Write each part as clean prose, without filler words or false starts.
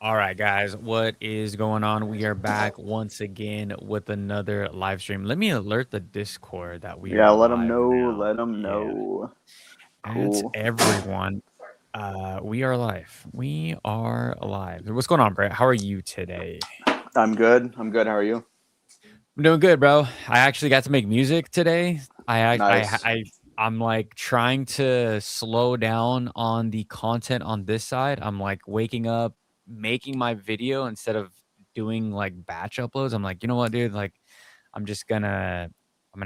All right, guys, what is going on? We are back once again with another live stream. Let me alert the Discord that we Yeah, are let them live know. now. Let them Yeah, know. that's Cool. everyone. We are live. We are live. What's going on, Brett? How are you today? I'm good. I'm good. How are you? I'm doing good, bro. I actually got to make music today. Nice. I'm like trying to slow down on the content on this side. I'm like waking up, making my video instead of doing like batch uploads. I'm like, you know what, dude? Like, I'm gonna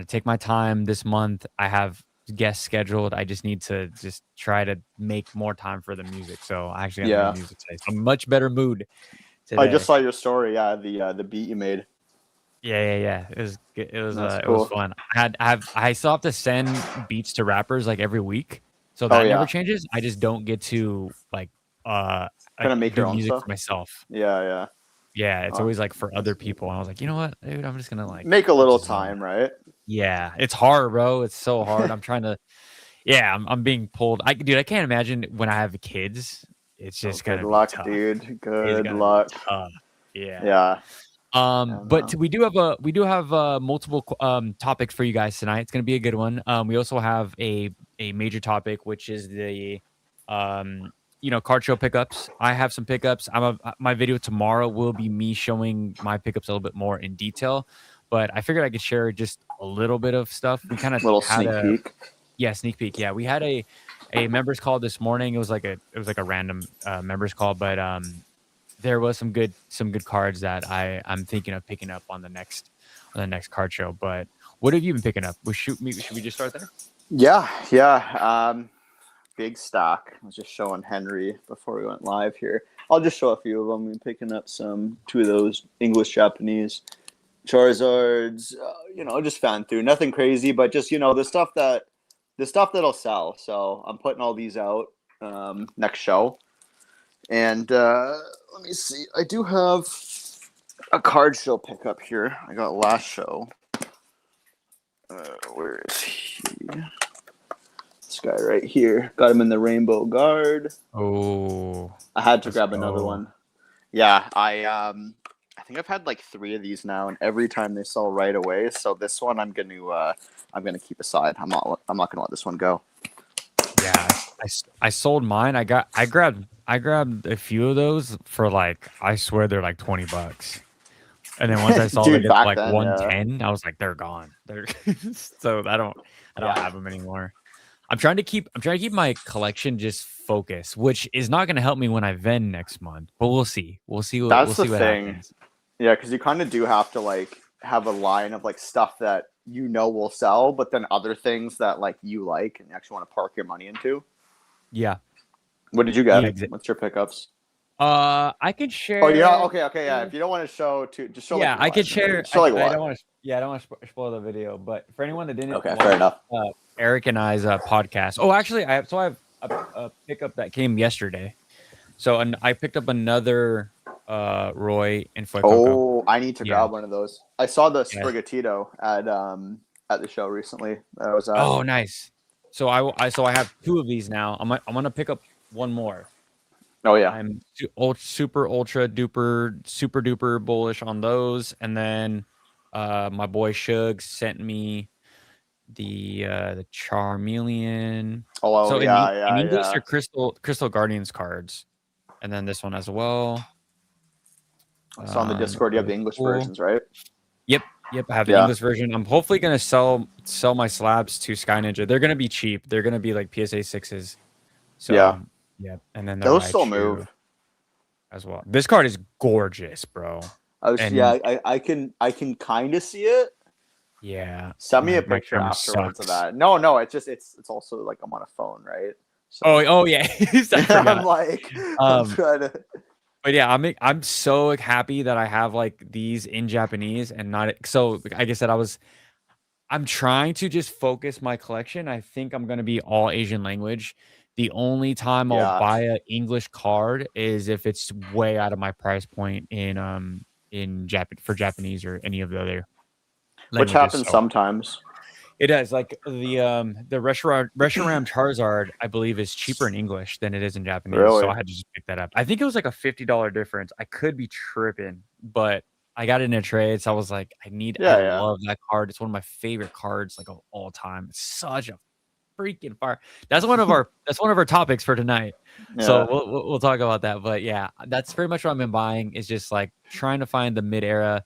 take my time this month. I have guests scheduled. I just need to just try to make more time for the music. So I actually got to make Yeah, music today. So I'm in much better mood I just today. saw your story. Yeah, the beat you made. Yeah. It was good. That's It was cool. fun. I still have to send beats to rappers like every week, so Oh that never yeah, changes. I just don't get to uh kind of make do your own music stuff. for myself. Yeah, yeah. Yeah, it's Oh, always like for other people. And I was like, you know what, dude, I'm just gonna like make a little just time, right? yeah. It's hard, bro. It's so hard. I'm trying to yeah. I'm being pulled. I can't imagine when I have kids. It's Oh, just good gonna be luck, tough. dude. It's Good gonna be luck. tough. Yeah. Yeah. I don't But know. we do have multiple topics for you guys tonight. It's gonna be a good one. We also have a major topic, which is the um card show pickups. I have some pickups. My video tomorrow will be me showing my pickups a little bit more in detail, but I figured I could share just a little bit of stuff. We kind of Little had sneak a peek. yeah, sneak peek. Yeah, we had a members call this morning. It was like a random members call, but there was some good cards that I'm thinking of picking up on the next card show. But what have you been picking up? Should we just start there? Yeah, yeah. Big stock. I was just showing Henry before we went live here. I'll just show a few of them. I'm picking up two of those English Japanese Charizards. Just fan through. Nothing crazy, but just the stuff that'll sell. So I'm putting all these out next show. And let me see. I do have a card show pickup here. I got last show. Where is he? This guy right here. Got him in the Rainbow Guard. Oh, I had to let's grab another go. one. Yeah, I think I've had like 3 of these now, and every time they sell right away. So this one I'm gonna keep aside. I'm not gonna let this one go. Yeah, I sold mine. I grabbed a few of those for like I swear they're like $20. And then once I saw they Dude, get to back like then, yeah. 110, I was like, they're gone. They're so I don't Yeah. have them anymore. I'm trying to keep my collection just focused, which is not gonna help me when I vend next month. But we'll see. We'll That's the see what thing. happens. Yeah, because you kind of do have to like have a line of like stuff that will sell, but then other things that like you like and you actually want to park your money into. Yeah. What did you Yeah, get? What's your pickups? I could Oh, you're not share. okay. Okay, yeah. If you don't want to show too, just show like Yeah, I one. could share. Show like I one. don't want to. Yeah, I don't want to spoil the video. But for anyone that didn't Okay, fair watch enough. Eric and I's podcast. Oh, actually, I have a pickup that came yesterday. So I picked up another Roy and Fuecoco. Oh, I need to Yeah, grab one of those. I saw the yeah. Sprigatito at the show recently that I was at. Oh, nice. So I have two of these now. I'm gonna pick up one more. Oh yeah, I'm super ultra duper super duper bullish on those. And then my boy Shug sent me the Charmeleon. oh So yeah, in yeah, English, yeah. they're Crystal Guardians cards, and then this one as well. I saw on the Discord you have the Really English cool. versions, right? Yep. I have the Yeah, English version. I'm hopefully gonna sell my slabs to Sky Ninja. They're gonna be cheap. They're gonna be like PSA 6s. yeah. So yeah, and then the Those still move. Raichu as well. This card is gorgeous, bro. And Yeah, I can kind of see it. yeah, Send me a my picture camera afterwards of sucks. that. No, it's also like I'm on a phone, right? So Oh yeah, I I'm forgot. like I'm Um, trying to. But yeah, I'm so happy that I have like these in Japanese and not so like I said, I'm trying to just focus my collection. I think I'm gonna be all Asian language. The only time I'll Yeah, buy an English card is if it's way out of my price point in Japanese or any of the other which languages. happens So sometimes. It does. Like the Reshiram Charizard, I believe, is cheaper in English than it is in Japanese. So Really? I had to just pick that up. I think it was like a $50 difference. I could be tripping, but I got it in a trade. So I was like, I Yeah, yeah. love that card. It's one of my favorite cards like of all time. It's such a freaking fire. That's one of our topics for tonight. So Yeah. we'll talk about that. But yeah, that's very much what I've been buying, is just like trying to find the mid-era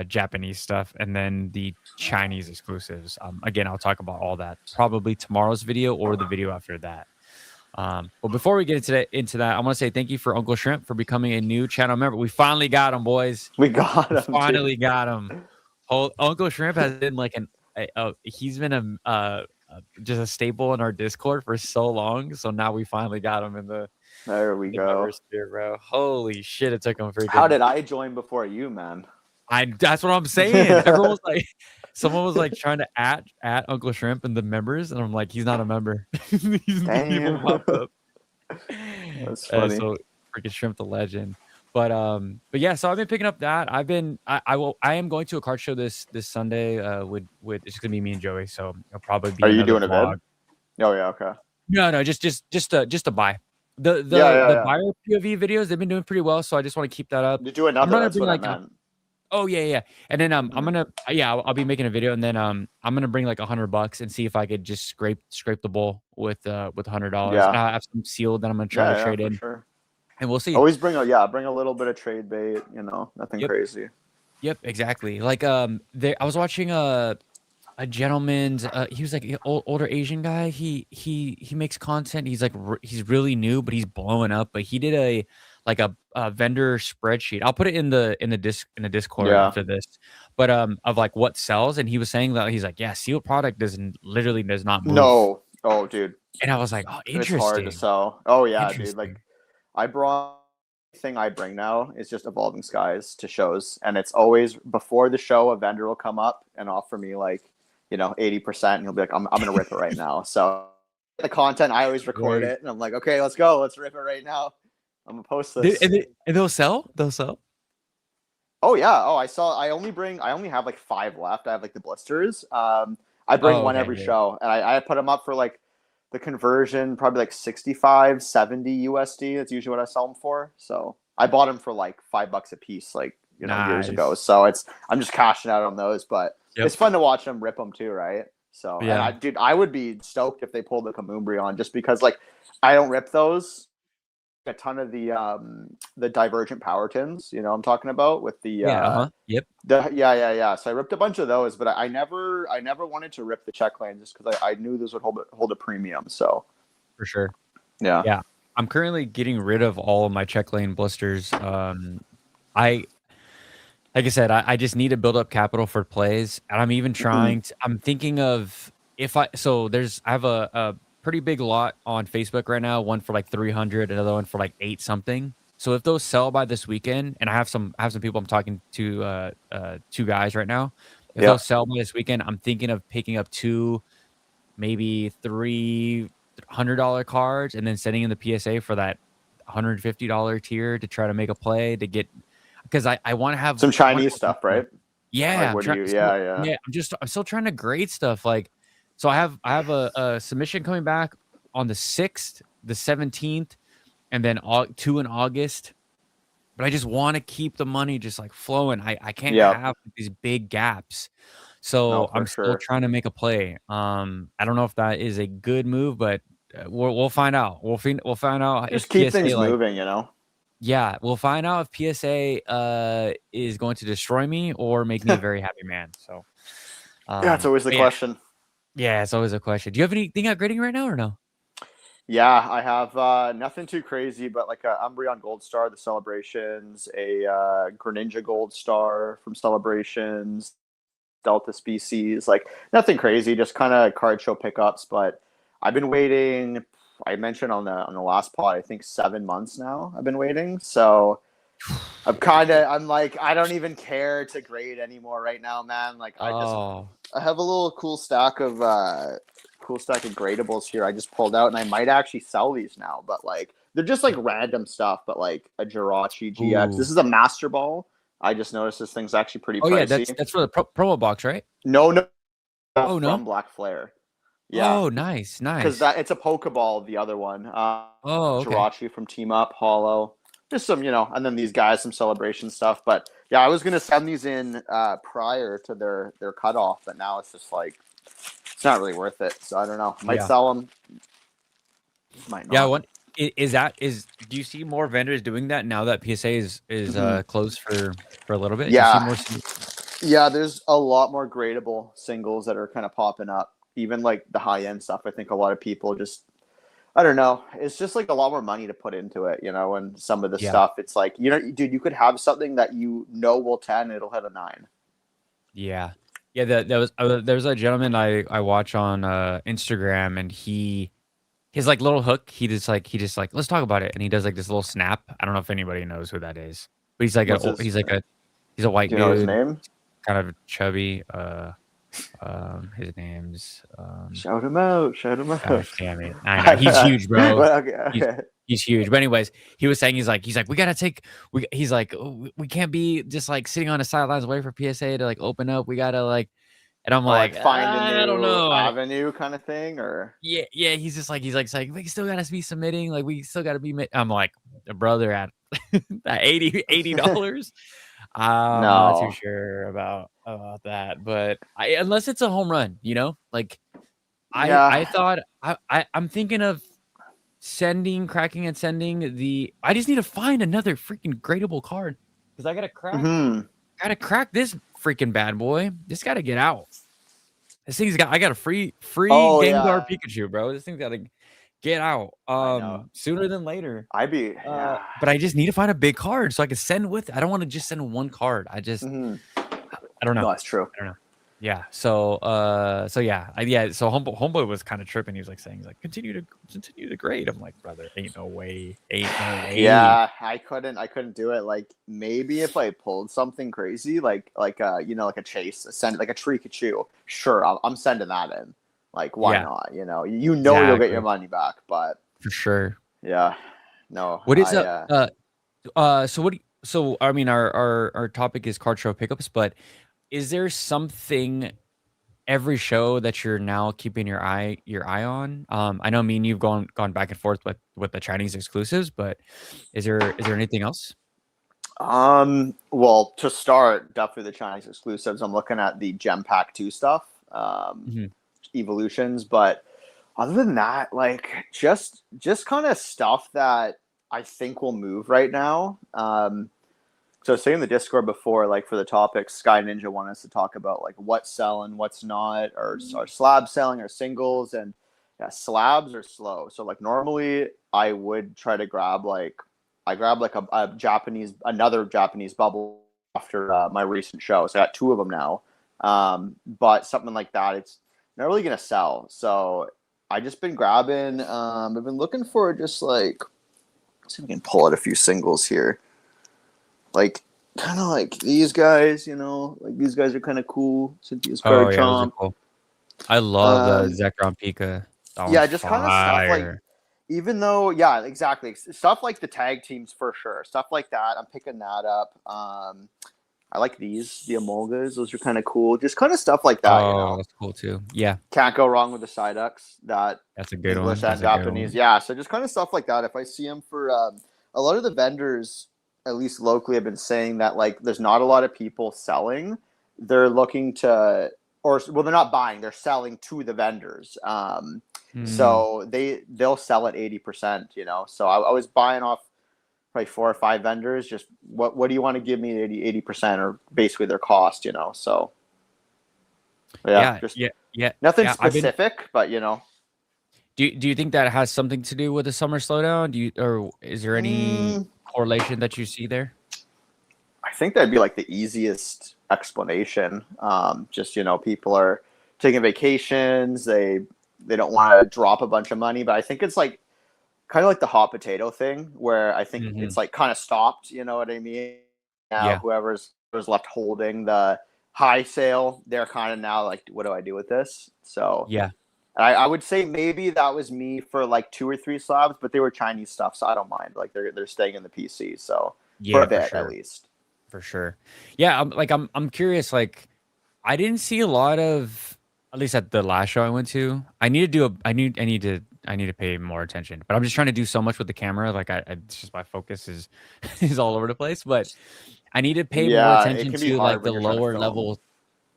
Japanese stuff and then the Chinese exclusives. Again, I'll talk about all that probably tomorrow's video or the video after that. But before we get into that, I want to say thank you for Uncle Shrimp for becoming a new channel member. We finally got him, boys. We got We him, finally dude. got him. Uncle Shrimp has been like he's been just a staple in our Discord for so long. So now we finally got him in There we the go. members tier, bro. Holy shit! It took him How freaking. did I join before you, man? That's what I'm saying. Everyone was like, someone was like trying to at Uncle Shrimp and the members, and I'm like, he's not a member. He Damn. won't pop up. That's funny. So freaking Shrimp the legend. But yeah, so I've been picking up that. I am going to a card show this Sunday. With it's gonna be me and Joey, so it'll probably be Are you another doing a vlog. vid? Oh yeah, okay. No, just to buy. The Yeah. buyer POV videos, they've been doing pretty well, so I just want to keep that up. You do I'm another. gonna That's bring what I like meant. oh yeah. And then I'm gonna I'll be making a video, and then I'm gonna bring like $100 and see if I could just scrape the bowl with $100. Yeah. I have some sealed that I'm gonna try to trade for in, sure. and we'll see. Always bring a little bit of trade bait. You know, nothing crazy. Yep, exactly. Like I was watching a gentleman's he was like an older Asian guy. He makes content. He's like he's really new, but he's blowing up. But he did a vendor spreadsheet. I'll put it in the Discord Yeah. after this. But of like what sells, and he was saying that he's like, yeah, sealed product literally does not move. No. Oh, dude. And I was like, oh, interesting. It's hard to sell. Oh yeah, dude. Like I brought thing I bring now is just Evolving Skies to shows, and it's always before the show a vendor will come up and offer me like 80%, and he'll be like, I'm gonna rip it right now. So the content, I always record it, and I'm like, okay, let's go, let's rip it right now. I'm gonna post this. And they'll sell. Oh yeah. Oh, I only have like 5 left. I have like the blisters. I bring one every show, and I put them up for like the conversion, probably like 65, 70 USD. That's usually what I sell them for. So I bought them for like $5 a piece, like years ago. So I'm just cashing out on those, but it's fun to watch them rip them too, right? So yeah, dude, I would be stoked if they pulled the Kamumbreon, just because like I don't rip those. A ton of the Divergent Power Tins, I'm talking about with the yeah. So I ripped a bunch of those, but I never wanted to rip the check lane just because I knew those would hold a premium. So for sure, yeah. I'm currently getting rid of all of my check lane blisters. Like I said, I just need to build up capital for plays, and I'm even trying to. I'm thinking of I have a pretty big lot on Facebook right now, one for like 300, another one for like 8 something. So if those sell by this weekend, and I have some people I'm talking to, 2 guys right now, if those sell by this weekend, I'm thinking of picking up 2, maybe $300 cards, and then sending in the PSA for that $150 tier to try to make a play to get, because I want to have some Chinese stuff, right? Yeah, like, I'm still trying to grade stuff. Like, so I have a submission coming back on the 6th, the 17th, and then 2 in August. But I just want to keep the money just like flowing. I can't have these big gaps. So I'm still trying to make a play. I don't know if that is a good move, but we'll find out. We'll find out. Just keep things moving, Yeah, we'll find out if PSA is going to destroy me or make me a very happy man. So yeah, it's always the question. Yeah, it's always a question. Do you have anything out grading right now or no? Yeah, I have nothing too crazy, but like a Umbreon Gold Star, the Celebrations, a Greninja Gold Star from Celebrations, Delta Species, like nothing crazy, just kind of card show pickups. But I've been waiting. I mentioned on the last pod, I think 7 months now. I've been waiting, so I'm like, I don't even care to grade anymore right now, man. Like I have a little cool stack of gradables here. I just pulled out, and I might actually sell these now. But like they're just like random stuff. But like a Jirachi GX. This is a Master Ball. I just noticed this thing's actually pretty pricey. Yeah, that's for the promo box, right? No, Oh, no? from Black Flare. Yeah, Oh, nice, because nice. that it's a Pokeball. The other one, Oh, okay. Jirachi from Team Up, Hollow, just some, and then these guys some celebration stuff. But yeah, I was gonna send these in prior to their cutoff, but now it's just like it's not really worth it. So I don't know. Might Yeah. sell them, might Yeah, not. what do you see more vendors doing that now that PSA is Hmm. closed for a little bit? Do you see Yeah, more yeah. There's a lot more gradable singles that are kind of popping up. Even like the high end stuff. I think a lot of people just I don't know. It's just like a lot more money to put into it, and some of the Yeah. stuff, it's like, dude, you could have something that will 10, it'll hit a 9. Yeah. Yeah, there's a gentleman I watch on Instagram, and his like little hook, he just like, let's talk about it, and he does like this little snap. I don't know if anybody knows who that is. But What's his, he's a white do you know his dude, name? kind of chubby. His name's Shout him out. Shout him out. gosh damn it. I know. He's huge, bro. Well, okay, He's okay. he's huge. But anyways, he was saying he's like, we gotta take he's like, "Oh, we can't be just like sitting on the sidelines waiting for PSA to like open up. We gotta like," and I'm Or like like, find a I don't new know. avenue kind of thing, or Yeah, yeah. He's like saying, we still gotta be submitting, like we still gotta be I'm like, brother, at at $80. I'm not too no. sure about that. But unless it's a home run, like I Yeah. thought I'm thinking of cracking and sending I just need to find another freaking gradable card because Hmm. gotta crack this freaking bad boy. This gotta get out. I got a free Oh Gengar yeah, Pikachu, bro. This thing's gotta get out I know. sooner than later. Yeah. But I just need to find a big card so I can send with. I don't want to just send one card. Hmm. I don't know. No, that's true. I don't know. Yeah. So yeah. So homeboy was kind of tripping. He was like saying, he's like, continue to grade. I'm like, brother, ain't no way. Ain't no way. Yeah, I couldn't do it. Like maybe if I pulled something crazy, like a chase, send like a Trikachu, sure, I'm sending that in. Like why Yeah, not? You'll get your exactly. money back. But For sure. yeah, no, What is up? So so I mean, our topic is card show pickups, but is there something every show that you're now keeping your eye on? I know me and you've gone back and forth with the Chinese exclusives, but is there anything else? well, to start, definitely the Chinese exclusives. I'm looking at the Gem Pack 2 stuff, Mhm. evolutions, but other than that, like just kind of stuff that I think will move right now. So I was saying in the Discord before, like for the topics, Sky Ninja wanted us to talk about like what's selling, what's not, or slabs selling or singles, and yeah, slabs are slow. So like normally I would try to grab like another Japanese bubble after my recent show. So I got two of them now. But something like that, it's not really gonna sell. So I just been grabbing. I've been looking for just like let's see if we can pull out a few singles here. Like kind of like these guys, like these guys are kind of cool. Cynthia's Oh Card yeah, those are Chomp. cool. I love the Um, Zekrom Pika. That one's yeah, just kind of stuff like, fire. even though, yeah, exactly, stuff like the tag teams for sure. Stuff like that, I'm picking that up. I like the Emolgas; those are kind of cool. Just kind of stuff like that, Oh, that's cool too. Yeah, Can't go wrong with the Psyducks, that that's a good English one. and That's a good Japanese. one. Yeah, so just kind of stuff like that. If I see them for a lot of the vendors, at least locally, have been saying that like there's not a lot of people selling. They're looking to, or well, they're not buying. They're selling to the vendors. Mm, So they'll sell at 80%. So I was buying off probably 4 or 5 vendors. Just what do you want to give me 80% or basically their cost. So yeah, yeah, just yeah, yeah, nothing yeah. specific, but Do you think that has something to do with the summer slowdown? Or is there any Mm, correlation that you see there? I think that'd be like the easiest explanation. Just people are taking vacations. They don't want to drop a bunch of money, but I think it's like kind of like the hot potato thing, where I think Hmm. it's like kind of stopped. You know what I mean? Now Yeah, whoever's left holding the high sale, they're kind of now like, what do I do with this? So yeah, I would say maybe that was me for like 2 or 3 slabs, but they were Chinese stuff, so I don't mind. Like they're staying in the PC, so for a yeah, for bit at sure, least. for sure. Yeah, I'm curious. Like, I didn't see a lot of. At least at the last show I went to, I need to do a I need to pay more attention. But I'm just trying to do so much with the camera, like it's just my focus is is all over the place. But I need to pay more Yeah, it attention can be to like hard when the you're trying to lower film. level.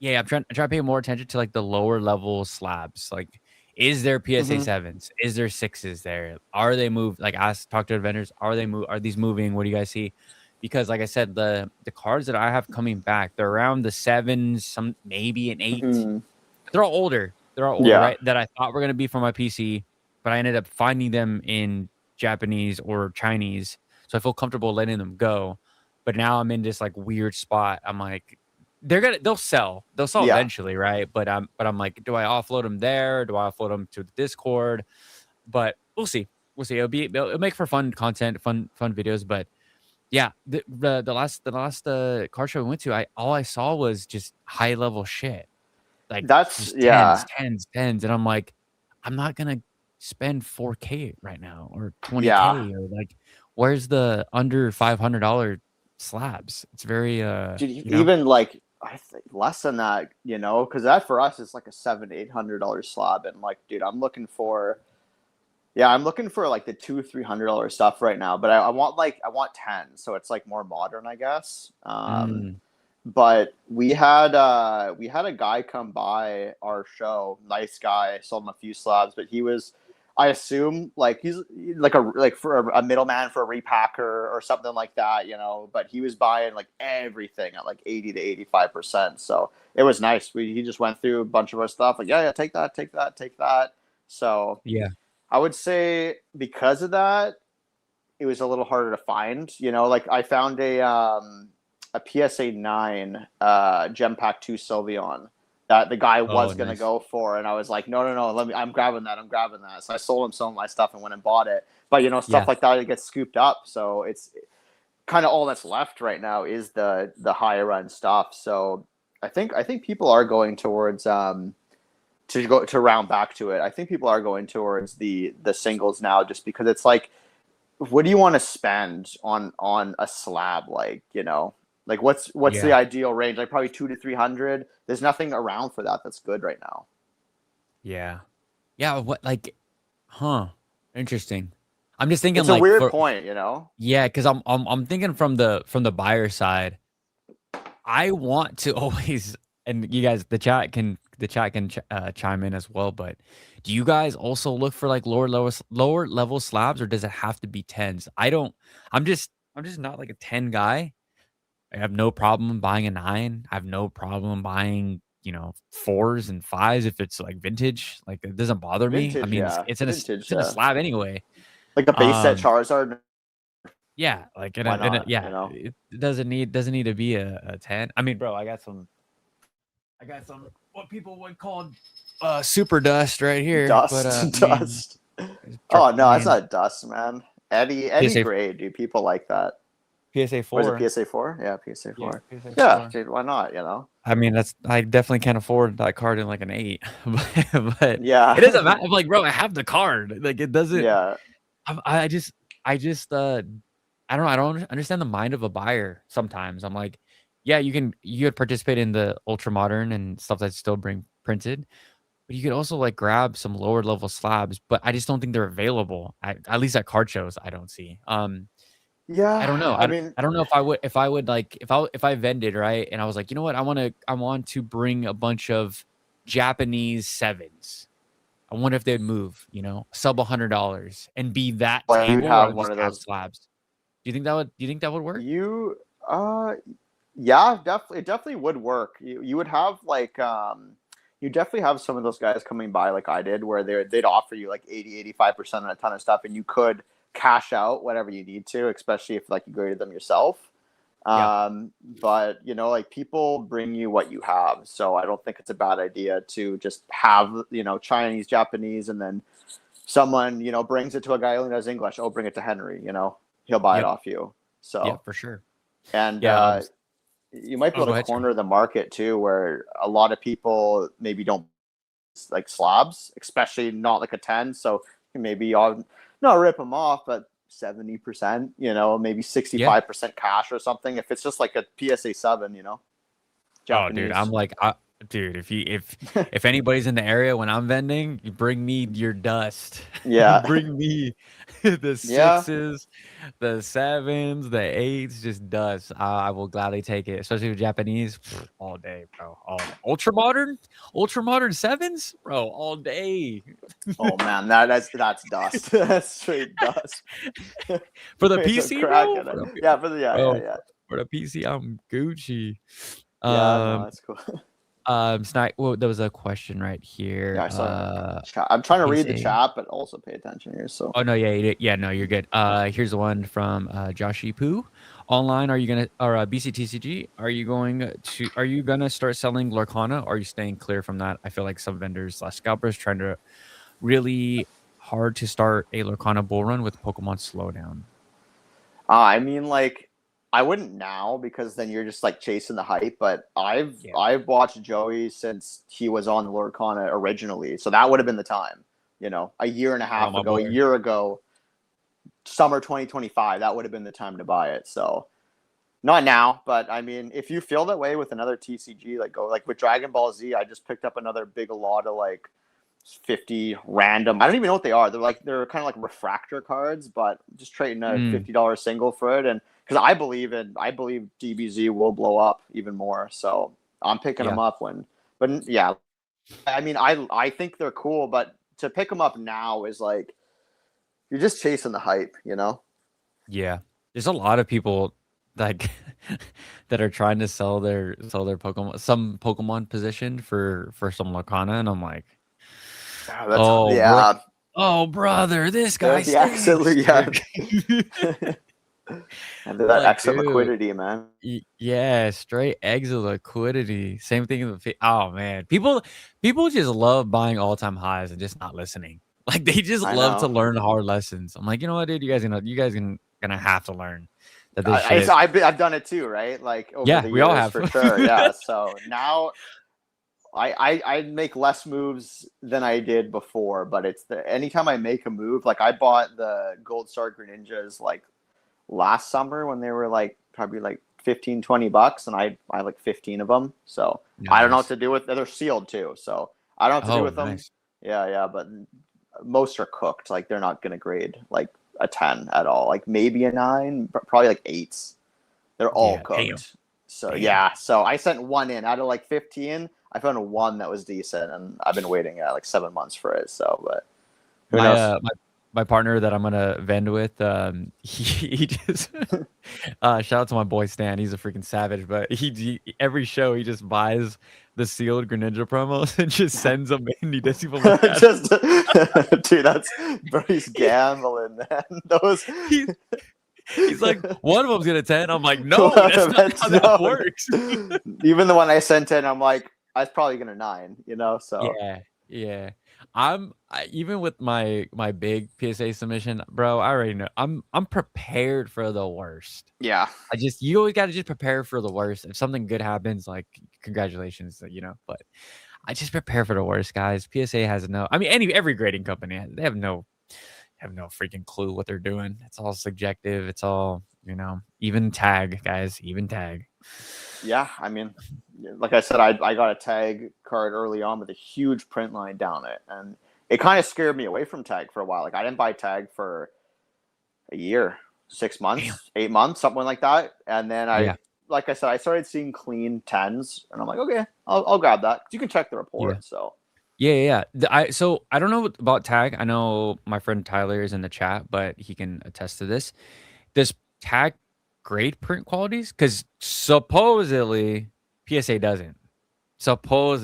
Yeah, I'm trying to pay more attention to like the lower level slabs. Like, is there PSA Hmm. sevens? Is there sixes there? Are they moved? Like, ask talk to the vendors. Are these moving? What do you guys see? Because like I said, the cards that I have coming back, they're around the sevens, some maybe an eight. Hmm. They're all older. They're all older, Yeah, right? That I thought were gonna be for my PC, but I ended up finding them in Japanese or Chinese, so I feel comfortable letting them go. But now I'm in this like weird spot. I'm like, they'll sell. They'll sell yeah. eventually, right? But I'm like, do I offload them there? Do I offload them to the Discord? But we'll see. We'll see. It'll make for fun content, fun videos. But yeah, the last car show we went to, I all I saw was just high level shit, like That's just yeah, tens, and I'm like, I'm not gonna spend 4K right now or yeah. 20K or like, where's the under $500 slabs? It's very Dude, you know, even like I think less than that, you know, because that for us is like a $700-800 slab, and like, dude, I'm looking for like the $200-300 stuff right now, but I want 10, so it's like more modern, I guess. mm, But we had a guy come by our show, nice guy, sold him a few slabs, but he was, I assume, like he's like for a middleman for a repacker or something like that, you know. But he was buying like everything at like 80 to 85%, so it was nice. He just went through a bunch of our stuff, like yeah, take that, take that, take that. So yeah. I would say because of that, it was a little harder to find. You know, like I found a PSA 9 Gem Pack 2 Sylveon that the guy Oh, was gonna nice. go for, and I was like, no, no, no, let me. I'm grabbing that. I'm grabbing that. So I sold him some of my stuff and went and bought it. But you know, stuff Yeah, like that, it gets scooped up. So it's kind of all that's left right now is the higher end stuff. So I think people are going towards to go to round back to it. I think people are going towards the singles now, just because it's like, what do you want to spend on a slab? Like, you know, like what's the yeah, ideal range? Like probably 2 to 300. There's nothing around for that that's good right now. yeah, yeah. What like, huh? Interesting. I'm just thinking It's a like weird for point, you know. yeah, because I'm thinking from the buyer side. I want to always, and you guys, the chat can chime in as well. But do you guys also look for like lower level slabs, or does it have to be tens? I don't. I'm just not like a 10 guy. I have no problem buying a nine. I have no problem buying, you know, fours and fives if it's like vintage. Like, it doesn't bother me. I Vintage, mean, yeah, it's vintage, in a yeah. slab anyway. Like a base set Um, Charizard, yeah, like why not? yeah, You know, it doesn't need to be a 10. I mean, bro, I got some what people would call super dust right here, but dust, I mean, dust. Oh I no, that's mean not dust, man. Eddie PSA Gray, dude. People like that. PSA Or is it 4. PSA 4? Yeah, PSA Yeah, 4. PSA Yeah, 4. dude, why not? You know. I mean, that's I definitely can't afford that card in like an 8. But it doesn't Yeah, matter. I'm like, bro, I have the card. Like, it doesn't yeah. I just I don't know, I don't understand the mind of a buyer sometimes. I'm like, yeah, you could participate in the ultra modern and stuff that's still bring printed, but you could also like grab some lower level slabs, but I just don't think they're available. At least at card shows, I don't see. I don't know. Yeah, I mean, I don't know if I would like if I vended, right, and I was like, you know what, I want to bring a bunch of Japanese sevens. I wonder if they'd move, you know, sub $100 and be that like you'd table where I have would one just of have those. slabs. Do you think that would work? You, yeah, definitely, it definitely would work. You would have like, you definitely have some of those guys coming by like I did, where they'd offer you like 80, 85% on a ton of stuff, and you could cash out whatever you need to, especially if like you graded them yourself. Yeah. But you know, like people bring you what you have, so I don't think it's a bad idea to just have, you know, Chinese, Japanese, and then someone, you know, brings it to a guy who only knows English. Oh, bring it to Henry. You know, he'll buy it Yep. off you. Yep, So, for sure. and Yeah. you might be Oh, able go to ahead, sorry. corner the market too, where a lot of people maybe don't like slabs, especially not like a 10. So maybe I'll not rip them off, but 70%, you know, maybe Yeah. 65% cash or something. If it's just like a PSA 7, you know, Oh, dude, Japanese. Dude, if anybody's in the area when I'm vending, you bring me your dust. Yeah. Bring me the Yeah. sixes, the sevens, the eights, just dust. I will gladly take it, especially with Japanese. All day, bro. All day. Ultra modern sevens, bro. All day Oh man, that's dust. That's straight dust. for the There's a PC, crack bro. in it. Yeah, for the Bro, for the PC, I'm Gucci. yeah. No, Um, that's cool. Snipe. Well, there was a question right here. Yeah, I saw it. I'm trying to read the PSA. chat, but also pay attention here. So, Oh no, yeah, no, you're good. Here's the one from Joshy Poo. Online, are you gonna or BCTCG? Are you gonna start selling Lorcana? Or are you staying clear from that? I feel like some vendors slash scalpers trying to really hard to start a Lorcana bull run with Pokemon slowdown. I mean, like, I wouldn't now because then you're just like chasing the hype. But I've Yeah. I've watched Joey since he was on Lorcana originally, so that would have been the time. A year and a Oh half my ago, a boy. year ago, summer 2025, that would have been the time to buy it. So not now, but I mean, if you feel that way with another TCG, like go like with Dragon Ball Z, I just picked up another big lot of like 50 random. I don't even know what they are. They're kind of like refractor cards, but just trading a Mm, $50 single for it, and because I believe DBZ will blow up even more. So I'm picking yeah, them up but yeah, I mean, I think they're cool, but to pick them up now is like you're just chasing the hype, you know? yeah. There's a lot of people like that are trying to sell their Pokemon some Pokemon position for some Lorcana, and I'm like, That's oh, bro. yeah. Oh, brother, this guy There's the stinks. absolute yeah, and that Like, exit dude, liquidity, man. yeah, straight exit liquidity. Same thing with oh man, people just love buying all time highs and just not listening. Like they just I love to know. learn hard lessons. I'm like, you know what, dude, you guys gonna have to learn that this shit. I've done it too, right? Like over Yeah, the we all years, have. for sure. Yeah. So now I make less moves than I did before, but it's anytime I make a move, like I bought the Gold Star Greninjas like last summer when they were like probably like 15, $20, and I like 15 of them. So I don't know what Nice. to do with they're sealed too. So I don't know what to do Oh, with them. nice. Yeah, but most are cooked. Like they're not gonna grade like a 10 at all. Like maybe a 9, but probably like 8s. They're all Yeah, damn, cooked. So damn. yeah, so I sent one in out of like 15. I found one that was decent, and I've been waiting like 7 months for it. So, but who My knows? my partner that I'm gonna vend with, he just shout out to my boy Stan. He's a freaking savage, but he every show he just buys the sealed Greninja promos and just sends them in. He doesn't even look at Just, dude, that's bro. He's it. gambling, man. Those. He, he's like, one of them's gonna 10. I'm like, no, that's not how that No, works. even the one I sent in, I'm like, I was probably gonna 9. So Yeah, yeah. Even with my big PSA submission, bro. I already know. I'm prepared for the worst. yeah, You always got to just prepare for the worst. If something good happens, like congratulations, But I just prepare for the worst, guys. PSA has no. I mean, every grading company they have no freaking clue what they're doing. It's all subjective. It's all even tag, guys. Even tag. yeah. I mean, like I said, I got a tag card early on with a huge print line down it, and it kind of scared me away from tag for a while. Like I didn't buy tag for a year, six Damn. months, 8 months, something like that. And then Yeah. like I said, I started seeing clean 10s, and I'm like, okay, I'll grab that. You can check the Yeah. report. So Yeah. So I don't know about tag. I know my friend Tyler is in the chat, but he can attest to this. Does tag great print qualities? Because supposedly PSA doesn't.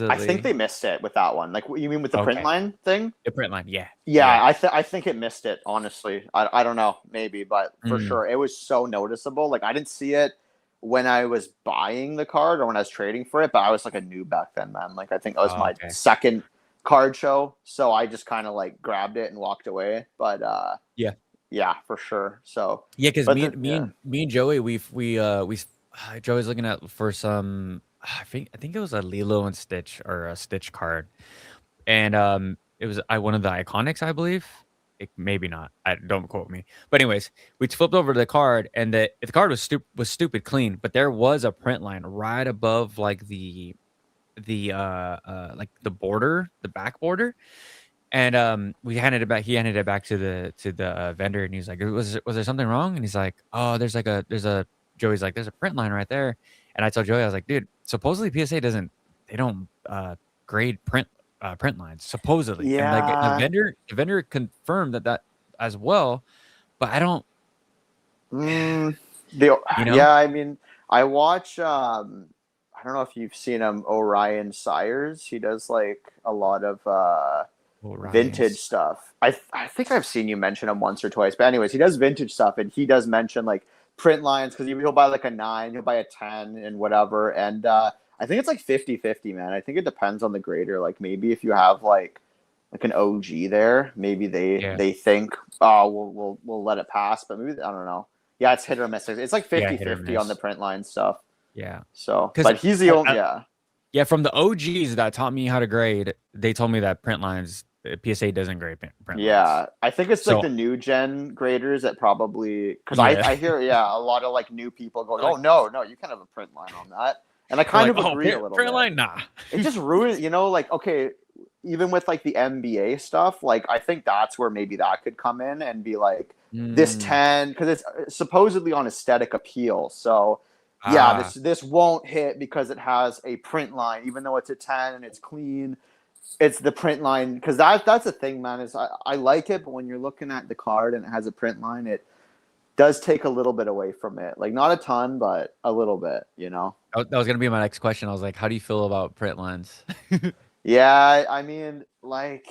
I think Supposedly. they missed it with that one. Like, what you mean with the print Okay. line thing? The print line. Yeah. Yeah, Yeah. I think it missed it. Honestly, I don't know, maybe, but for Mm. sure, it was so noticeable. Like I didn't see it when I was buying the card or when I was trading for it, but I was like a noob back then, man. Like I think that was Oh, my okay. second card show, so I just kind of like grabbed it and walked away. But Yeah. yeah, for sure. So, Yeah, because but me and me yeah, and me and Joey, Joey's looking at for some. I think it was a Lilo and Stitch or a Stitch card, and it was one of the iconics, I believe. Maybe not. I don't quote me. But anyways, we flipped over the card, and the card was stupid clean, but there was a print line right above like the like the border, the back border, and we handed it back. He handed it back to the vendor, and he's like, was there something wrong? And he's like, oh, there's a Joey's like, there's a print line right there. And I told Joey, I was like, dude, supposedly PSA they don't grade print lines supposedly, and like Yeah. the vendor confirmed that as well, but I don't, Mm, the you know. yeah, I mean, I watch. I don't know if you've seen him, Orion Sires. He does like a lot of vintage Orion's. stuff. I think I've seen you mention him once or twice. But anyways, he does vintage stuff, and he does mention like print lines because he'll buy like a 9, he'll buy a 10, and whatever. And I think it's like 50-50, man. I think it depends on the grader. Like maybe if you have like an OG there, maybe Yeah, they think, oh, we'll let it pass. But maybe I don't know. Yeah, it's hit or miss. It's like yeah, hit or 50-50 on the miss. print line stuff. Yeah, So, because but he's the only, yeah. yeah, from the OGs that taught me how to grade, they told me that print lines, PSA doesn't grade print lines. Yeah, I think it's like So the new gen graders that probably because yeah, I hear a lot of like new people going, they're oh like no you can't have a print line on that, and I they're kind like, of oh, agree a little print bit. line, nah. It just ruins, like okay, even with like the NBA stuff, like I think that's where maybe that could come in and be like this Mm, 10 because it's supposedly on aesthetic appeal. So yeah, ah, this won't hit because it has a print line, even though it's a 10 and it's clean. It's the print line because that's the thing, man. Is I like it, but when you're looking at the card and it has a print line, it does take a little bit away from it. Like not a ton, but a little bit. that was gonna be my next question. I was like, how do you feel about print lines? Yeah, I mean, like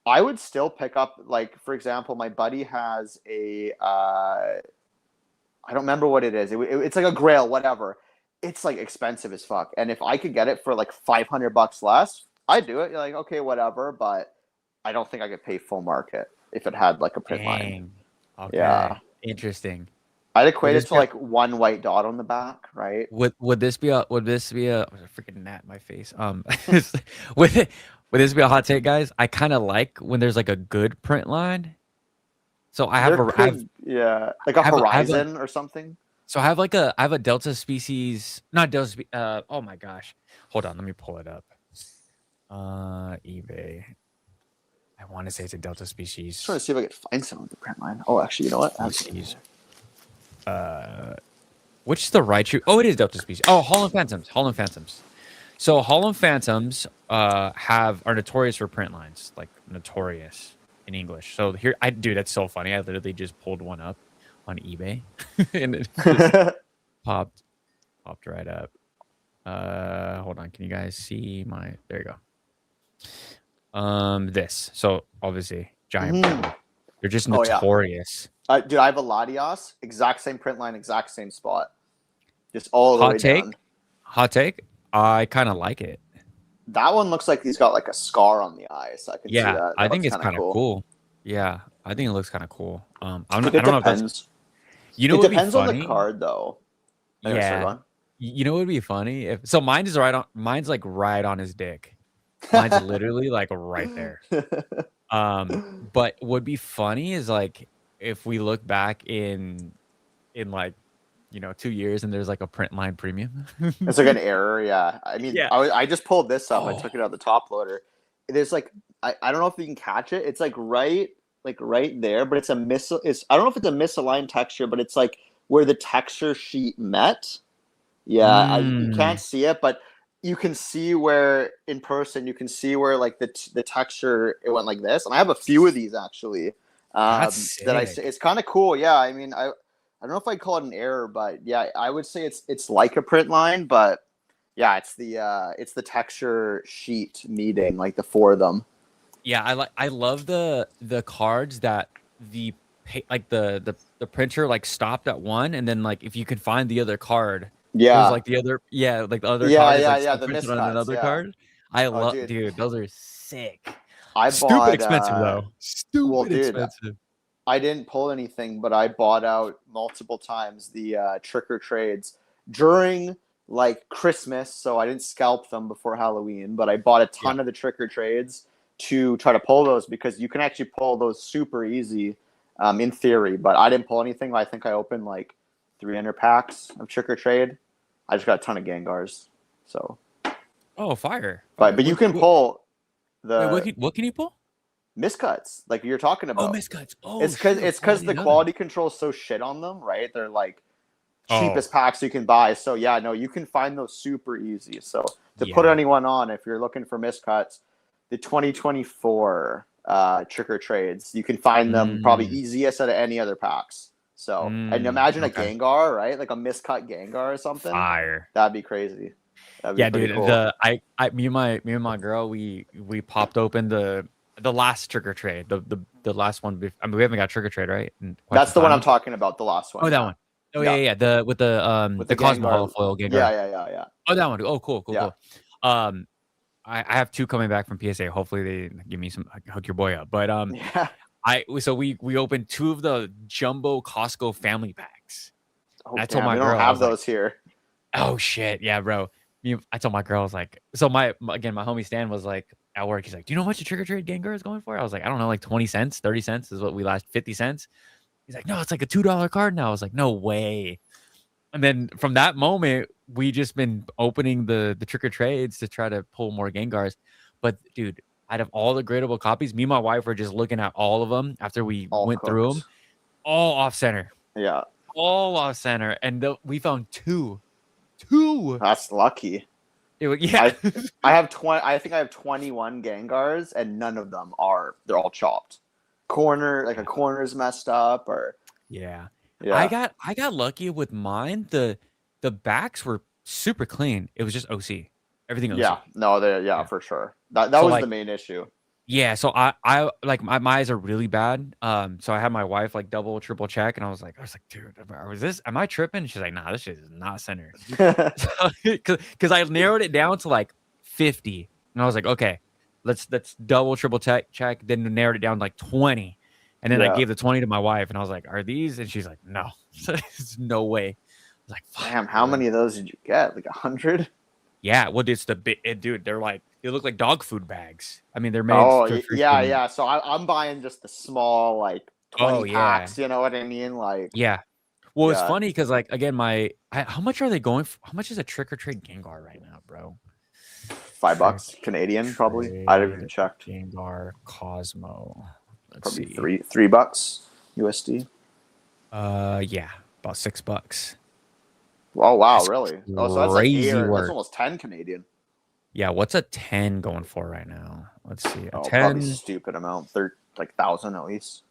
I would still pick up, like for example, my buddy has a I don't remember what it is. It's like a Grail, whatever. It's like expensive as fuck, and if I could get it for like $500 less, I'd do it. You're like, okay, whatever, but I don't think I could pay full market if it had like a print line. Dang. Okay. Yeah. Interesting. I'd Would equate this it to be a, like one white dot on the back, right? would this be a freaking gnat in my face? Would it, would this be a hot take, guys? I kind of like when there's like a good print line. So There could, yeah, like a I have a horizon or something. so I have a Delta species, not Delta oh my gosh. Hold on, let me pull it up. eBay. I want to say it's a Delta Just trying species. to see if I could find some of the print line. Oh, actually, you know what? Species. Uh which is the right shoe? Oh, it is Delta species. Oh, Holland Phantoms. Holland Phantoms. So Holland Phantoms are notorious for print lines, like notorious in English. So here dude, that's so funny. I literally just pulled one up on eBay and it just popped right up. Hold on. Can you guys see my? There you go. This. So obviously giant Mhm. print. They're just Oh yeah, notorious. dude, I have a Latias, exact same print line, exact same spot, just all the Hot way down. take. Hot take. I kind of like it. That one looks like he's got like a scar on the eye, so I can see Yeah, that. I That think looks it's kind of kind of cool. cool. Yeah, I think it looks kind of cool. Like I it don't know if that's. depends. You know It what would be depends on the funny? card, though. Anyway, sorry, go Yeah. You know what would be funny if so mine is right on mine's like right on his dick. Mine's on. literally like right there. But would be funny is like if we look back in like 2 years and there's like a print line premium. It's like an error, yeah. I mean, Yeah. I just pulled this up. I Oh, took it out of the top loader. There's like I don't know if you can catch it. It's like right there, but it's I don't know if it's a misaligned texture, but it's like where the texture sheet met. Yeah, you can't mm, see it, but you can see where in person you can see where like the texture it went like this. And I have a few of these actually. that's That I say sick. it's kind of cool. Yeah, I mean I don't know if I'd call it an error, but yeah, I would say it's like a print line, but yeah, it's the texture sheet meeting, like the four of them. Yeah, I love the cards that like the printer like stopped at one, and then like if you could find the other card, it was Yeah, like the other, yeah, like the other card is like yeah. still The printed on miscuts, another yeah. card. I Oh, love, dude, dude, those are sick. I Stupid bought. expensive though. Well, Stupid dude, expensive. I didn't pull anything, but I bought out multiple times the trick or trades during like Christmas, so I didn't scalp them before Halloween, but I bought a Yeah. ton of the trick or trades to try to pull those because you can actually pull those super easy, in theory. But I didn't pull anything. I think I opened like 300 packs of trick or trade. I just got a ton of Gengars, so Oh, fire, fire. But you can pull Wait, the what can you pull? miscuts like you're talking Oh, about. miscuts. Oh, It's shoot. Oh, I because the didn't know that. quality control is so shit on them, right? They're like Oh, cheapest packs you can buy. So yeah, no, you can find those super easy. So to put yeah. anyone on, if you're looking for miscuts, the 2024 trick or trades, you can find them probably Mm, easiest out of any other packs. So and imagine a okay. Gengar, right? Like a miscut Gengar or something. Fire. That'd be crazy. That'd be Yeah, pretty dude. cool. Me and my girl, we popped open the last trick or trade, the last one. I mean, we haven't got trick or trade right in quite That's some the one I'm time. talking about. The last one, Oh, that yeah, one. Oh, yeah, yeah, yeah. The with with the the Cosmo Gengar. Holofoil Yeah, Gengar. yeah, yeah, yeah, Oh, that one. Oh, cool, cool, yeah. cool. Um, I have two coming back from PSA. Hopefully they give me some hook your boy up. But Yeah. we opened two of the jumbo Costco family packs. Oh And I told damn, my we don't girl, I have was like, those here. oh shit, yeah, bro. I told my girl, I was like, so again, my homie Stan was like at work. He's like, do you know how much a trick or trade Gengar is going for? I was like, I don't know, like 20 cents, 30 cents is what we last 50 cents. He's like, no, it's like a $2 card now. I was like, no way. And then from that moment, we just been opening the trick or trades to try to pull more Gengars. But dude, out of all the gradable copies, me and my wife were just looking at all of them after we All went through them, cooked. all off center, Yeah, all off center, and we found two. that's lucky. Yeah. I I have 20. I think I have 21 Gengars, and none of them are. They're all chopped. Corner, like a corner's messed up, or Yeah. yeah, I got lucky with mine. The backs were super clean. It was just OC. Everything yeah. OC. No, they yeah Yeah. for sure. That So was the like main issue. yeah, so I like my eyes are really bad. So I had my wife like double, triple check, and I was like, dude, am I tripping? She's like, nah, this shit is not center. Because I narrowed it down to like 50. And I was like, okay, let's double, triple check. Then narrowed it down to like 20. And then I Yeah. gave the 20 to my wife, and I was like, are these? And she's like, no. There's no way. I was like, fuck. Damn, how many of those did you get? Like 100? Yeah, well, it's the big dude. They look like dog food bags. I mean, they're made Oh for yeah, freaking. yeah. So I'm buying just the small like Oh 20 yeah, packs. You know what I mean? Like yeah. Well, it's yeah, funny because like again, how much are they going for? How much is a trick or trade Gengar right now, bro? Trick $5 Canadian probably. I haven't even trade checked. Gengar Cosmo. Let's Probably see. $3 USD. Yeah, about $6. Oh wow, That's really? Oh, so that's like eight crazy or that's work. almost 10 Canadian. Yeah, what's a 10 going for right now? Let's see. A Oh, probably 10. stupid amount. They're like 1,000 at least.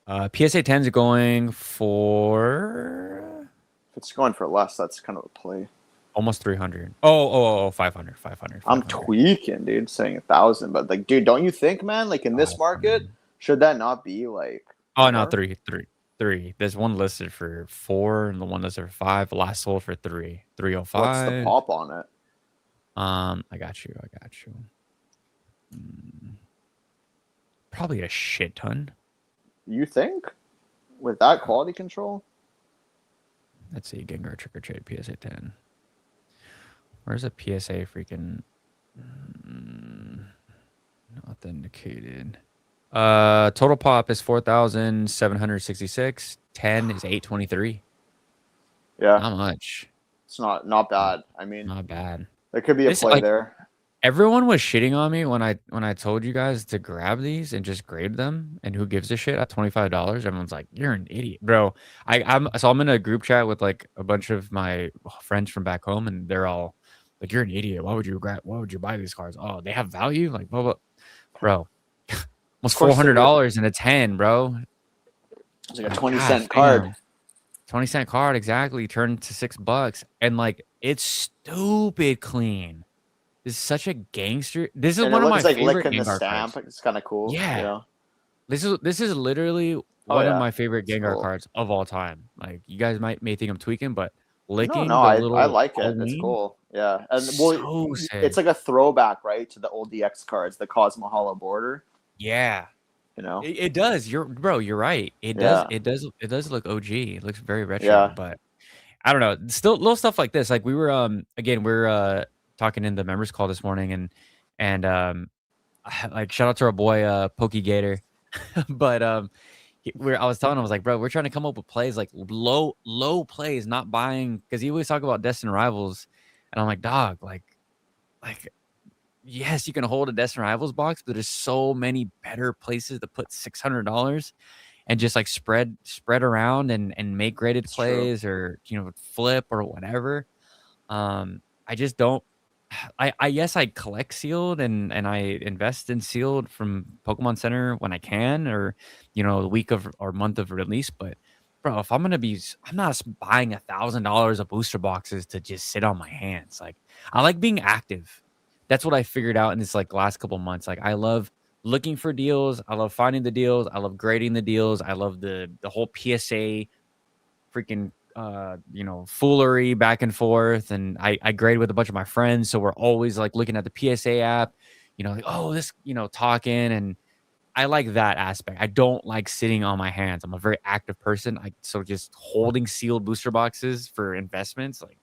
PSA 10's going for If it's going for less, that's kind of a play. almost 300. Oh, 500, 500, I'm 500. tweaking, dude, saying 1,000, but like, dude, don't you think, man? Like in this market, 500. should that not be like Oh no, more? three. There's one listed for 4 and the one listed for 5. The last sold for 3. What's the 305. pop on it? I got you. Probably a shit ton. You think with that quality control? Let's see, Gengar Trick or Trade PSA 10. Where's a PSA freaking authenticated? Total pop is 4,766. 10 is 823. Yeah, Not much. it's not bad. I mean, Not bad. there could be a This play like there. everyone was shitting on me when I told you guys to grab these and just grade them. And who gives a shit at $25? Everyone's like, you're an idiot, bro. I'm in a group chat with like a bunch of my friends from back home, and they're all like, you're an idiot. Why would you buy these cards? Oh, they have value, like blah blah. Bro, almost Of course they do. $400 in a 10, bro. It's like a Like, 20-cent God card. damn. 20-cent card, exactly. Turned to $6. And like it's stupid clean. This is such a gangster. This is And it one of my looks like favorite licking the Gengar stamp. cards. It's kind of cool. Yeah. You know? This is literally Oh, one of yeah. my favorite It's Gengar cool. cards of all time. Like you guys may think I'm tweaking, but No, licking no, the I little like it. It's Halloween, cool. Yeah. And well, so sick. it's like a throwback, right, to the old DX cards, the Cosmo Hollow border. Yeah. You know? It does. You're right. It does. Yeah. It does look OG. It looks very retro, Yeah. but I don't know. Still little stuff like this. Like we were again, we're talking in the members call this morning, and like shout out to our boy Pokey Gator. But I was telling him, I was like, bro, we're trying to come up with plays like low plays, not buying, because he always talk about destined rivals. And I'm like, dog, like like, yes, you can hold a Destin Rivals box, but there's so many better places to put $600 and just like spread around and make graded It's true. plays, or flip or whatever. I just don't. I yes, I collect sealed and I invest in sealed from Pokemon Center when I can, or the week of or month of release. But bro, if I'm not buying $1,000 of booster boxes to just sit on my hands. Like, I like being active. That's what I figured out in this like last couple months. Like, I love looking for deals. I love finding the deals. I love grading the deals. I love the whole PSA freaking foolery back and forth. And I grade with a bunch of my friends, so we're always like looking at the PSA app, like, oh, this, talking. And I like that aspect. I don't like sitting on my hands. I'm a very active person. So just holding sealed booster boxes for investments, like,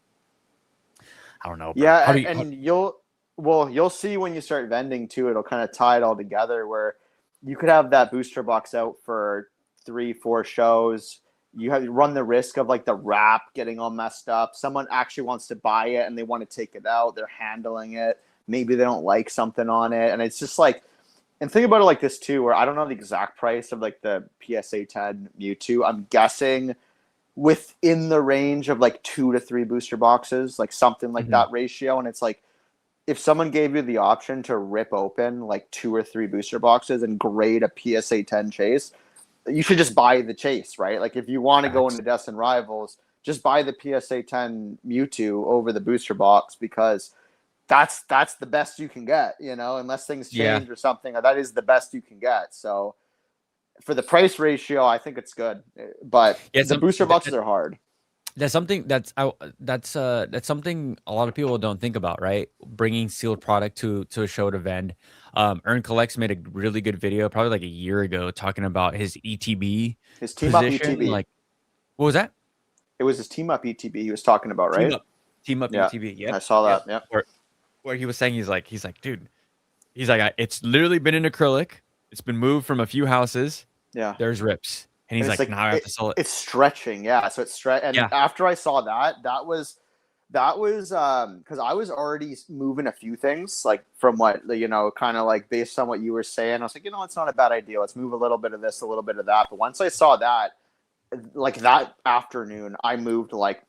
I don't know, bro. Yeah, and you'll see when you start vending too, it'll kind of tie it all together where you could have that booster box out for 3-4 shows. You run the risk of like the wrap getting all messed up. Someone actually wants to buy it and they want to take it out. They're handling it. Maybe they don't like something on it. And it's just like, and think about it like this too, where I don't know the exact price of like the PSA 10 Mewtwo. I'm guessing within the range of like 2 to 3 booster boxes, like something like that ratio. And it's like, if someone gave you the option to rip open like 2 or 3 booster boxes and grade a PSA 10 chase, you should just buy the chase, right? Like, if you want to go into Destin Rivals, just buy the PSA 10 Mewtwo over the booster box, because that's the best you can get, unless things change or something. That is the best you can get. So for the price ratio, I think it's good, but the booster boxes are hard. That's something that's something a lot of people don't think about, right? Bringing sealed product to a show to vend. Earn Collects made a really good video probably like a year ago talking about his ETB, his team up position. ETB. Like, what was that? It was his team up ETB he was talking about, right? Team up yeah. ETB. Yeah, I saw that. Yeah, where he was saying he's like, dude, he's like, it's literally been in acrylic. It's been moved from a few houses. Yeah, there's rips. And he's like, now I have to sell it. It's stretching, yeah. So it's And after I saw that was because I was already moving a few things, like from what kind of like based on what you were saying. I was like, it's not a bad idea. Let's move a little bit of this, a little bit of that. But once I saw that, like that afternoon, I moved like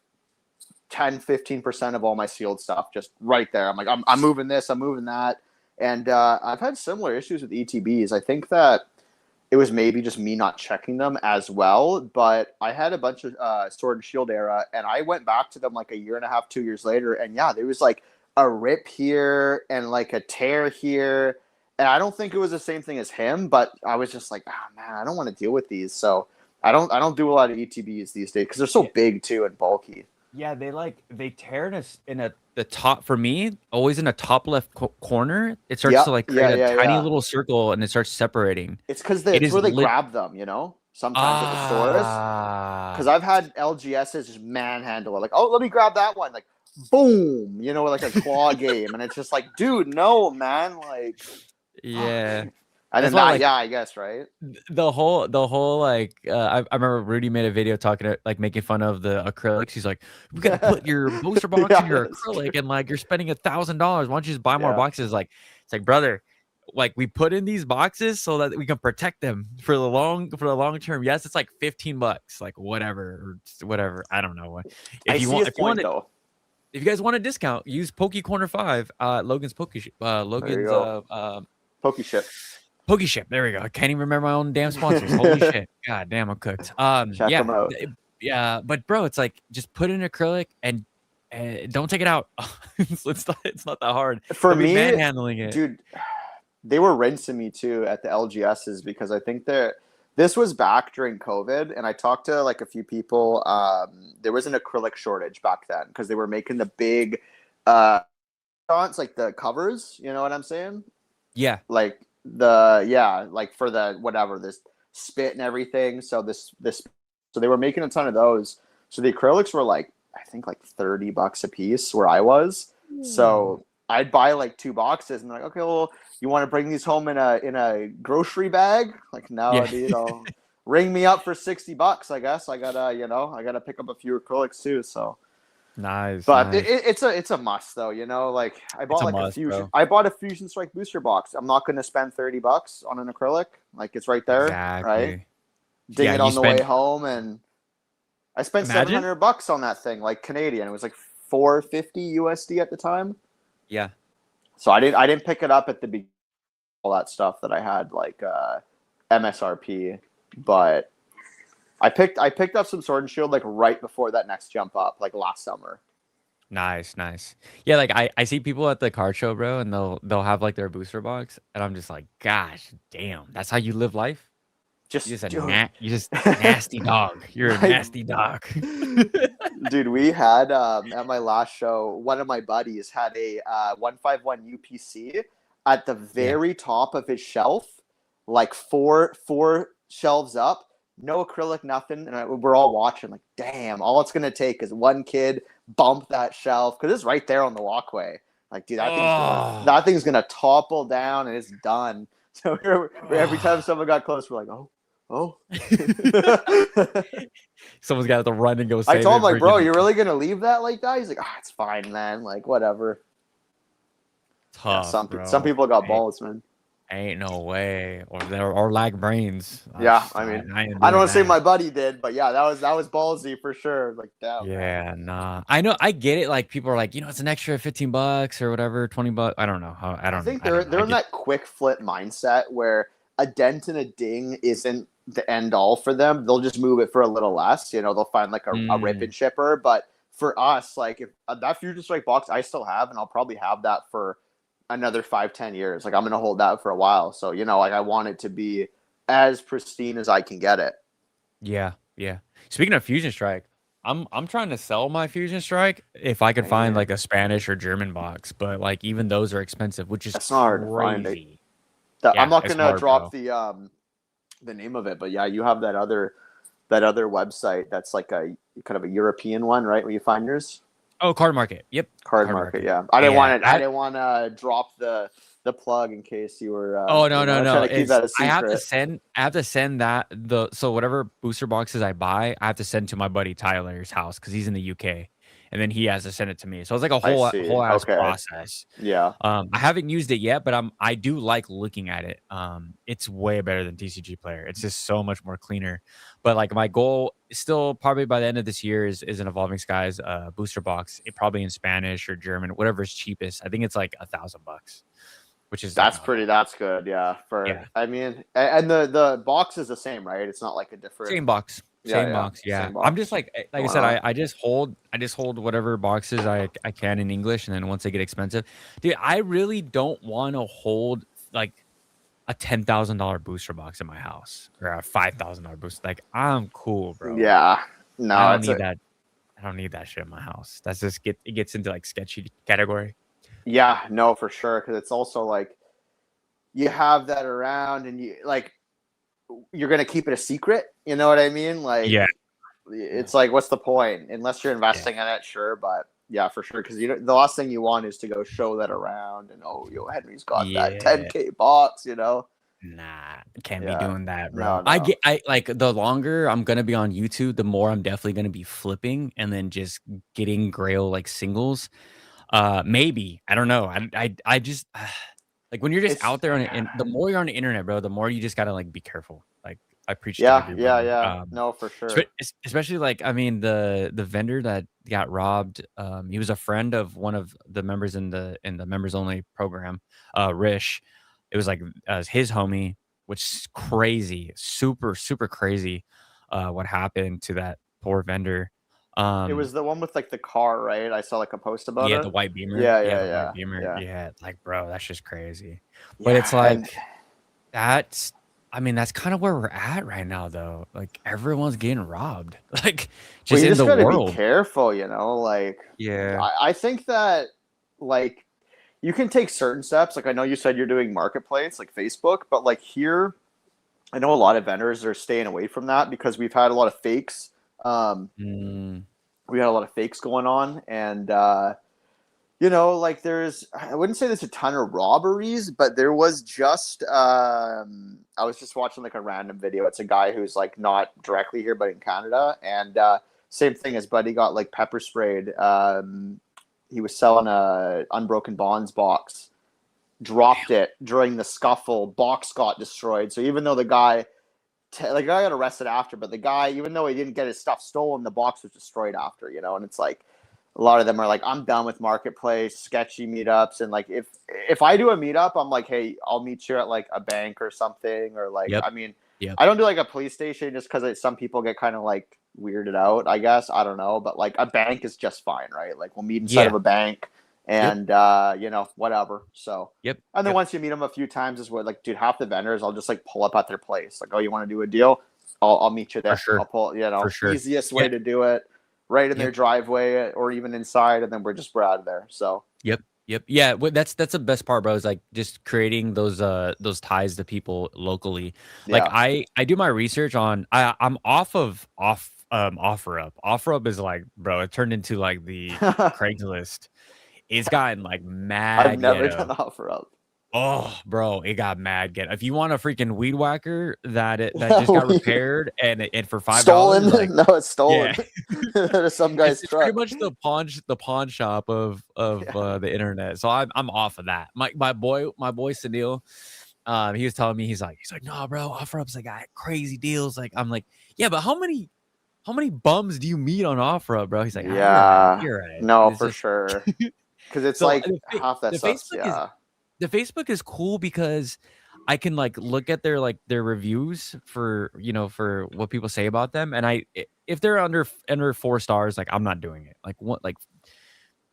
10-15% of all my sealed stuff just right there. I'm like, I'm moving this, I'm moving that, and I've had similar issues with ETBs. I think that it was maybe just me not checking them as well, but I had a bunch of Sword and Shield era, and I went back to them like a year and a half, 2 years later, and yeah, there was like a rip here and like a tear here, and I don't think it was the same thing as him, but I was just like, oh man, I don't want to deal with these, so I don't do a lot of ETBs these days because they're so big too and bulky. Yeah, they tear in the top, for me, always in the top left corner. It starts to like create a tiny little circle and it starts separating. It's because it's where they grab them, sometimes at the stores. Because I've had LGSs just manhandle it, like, oh, let me grab that one, like, boom, like a claw game, and it's just like, dude, no, man, like, yeah. And then that, like, I guess, right? The whole like I remember Rudy made a video talking like making fun of the acrylics. He's like, we gotta put your booster box in your acrylic, and like you're spending $1,000. Why don't you just buy more boxes? Like, it's like, brother, like we put in these boxes so that we can protect them for the long term. Yes, it's like $15, like whatever. I don't know what. If you guys want a discount, use Poke Corner 5, Logan's Pokeship. Pokeship. There we go. I can't even remember my own damn sponsors. Holy shit. God damn, I'm cooked. Check them out. Yeah, but bro, it's like just put in acrylic and don't take it out. it's not that hard. For me, manhandling it. Dude, they were rinsing me too at the LGSs because I think this was back during COVID, and I talked to like a few people. There was an acrylic shortage back then because they were making the big fonts, like the covers, you know what I'm saying? Yeah. Like like for the whatever, this spit and everything. So so they were making a ton of those. So the acrylics were like, I think like $30 a piece where I was. So I'd buy like 2 boxes and they're like, okay, well, you want to bring these home in a grocery bag? Like, no, dude, ring me up for $60, I guess. I gotta pick up a few acrylics too. So Nice, But nice. it's a must though, you know. Like It's a must, bro. I bought a Fusion Strike booster box. I'm not going to spend $30 on an acrylic. Like it's right there, right? Exactly. Ding Yeah, it you on the way spend. home, and I spent Imagine. $700 on that thing, like Canadian. It was like 450 USD at the time. Yeah. So I didn't pick it up at the beginning, all that stuff that I had like MSRP, but I picked up some Sword and Shield like right before that next jump up, like last summer. Nice, nice. Yeah, like I see people at the card show, bro, and they'll have like their booster box, and I'm just like, gosh, damn, that's how you live life. Just You just nasty dog. You're a like nasty dog. dude, we had at my last show, one of my buddies had a 151 UPC at the Yeah. very top of his shelf, like four shelves up, no acrylic, nothing, and we're all watching like, damn, all it's gonna take is one kid bump that shelf because it's right there on the walkway. Like, dude, Oh, that thing's gonna topple down and it's done. So every time oh. someone got close, we're like, oh. Someone's got to run and go I save told it. him, like, bro, Freaking you're really gonna leave that like that? He's like, it's fine, man. Like, whatever. Yeah, tough, some bro. people got balls, man. Ain't no way. Or lack brains. Yeah, I mean, I ain't I don't doing want to say that. my buddy did, but yeah, that was ballsy for sure. Like, damn, man. Yeah, nah. I know. I get it. Like people are like, it's an extra $15 or whatever, $20. I don't know how. I think I don't know. they're in that quick flip mindset where a dent and a ding isn't the end all for them. They'll just move it for a little less. You know, they'll find like a rip Mm, and chipper. But for us, like if that Fusion Strike box, I still have, and I'll probably have that for another 5-10 years. Like I'm gonna hold that for a while. So you know, like I want it to be as pristine as I can get it. yeah, yeah. Speaking of Fusion Strike, I'm trying to sell my Fusion Strike if I could find Man, like a Spanish or German box, but like even those are expensive, which is that's not hard to find. crazy. I'm Yeah, not it's gonna hard, drop bro. the name of it, but yeah, you have that other website that's like a kind of a European one, right? Where you find yours, Oh, Card Market. Yep, Card Card Market. Market. Yeah, Yeah, I didn't want to drop the plug in case you were oh no, no, no. trying to keep It's that a secret. I have to send that the so whatever booster boxes I buy, I have to send to my buddy Tyler's house because he's in the UK, and then he has to send it to me. So it's like a I see. whole ass Okay. process. Yeah. I haven't used it yet, but I do like looking at it. It's way better than TCG Player. It's just so much more cleaner. But like my goal is still probably by the end of this year is an Evolving Skies booster box. It probably in Spanish or German, whatever's cheapest. I think it's like $1,000, which is like not bad. That's good. Yeah. Yeah. I mean, and the box is the same, right? It's not like a different. Same box. Yeah. Same Yeah. box. Yeah. Same I'm just box like I going said, on. I just hold whatever boxes I can in English, and then once they get expensive, dude, I really don't want to hold like a $10,000 booster box in my house or a $5,000 booster. Like I'm cool, bro. Yeah. I No, don't it's need a that. I don't need that shit in my house. That's just it gets into like sketchy category. yeah. No, for sure. Because it's also like you have that around, and you like you're gonna keep it a secret. You know what I mean? Like Yeah. Yeah. it's like, what's the point? Unless you're Yeah. investing in it, sure. But yeah, for sure. Because the last thing you want is to go show that around, and Henry's got that Yeah. 10K box. You know? Nah, can't be Yeah. doing that, bro. No, no. I like the longer I'm gonna be on YouTube, the more I'm definitely gonna be flipping and then just getting grail like singles. Maybe I don't know. I just like when you're just It's out there and the more you're on the internet, bro, the more you just gotta like be careful. Like I preach to yeah, yeah, everybody. yeah. No, for sure. Especially like I mean the vendor that got robbed. He was a friend of one of the members in the members only program, Rish. It was like his homie, which is crazy, super super crazy. What happened to that poor vendor? It Um, was the one with like the car, right? I saw like a post about yeah, it. the white Beamer. Yeah, Yeah, yeah, the white yeah, Beamer. yeah, Yeah, like bro, that's just crazy. But it's yeah. And like that's I mean, that's kind of where we're at right now, though. Like everyone's getting robbed, like well, just you in just the got to be world. careful, you know. Like, Yeah. I think that like you can take certain steps. Like, I know you said you're doing marketplace, like Facebook, but like here, I know a lot of vendors are staying away from that because we've had a lot of fakes. Um, Mm, we had a lot of fakes going on, and like I wouldn't say there's a ton of robberies, but there was just I was just watching like a random video. It's a guy who's like not directly here but in Canada, and same thing. His buddy got like pepper sprayed. He was selling a Unbroken Bonds box, dropped it during the scuffle, box got destroyed. So even though the guy got arrested after, but the guy, even though he didn't get his stuff stolen, the box was destroyed after, you know. And it's like a lot of them are like, I'm done with marketplace, sketchy meetups. And like if I do a meetup, I'm like, hey, I'll meet you at like a bank or something, or like, Yep. I mean, Yep. I don't do like a police station just because some people get kind of like weirded out, I guess. I don't know, but like a bank is just fine, right? Like we'll meet inside of a bank and you know, whatever. So Yep. and then once you meet them a few times is what, like, dude, half the vendors I'll just like pull up at their place. Like, oh, you want to do a deal? I'll meet you there. For sure. I'll pull, you know, For sure. easiest way to do it, right in their driveway or even inside, and then we're out of there. So Yep. Yeah, that's the best part, bro. Is like just creating those ties to people locally. Like I do my research on I'm off OfferUp. OfferUp is like, bro, it turned into like the Craigslist. It's gotten like mad. I've never done OfferUp. Oh, bro, it got mad. If you want a freaking weed whacker that just got repaired and for $5, stolen, like, no, it's stolen. Yeah. Some guy's it's truck. pretty much the pawn shop of the internet. So I'm off of that. My boy Sunil, he was telling me, he's like, no, bro, OfferUp's like got crazy deals. Like, I'm like, yeah, but how many bums do you meet on OfferUp, bro? He's like, yeah, you're right. No, for sure. Because it's so like half that stuff. The Facebook is cool because I can like look at their reviews for, you know, for what people say about them, and if they're under 4 stars, like I'm not doing it. Like what, like,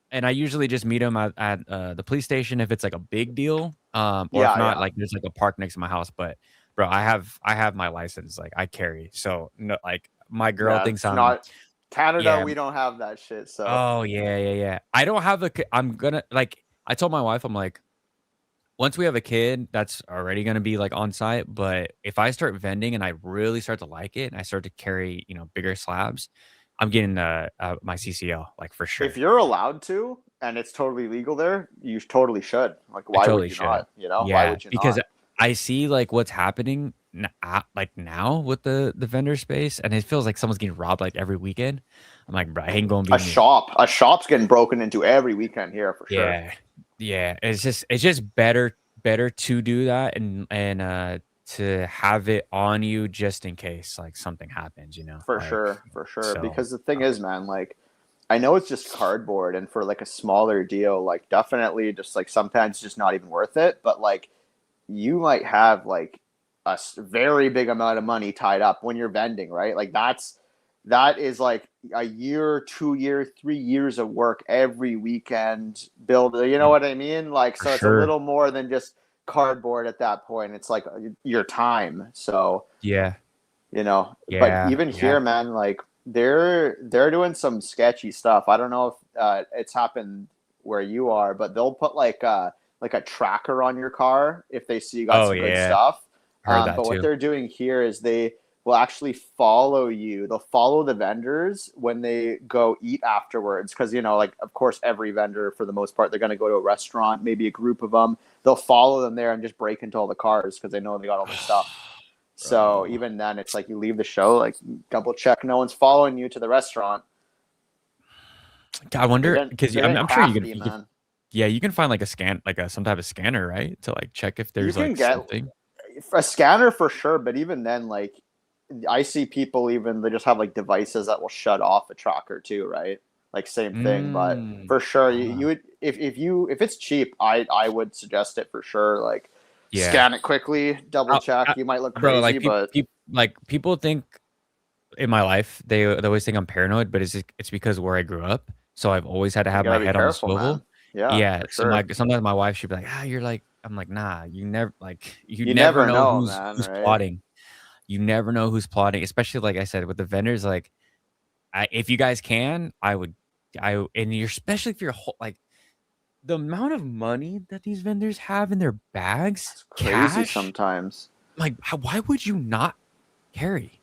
and I usually just meet them at the police station if it's like a big deal, or if not, like there's like a park next to my house. But bro, I have my license, like I carry, so no, like my girl thinks I'm not Canada. We don't have that shit. So oh yeah. I don't have I'm gonna, like, I told my wife, I'm like, once we have a kid, that's already going to be like on site. But if I start vending and I really start to like it and I start to carry, you know, bigger slabs, I'm getting my CCL, like, for sure. If you're allowed to, and it's totally legal there, you totally should. Like, why would you not? You know, why would you not? Because I see like what's happening like now with the vendor space, and it feels like someone's getting robbed like every weekend. I'm like, bro, I ain't gonna be a shop's getting broken into every weekend here for sure. Yeah, it's just better to do that and to have it on you just in case like something happens, you know. For sure. So, because the thing is, man, like, I know it's just cardboard, and for like a smaller deal, like definitely just like sometimes just not even worth it. But like you might have like a very big amount of money tied up when you're vending, right? Like that is like a year, 2 years, 3 years of work every weekend build. You know what I mean? Like, so it's a little more than just cardboard at that point. It's like your time. So yeah, you know, but even here, man, like they're doing some sketchy stuff. I don't know if it's happened where you are, but they'll put like a tracker on your car if they see you got some good stuff. But what they're doing here is they will actually follow you. They'll follow the vendors when they go eat afterwards. Because, you know, like, of course, every vendor, for the most part, they're going to go to a restaurant, maybe a group of them. They'll follow them there and just break into all the cars because they know they got all the stuff. So even then, it's like you leave the show, like, double check no one's following you to the restaurant. I wonder, because I'm sure you can you can find like a scan, like some type of scanner, right, to like check if there's like something. A scanner for sure, but even then, like, I see people they just have like devices that will shut off a tracker too, right? Like same thing, but for sure you would if it's cheap, I would suggest it for sure. Like scan it quickly, double check. You might look crazy, but people think in my life they always think I'm paranoid, but it's because where I grew up, so I've always had to have my head on the swivel. Man. Yeah. So sometimes my wife should be like, you're like, I'm like, nah, you never you never know who's plotting. You never know who's plotting, especially like I said with the vendors. Like, if you guys can, and you're, especially if you're like the amount of money that these vendors have in their bags, it's crazy sometimes. Like, why would you not carry?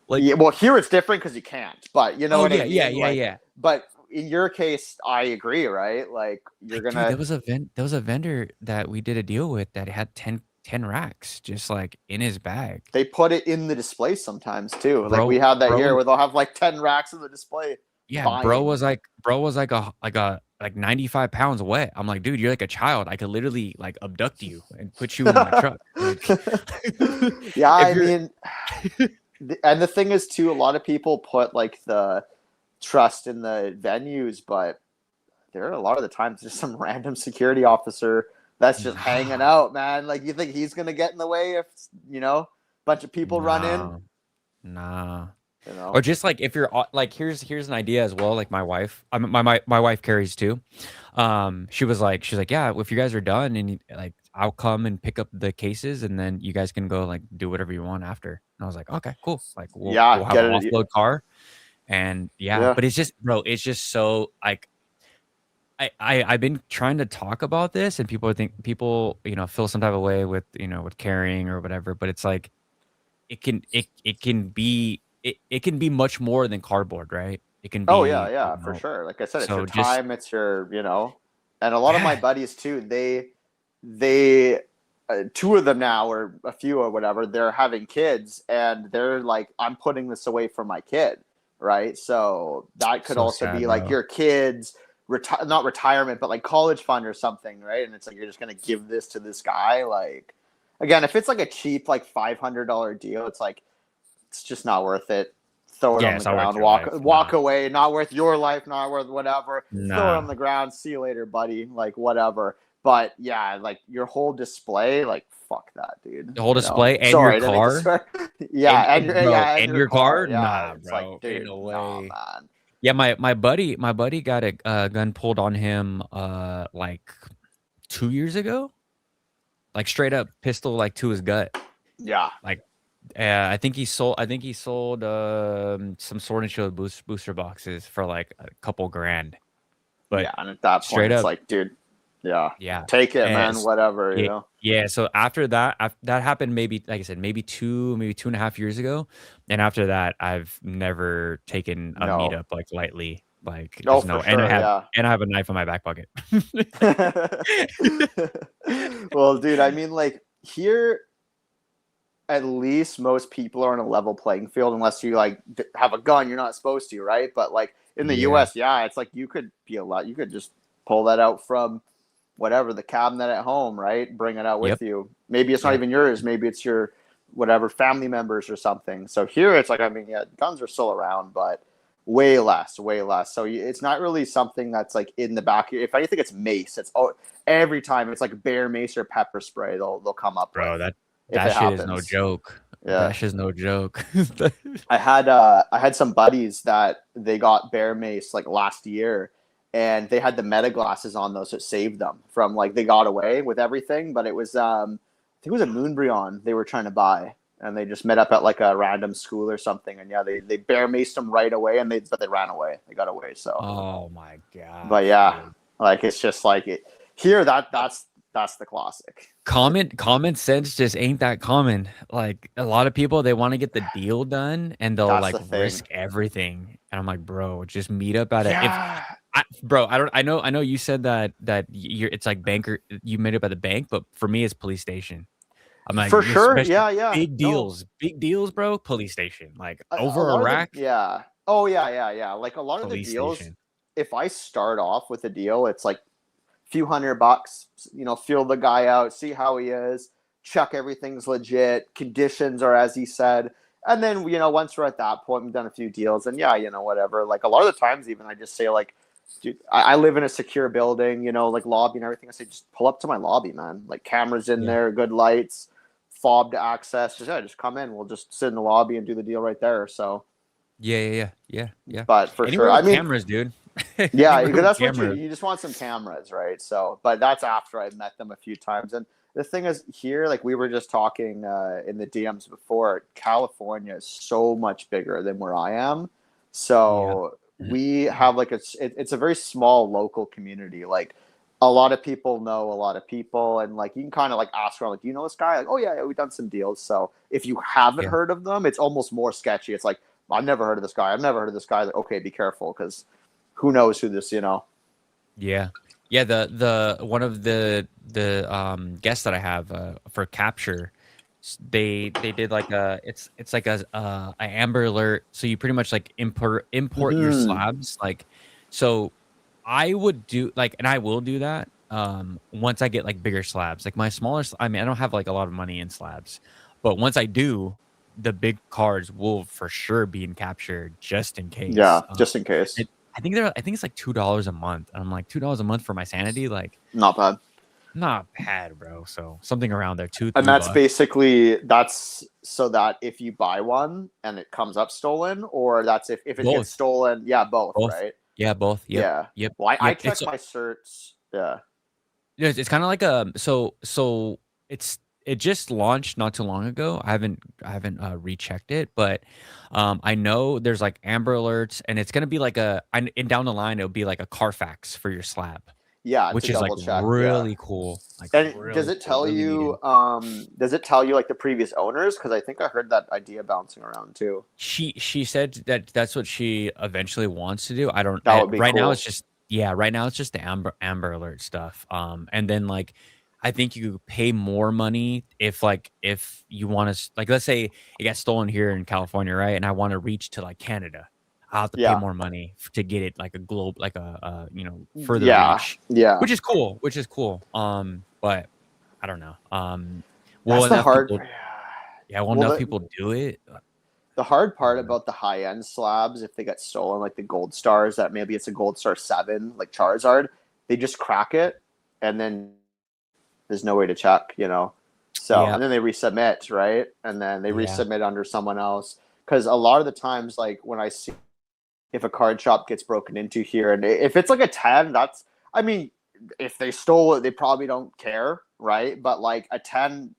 Like, well, here it's different because you can't. But you know what I mean? Yeah. But in your case, I agree, right? Like you're gonna. Dude, there was a vendor that we did a deal with that had 10 10 racks just like in his bag. They put it in the display sometimes too. Like we Bro, have that here bro, where they'll have like 10 racks in the display yeah, buying. bro was like 95 pounds wet. I'm like, dude, you're like a child. I could literally like abduct you and put you in my truck. Like, Yeah, if I you're mean, and the thing is too, a lot of people put like the trust in the venues, but there are a lot of the times there's some random security officer that's just hanging nah, out, man. Like you think he's gonna get in the way if a bunch of people run in, nah, nah. you know? Or just like if you're like here's an idea as well. Like my wife, my wife carries too. She's like, yeah, if you guys are done and like I'll come and pick up the cases and then you guys can go like do whatever you want after. And I was like, okay, cool. Like we'll Yeah, have get an it. offload car and yeah, Yeah. but it's just bro, it's just so like I've been trying to talk about this and people feel some type of way with with carrying or whatever, but it's like it can be it can be much more than cardboard, right? It can Oh yeah, be, yeah, for sure. Like I said, it's your so just time, it's your. And a lot of my yeah. buddies too. They two of them now, or a few or whatever. They're having kids, and they're like, I'm putting this away for my kid, right? So that could So also be sad, like bro. your kids. Not retirement, but like college fund or something, right? And it's like you're just gonna give this to this guy. Like, again, if it's like a cheap like $500 deal, it's like it's just not worth it. Throw it Yeah, on the it's not worth ground, your life. walk Nah. away. Not worth your life, not worth whatever. Throw it on Nah. the ground. See you later, buddy. Like whatever. But yeah, like your whole display, like fuck that, dude. The whole display and your Sorry to make the car swear. Yeah, bro, and and your your car. car? Yeah, Nah, it's like, bro. Ain't dude, no nah, way. man. Yeah, my buddy got a gun pulled on him like 2 years ago. Like straight up pistol like to his gut. Yeah, Like I think he sold some Sword and Shield booster boxes for like a couple grand. But yeah. And at that point, straight it's up, like, dude, yeah, yeah. take it, man. As Whatever, yeah, yeah. So after that, that happened maybe like I said, maybe 2.5 years ago. And after that, I've never taken a No, meetup like lightly. Like oh, just for no, sure, yeah. and I have a knife in my back pocket. Well, dude, I mean, like here, at least most people are on a level playing field, unless you like have a gun. You're not supposed to, right? But like in the Yeah. U.S., yeah, it's like you could be a lot. You could just pull that out from whatever the cabinet at home, right? Bring it out Yep. with you. Maybe it's not Yep. even yours. Maybe it's your whatever family members or something. So here, it's like, I mean, yeah, guns are still around, but way less, way less. So it's not really something that's like in the back. If anything, it's mace. It's every time it's like bear mace or pepper spray. They'll come up with Bro, if that it shit is no happens. joke. Yeah. That shit's no joke. I had some buddies that they got bear mace like last year, and they had the meta glasses on those that saved them from like they got away with everything. But it was I think it was a Moonbryon they were trying to buy, and they just met up at like a random school or something. And yeah, they bear maced them right away, and they ran away. They got away. So, Oh my but gosh, yeah, dude. like it's just like it here. That's the classic. Common sense just ain't that common. Like a lot of people, they want to get the deal done and they'll That's like the thing. risk everything. And I'm like, bro, just meet up at a if Yeah. bro, I know you said that you're it's like banker you made up at the bank, but for me it's police station. I'm like, For sure. especially Yeah, yeah. No, big deals, bro, police station. Like a over a lot of the rack, yeah. Oh yeah, yeah, yeah. Like a lot of the police deals, station. if I start off with a deal, it's like a few $100, feel the guy out, see how he is, check everything's legit, conditions are as he said. And then, once we're at that point, we've done a few deals and yeah, whatever. Like a lot of the times even I just say like, dude, I live in a secure building, like lobby and everything. I say, just pull up to my lobby, man. Like cameras in Yeah. there, good lights, fob to access. Just come in. We'll just sit in the lobby and do the deal right there. So, Yeah. but for sure, Anywhere I with mean, cameras, dude. yeah, Anywhere because with that's what you cameras. you just want some cameras, right? So, but that's after I've met them a few times. And the thing is, here, like we were just talking in the DMs before, California is so much bigger than where I am. Yeah. So we have like it's a very small local community. Like a lot of people know a lot of people, and like you can kind of like ask around, like, do you know this guy? Like, oh yeah, we've done some deals. So if you haven't Yeah. heard of them, it's almost more sketchy. It's like, I've never heard of this guy. I've never heard of this guy. Like, okay, be careful because who knows who this. Yeah. Yeah, the one of the guests that I have for capture, they did like it's like a Amber Alert. So you pretty much like import your Hmm. slabs. Like, so I would do like, and I will do that once I get like bigger slabs. Like my smaller, I mean, I don't have like a lot of money in slabs, but once I do, the big cards will for sure be in capture just in case. Yeah, just in case. I think it's like $2 a month. And I'm like, $2 a month for my sanity, like Not bad. not bad, bro. So something around there, two, And three that's bucks. basically that's so that if you buy one and it comes up stolen, or that's if it gets Both, stolen. Yeah, both, both. right? Yeah, both. Yep, Yeah. yep, Well, I yep. check my certs. Yeah. It's kind of like so it's it just launched not too long ago. I haven't rechecked it, but I know there's like Amber Alerts, and it's gonna be like and down the line it'll be like a Carfax for your slab, Yeah, to which is like double check. Yeah. really cool, like And does really it cool, tell really you needed. does it tell you like the previous owners? Because I think I heard that idea bouncing around too. She said that that's what she eventually wants to do. I don't That would be right now it's cool. just yeah, right now it's just the Amber Alert stuff. And then like I think you pay more money if you want to like let's say it got stolen here in California, right? And I want to reach to like Canada. I'll have to pay Yeah. more money to get it like a globe like further Yeah. reach, Yeah. which is cool. But I don't know. Will That's the enough hard. people yeah, will Well, enough people do it? the hard I part don't know. about the high end slabs, if they get stolen, like the gold stars, that maybe it's a gold star 7, like Charizard, they just crack it, and then there's no way to check, you know. So Yeah. and then they resubmit, right? And then they Yeah. resubmit under someone else. Because a lot of the times, like when I see if a card shop gets broken into here, and if it's like a 10, that's I mean, if they stole it, they probably don't care, right? But like a 10,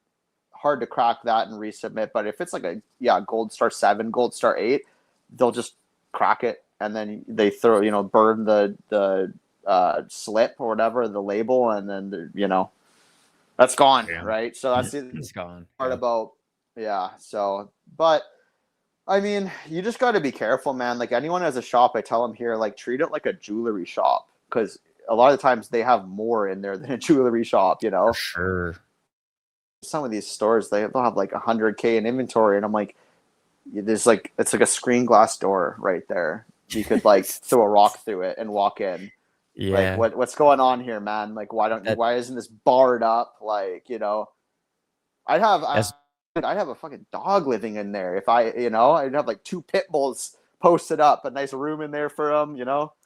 hard to crack that and resubmit. But if it's like a gold star 7, gold star 8, they'll just crack it and then they throw burn the slip or whatever, the label, and then that's gone, Yeah. right? So that's the It's gone. part Yeah. about So, but I mean, you just got to be careful, man. Like anyone has a shop, I tell them here, like treat it like a jewelry shop because a lot of the times they have more in there than a jewelry shop. For sure. Some of these stores they'll have like 100K in inventory, and I'm like, there's like it's like a screen glass door right there. You could like throw a rock through it and walk in. Like Yeah. what's going on here, man? Like That why isn't this barred up? Like I'd have that's I'd have a fucking dog living in there if I'd have like 2 pit bulls posted up, a nice room in there for them.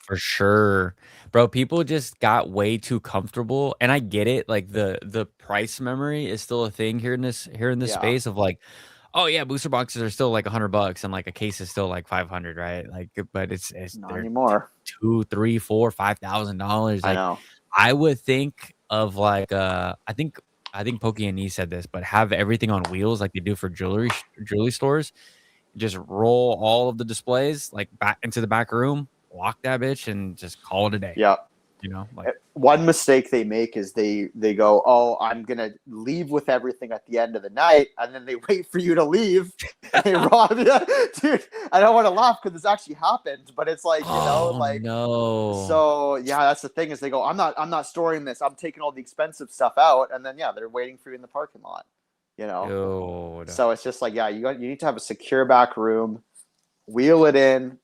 for sure. Bro, people just got way too comfortable, and I get it, like, the price memory is still a thing here in this Yeah, space of, like, "Oh, yeah, booster boxes are still, like, $100 and, like, a case is still, like, 500, right?" Like, but it's not they're anymore. 2, 3, 4, $5,000, I like, know. I would think of, like, I think Pokey and E said this, but have everything on wheels like they do for jewelry stores. Just roll all of the displays like back into the back room, lock that bitch, and just call it a day. Yeah. Like One mistake they make is they go, "Oh, I'm gonna leave with everything at the end of the night," and then they wait for you to leave and they rob you. Dude, I don't want to laugh because this actually happened, but it's like oh like no. so yeah. That's the thing is they go, I'm not storing this. I'm taking all the expensive stuff out," and then they're waiting for you in the parking lot. You know, Dude. so it's just like you need to have a secure back room, wheel it in,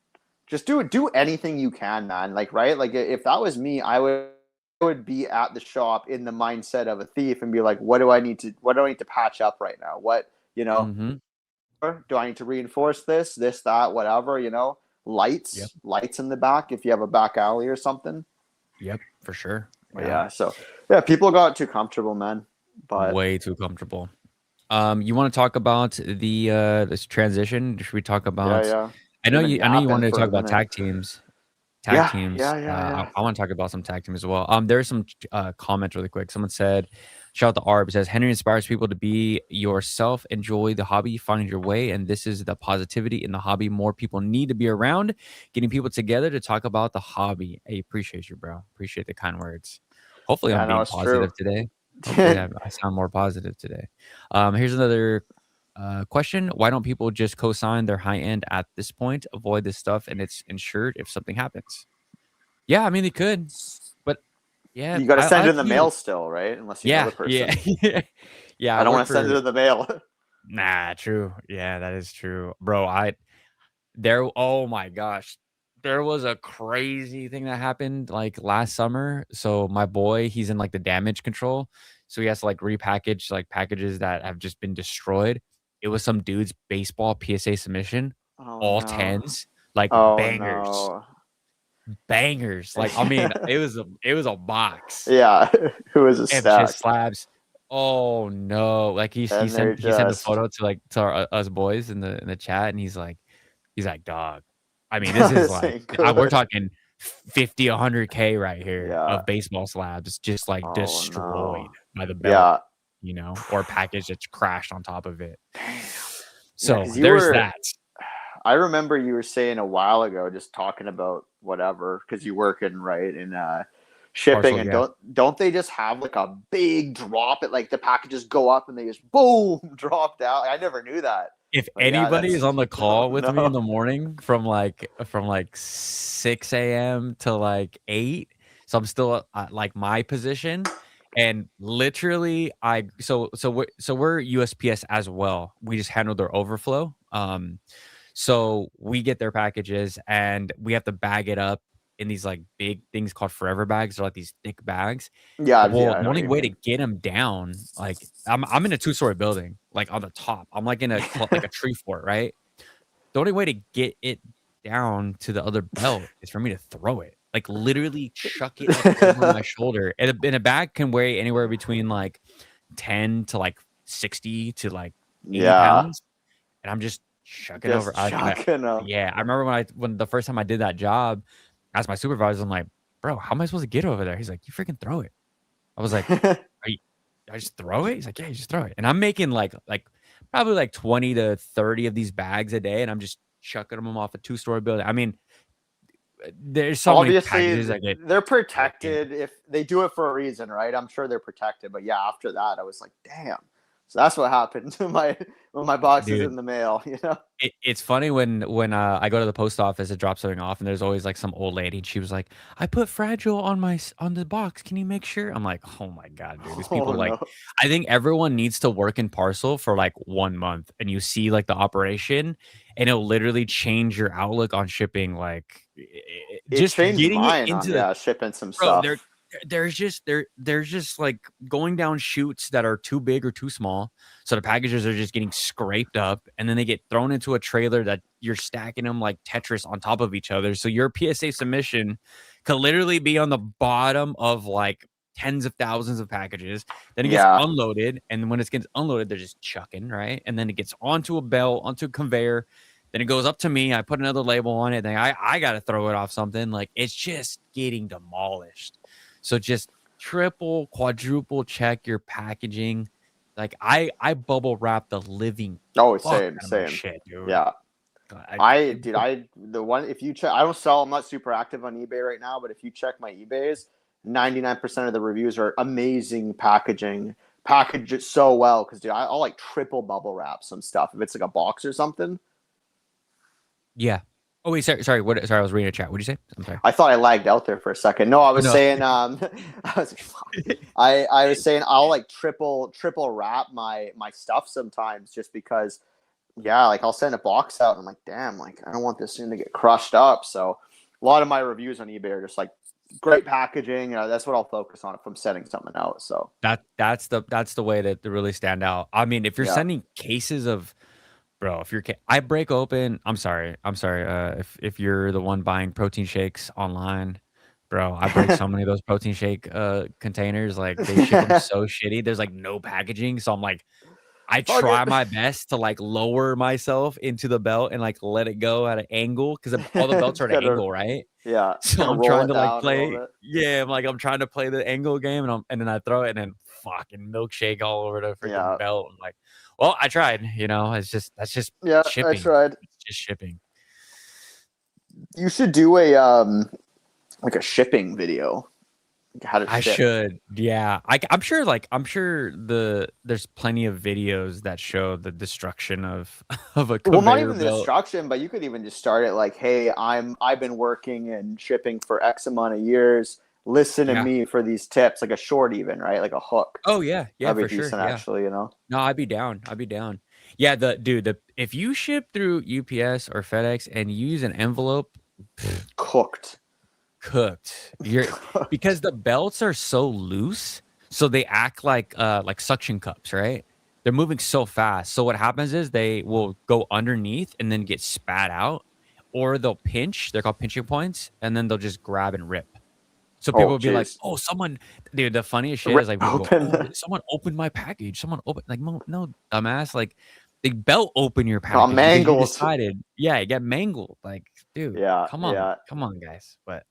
just do anything you can, man. Like, right? Like if that was me, I would be at the shop in the mindset of a thief and be like, what do I need to patch up right now? What, Mhm. do I need to reinforce this, that, whatever. Yep. Lights in the back if you have a back alley or something. Yep, for sure. But Yeah. yeah, so yeah, people got too comfortable, man. But Way too comfortable. You want to talk about this transition? Should we talk yeah, about yeah. I know Been a you yapping wanted to for talk a about minute. tag teams. Tag Yeah, teams. yeah, yeah, yeah. I want to talk about some tag teams as well. There's some comments really quick. Someone said, shout out to Arb, says Henry inspires people to be yourself, enjoy the hobby, find your way, and this is the positivity in the hobby. More people need to be around, getting people together to talk about the hobby. I appreciate you, bro. Appreciate the kind words. Hopefully, Yeah, I'm no, being it's true. positive today. Hopefully, I sound more positive today. Here's another question: why don't people just co-sign their high end at this point? Avoid this stuff, and it's insured if something happens. Yeah, I mean they could, but Yeah, You got to send I it in the feel mail still, right? Unless you know yeah, the yeah, person. yeah. I I don't work want to send it for in the mail. nah, true. Yeah, that is true, bro. I there. Oh my gosh, there was a crazy thing that happened like last summer. So my boy, he's in like the damage control, so he has to like repackage like packages that have just been destroyed. It was some dude's baseball PSA submission, Oh all no. tens, like Oh bangers, no. bangers. Like I mean, it was a box. Yeah. Who is a Of just stack? slabs. Oh, no. Like, And they're he sent the just photo to, like, to our us boys in the chat, and he's like, "Dog." I mean, this is this like ain't we're good. talking 50, 100K right here Yeah. of baseball slabs just, like, Oh destroyed no. by the belt, Yeah. you know, or package that's crashed on top of it. Damn. Yeah, So, because you there's were that. I remember you were saying a while ago, just talking about whatever, because you work in right in shipping, Parcel, and yeah. don't they just have like a big drop? It like the packages go up and they just boom drop down. I never knew that, If but yeah, anybody is that's on the oh call with me in no, the morning from, like, 6 AM to, like, 8, so I'm still at, like, my position, and literally, we're USPS as well. We just handle their overflow, so we get their packages, and we have to bag it up in these, like, big things called forever bags. They're, like, these thick bags. yeah, Well, I the know what only you way to mean. get them down, like, I'm in a two-story building, like, on the top. I'm, like, in a like a tree fort, right? The only way to get it down to the other belt is for me to throw it. Like, literally chuck it, like, over my shoulder. And a bag can weigh anywhere between, like, 10 to, like, 60 to, like, 80 Yeah, pounds, and I'm just chucking just over I chucking them. yeah, I remember when the first time I did that job, I asked my supervisor, I'm like, "Bro, how am I supposed to get over there?" He's like, "You freaking throw it." I was like, "Are you I just throw it?" He's like, "Yeah, you just throw it." And I'm making like probably like 20 to 30 of these bags a day, and I'm just chucking them off a two-story building. I mean, there's so many Obviously, packages that get they're taken. protected if they do it for a reason, right? I'm sure they're protected, but yeah, after that, I was like, damn. So that's what happened to my when my box is Dude, in the mail, you know. it's funny when I go to the post office to drop something off, and there's always, like, some old lady, and she was like, "I put fragile on on the box. Can you make sure?" I'm like, "Oh my god, dude." These Oh people, like no. I think everyone needs to work in parcel for, like, 1 month, and you see, like, the operation, and it'll literally change your outlook on shipping, like, It just changed getting it mine on into the yeah, shipping some bro, stuff. there's just, like, going down chutes that are too big or too small, so the packages are just getting scraped up, and then they get thrown into a trailer that you're stacking them like Tetris on top of each other, so your PSA submission could literally be on the bottom of, like, tens of thousands of packages, then it gets Yeah. unloaded, and when it gets unloaded, they're just chucking, right? And then it gets onto a belt, onto a conveyor, then it goes up to me, I put another label on it, then I gotta throw it off something, like, it's just getting demolished. So just triple, quadruple check your packaging. Like, I bubble wrap the living Oh, fuck same, out of my same. shit, dude. Yeah. I the one if you check I don't sell I'm not super active on eBay right now, but if you check my eBays, 99% of the reviews are amazing packaging. Package it so well because dude, I'll like triple bubble wrap some stuff if it's like a box or something. Yeah. Oh, wait, sorry, what sorry, I was reading a chat. What'd you say? I'm sorry. I thought I lagged out there for a second. No, I Oh, was no. saying I was like, fuck. I was saying I'll like triple wrap my stuff sometimes just because yeah, like I'll send a box out and I'm like, damn, like I don't want this thing to get crushed up. So a lot of my reviews on eBay are just like great packaging. That's what I'll focus on if I'm sending something out. So That's the way to really stand out. I mean, if you're yeah. sending cases of bro, if you're I break open I'm sorry, if you're the one buying protein shakes online, bro, I break so many of those protein shake, containers, like, they ship them so shitty, there's, like, no packaging, so I'm like, I Fuck it. try my best to, like, lower myself into the belt and, like, let it go at an angle because all the belts are Just at an gotta angle, right? yeah, just So gotta I'm roll trying it to, like, down a little play bit. yeah, I'm trying to play the angle game, and then I throw it, and then fucking milkshake all over the freaking Yeah. belt. I'm like, "Well, I tried," you know? It's just that's just Yeah, I shipping. tried. It's just shipping. You should do a like a shipping video. Like how to I ship. should, yeah. I'm sure there's plenty of videos that show the destruction of of a Well, not conveyor even the belt. destruction, but you could even just start it like, "Hey, I've been working and shipping for X amount of years. listen to Yeah. me for these tips, like a short even, right? Like a hook. Oh yeah, yeah, That'd for be sure. decent Yeah. actually, you know? No, I'd be down. I'd be down. Yeah, the dude, the if you ship through UPS or FedEx and you use an envelope, Cooked. cooked. You're because the belts are so loose, so they act like suction cups, right? They're moving so fast. So what happens is they will go underneath and then get spat out, or they'll pinch. They're called pinching points, and then they'll just grab and rip. So people Oh, would be like, jeez. "Oh, someone," dude. The funniest shit Rip is like people go, open. "Oh, someone opened my package. Someone opened." Like, no, no, dumbass. Like, they belt open your Got package because you mangled. decided, yeah, it got mangled. Like, dude, Yeah, yeah. come on, guys. But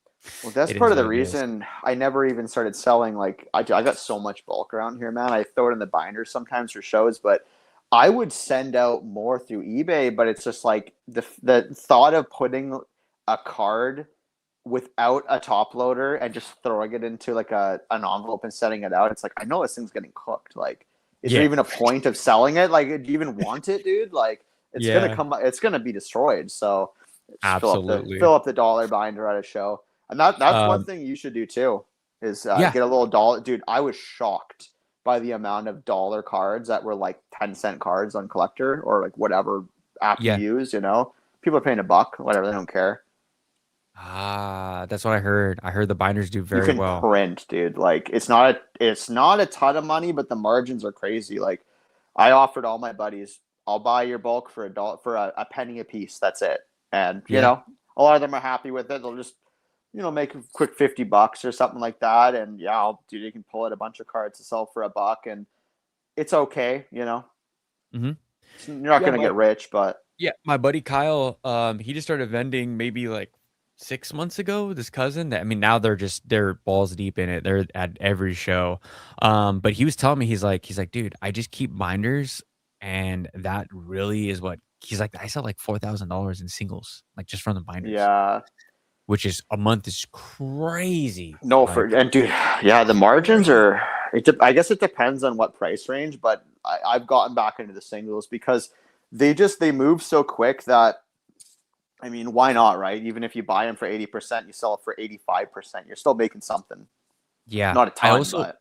Well, that's it part is of the what it is. reason I never even started selling. Like, I got so much bulk around here, man. I throw it in the binder sometimes for shows, but I would send out more through eBay. But it's just like the thought of putting a card without a top loader and just throwing it into like an envelope and setting it out. It's like I know this thing's getting cooked. Like, is there Yeah, even a point of selling it? Like, do you even want it, dude? Like, yeah, it's gonna be destroyed. So just absolutely. fill up the dollar binder at a show. And that's one Um, thing you should do too, is yeah, get a little dollar. Dude, I was shocked by the amount of dollar cards that were like 10-cent cards on Collector or like whatever app you yeah. use. You know, people are paying $1, whatever. They don't care. Ah, that's what I heard. I heard the binders do You very can well. print, dude. Like it's not a ton of money, but the margins are crazy. Like I offered all my buddies, I'll buy your bulk for $1 for a penny a piece. That's it. And Yeah. a lot of them are happy with it. They'll just make a quick $50 or something like that. And yeah, dude, you can pull out a bunch of cards to sell for $1, and it's okay. Hmm. You're not Yeah, gonna get rich, but my buddy Kyle, he just started vending maybe like 6 months ago with his cousin. That I mean, now they're balls deep in it. They're at every show. But he was telling me he's like, dude, I just keep binders, and that really is what he's like. I sell like $4,000 in singles, like just from the binders, yeah, which is a month is crazy. no, Like, and dude, yeah, the margins crazy. are. I guess it depends on what price range, but I've gotten back into the singles because they move so quick that I mean, why not, right? Even if you buy them for 80%, you sell it for 85%. You're still making something, Yeah, not a I ton, also but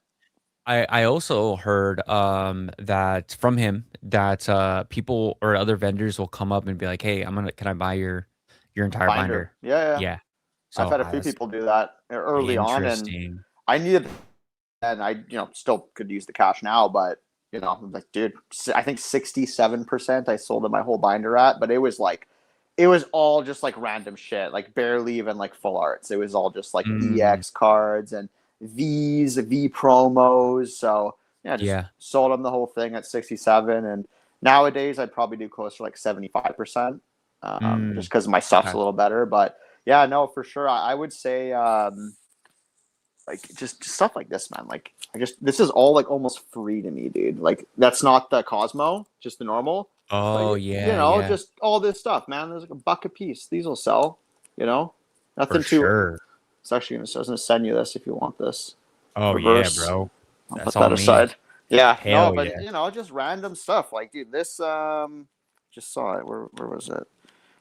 I also heard that from him that people or other vendors will come up and be like, "Hey, can I buy your a entire binder, binder?" yeah, yeah. Yeah. I've So had a I few was people do that early on, and interesting. I needed, and I still could use the cash now, but I'm like, dude, I think 67% I sold my whole binder at, but it was all just like random shit, like barely even like full arts. It was all just like Mm, EX cards and V promos. So yeah, just yeah. sold them the whole thing at 67. And nowadays I'd probably do closer to like 75%, just Mm, because my stuff's okay. a little better. But yeah, no, for sure. I would say like just stuff like this, man. Like this is all like almost free to me, dude. Like that's not the Cosmo, just the normal. But Oh yeah, yeah, just all this stuff, man. There's like $1 a piece. These will sell. for Nothing too. sure. It's actually I was gonna send you this if you want this Oh yeah, reverse. bro. I'll That's put all that me. aside. Yeah, no, Hell but yeah. just random stuff. Like, dude, this just saw it. Where was it?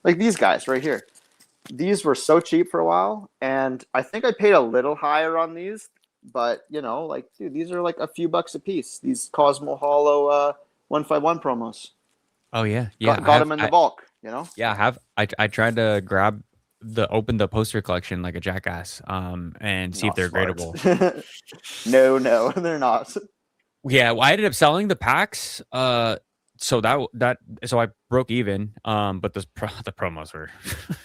Like these guys right here. These were so cheap for a while, and I think I paid a little higher on these, but like, dude, these are like a few bucks a piece. These Cosmo Hollow 151 promos. Oh yeah, yeah. Got them in the bulk. Yeah, I have. I tried to open the poster collection like a jackass, and see if Not they're smart. gradable. No, they're not. Yeah, well, I ended up selling the packs. So so I broke even. But the promos were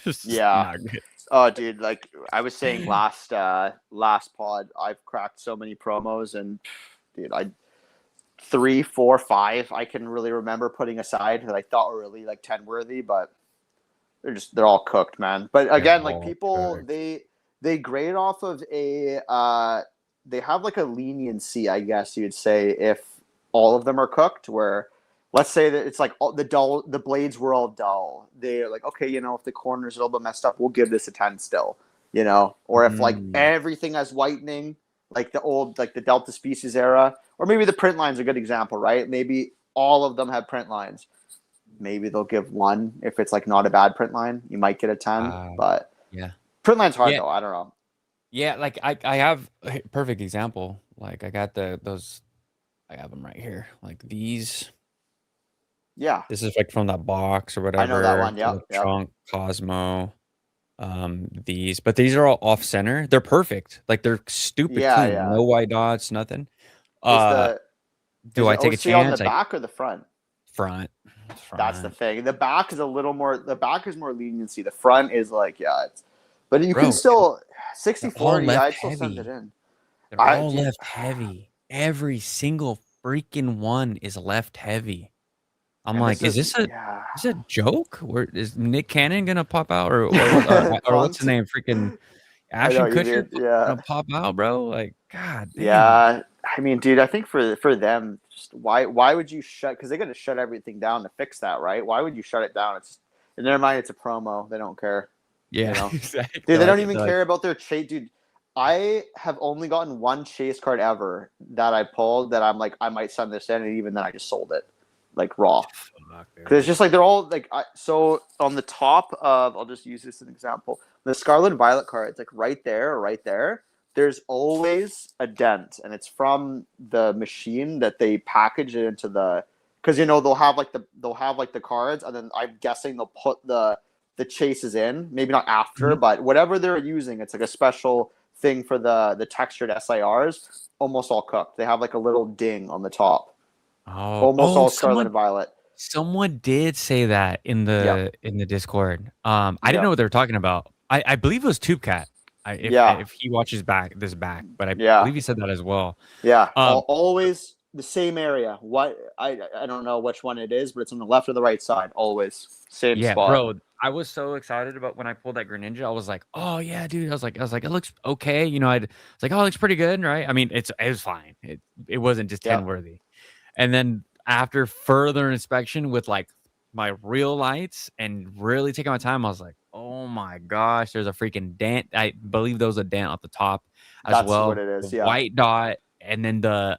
just Yeah. not good. Oh, dude, like I was saying last pod, I've cracked so many promos, and dude, I 3, 4, 5 I can really remember putting aside that I thought were really like 10 worthy, but they're all cooked, man. But They're again, like all people good. they grade off of they have like a leniency, I guess you'd say, if all of them are cooked, where let's say that it's like the blades were all dull. They're like, okay, if the corner's a little bit messed up, we'll give this a 10 still, or if like Mm, everything has whitening, like the old, like the Delta Species era, or maybe the print line's a good example, right? Maybe all of them have print lines. Maybe they'll give one if it's like not a bad print line. You might get a 10, uh, but yeah, print line's hard yeah. though. I don't know. Yeah, like I have a perfect example. Like I got those. I have them right here. Like these. Yeah, This is like from that box or I know that whatever. one. To Yep, the yep. trunk, Cosmo. These, but these are all off center. They're perfect. Like they're stupid Yeah, clean. yeah. No white dots, nothing. Is Uh, the do is I the take a OC on the chance? Like back or the front? front, That's the front, thing. The back is a little more. The back is more leniency. The front is like, yeah, it's. But you can bro. still They're 60 all 40. left I'd still send it heavy. in. They're I all dude, left heavy. Every single freaking one is left heavy. I'm and this like, is is this a yeah. joke? Where is Nick Cannon gonna pop out, or what? Or what's his Punked. name? Freaking I know Ashton what you Kutcher mean. Yeah, gonna pop out, bro? Like, god damn. yeah. I mean, dude, I think for them, just why would you shut? Because they got to shut everything down to fix that, right? Why would you shut it down? It's in their mind, it's a promo. They don't care, you Yeah, know. exactly. Dude, they don't even They're like, care about their chase. Dude, I have only gotten one chase card ever that I pulled that I'm like, I might send this in, and even then I just sold it, like raw. fuck, Because dude. it's just like they're all like, so on the top of, I'll just use this as an example. The Scarlet and Violet card, it's like right there, or right there. There's always a dent, and it's from the machine that they package it into the. Because they'll have like the cards, and then I'm guessing they'll put the chases in, maybe not after, Mhm. but whatever they're using, it's like a special thing for the textured SIRs. Almost all cooked. They have like a little ding on the top. Oh, Almost all Scarlet someone and Violet. did say that Yep. in the Discord. I didn't know Yep. what they were talking about. I believe it was Tube Cat. Yeah. If he watches back, but I Yeah. believe he said that as well. Yeah. Um, Always the same area. What I don't know which one it is, but it's on the left or the right side. Always same yeah, spot. bro, I was so excited about when I pulled that Greninja. I was like, oh yeah, dude. I was like, it looks okay. You know, I was like, oh, it looks pretty good, right? I mean, it was fine. It wasn't just 10 Yep. worthy. And then after further inspection with like my real lights and really taking my time, I was like, oh my gosh, there's a freaking dent. I believe there was a dent at the top as That's what well. it The is. Yeah. white dot, and then the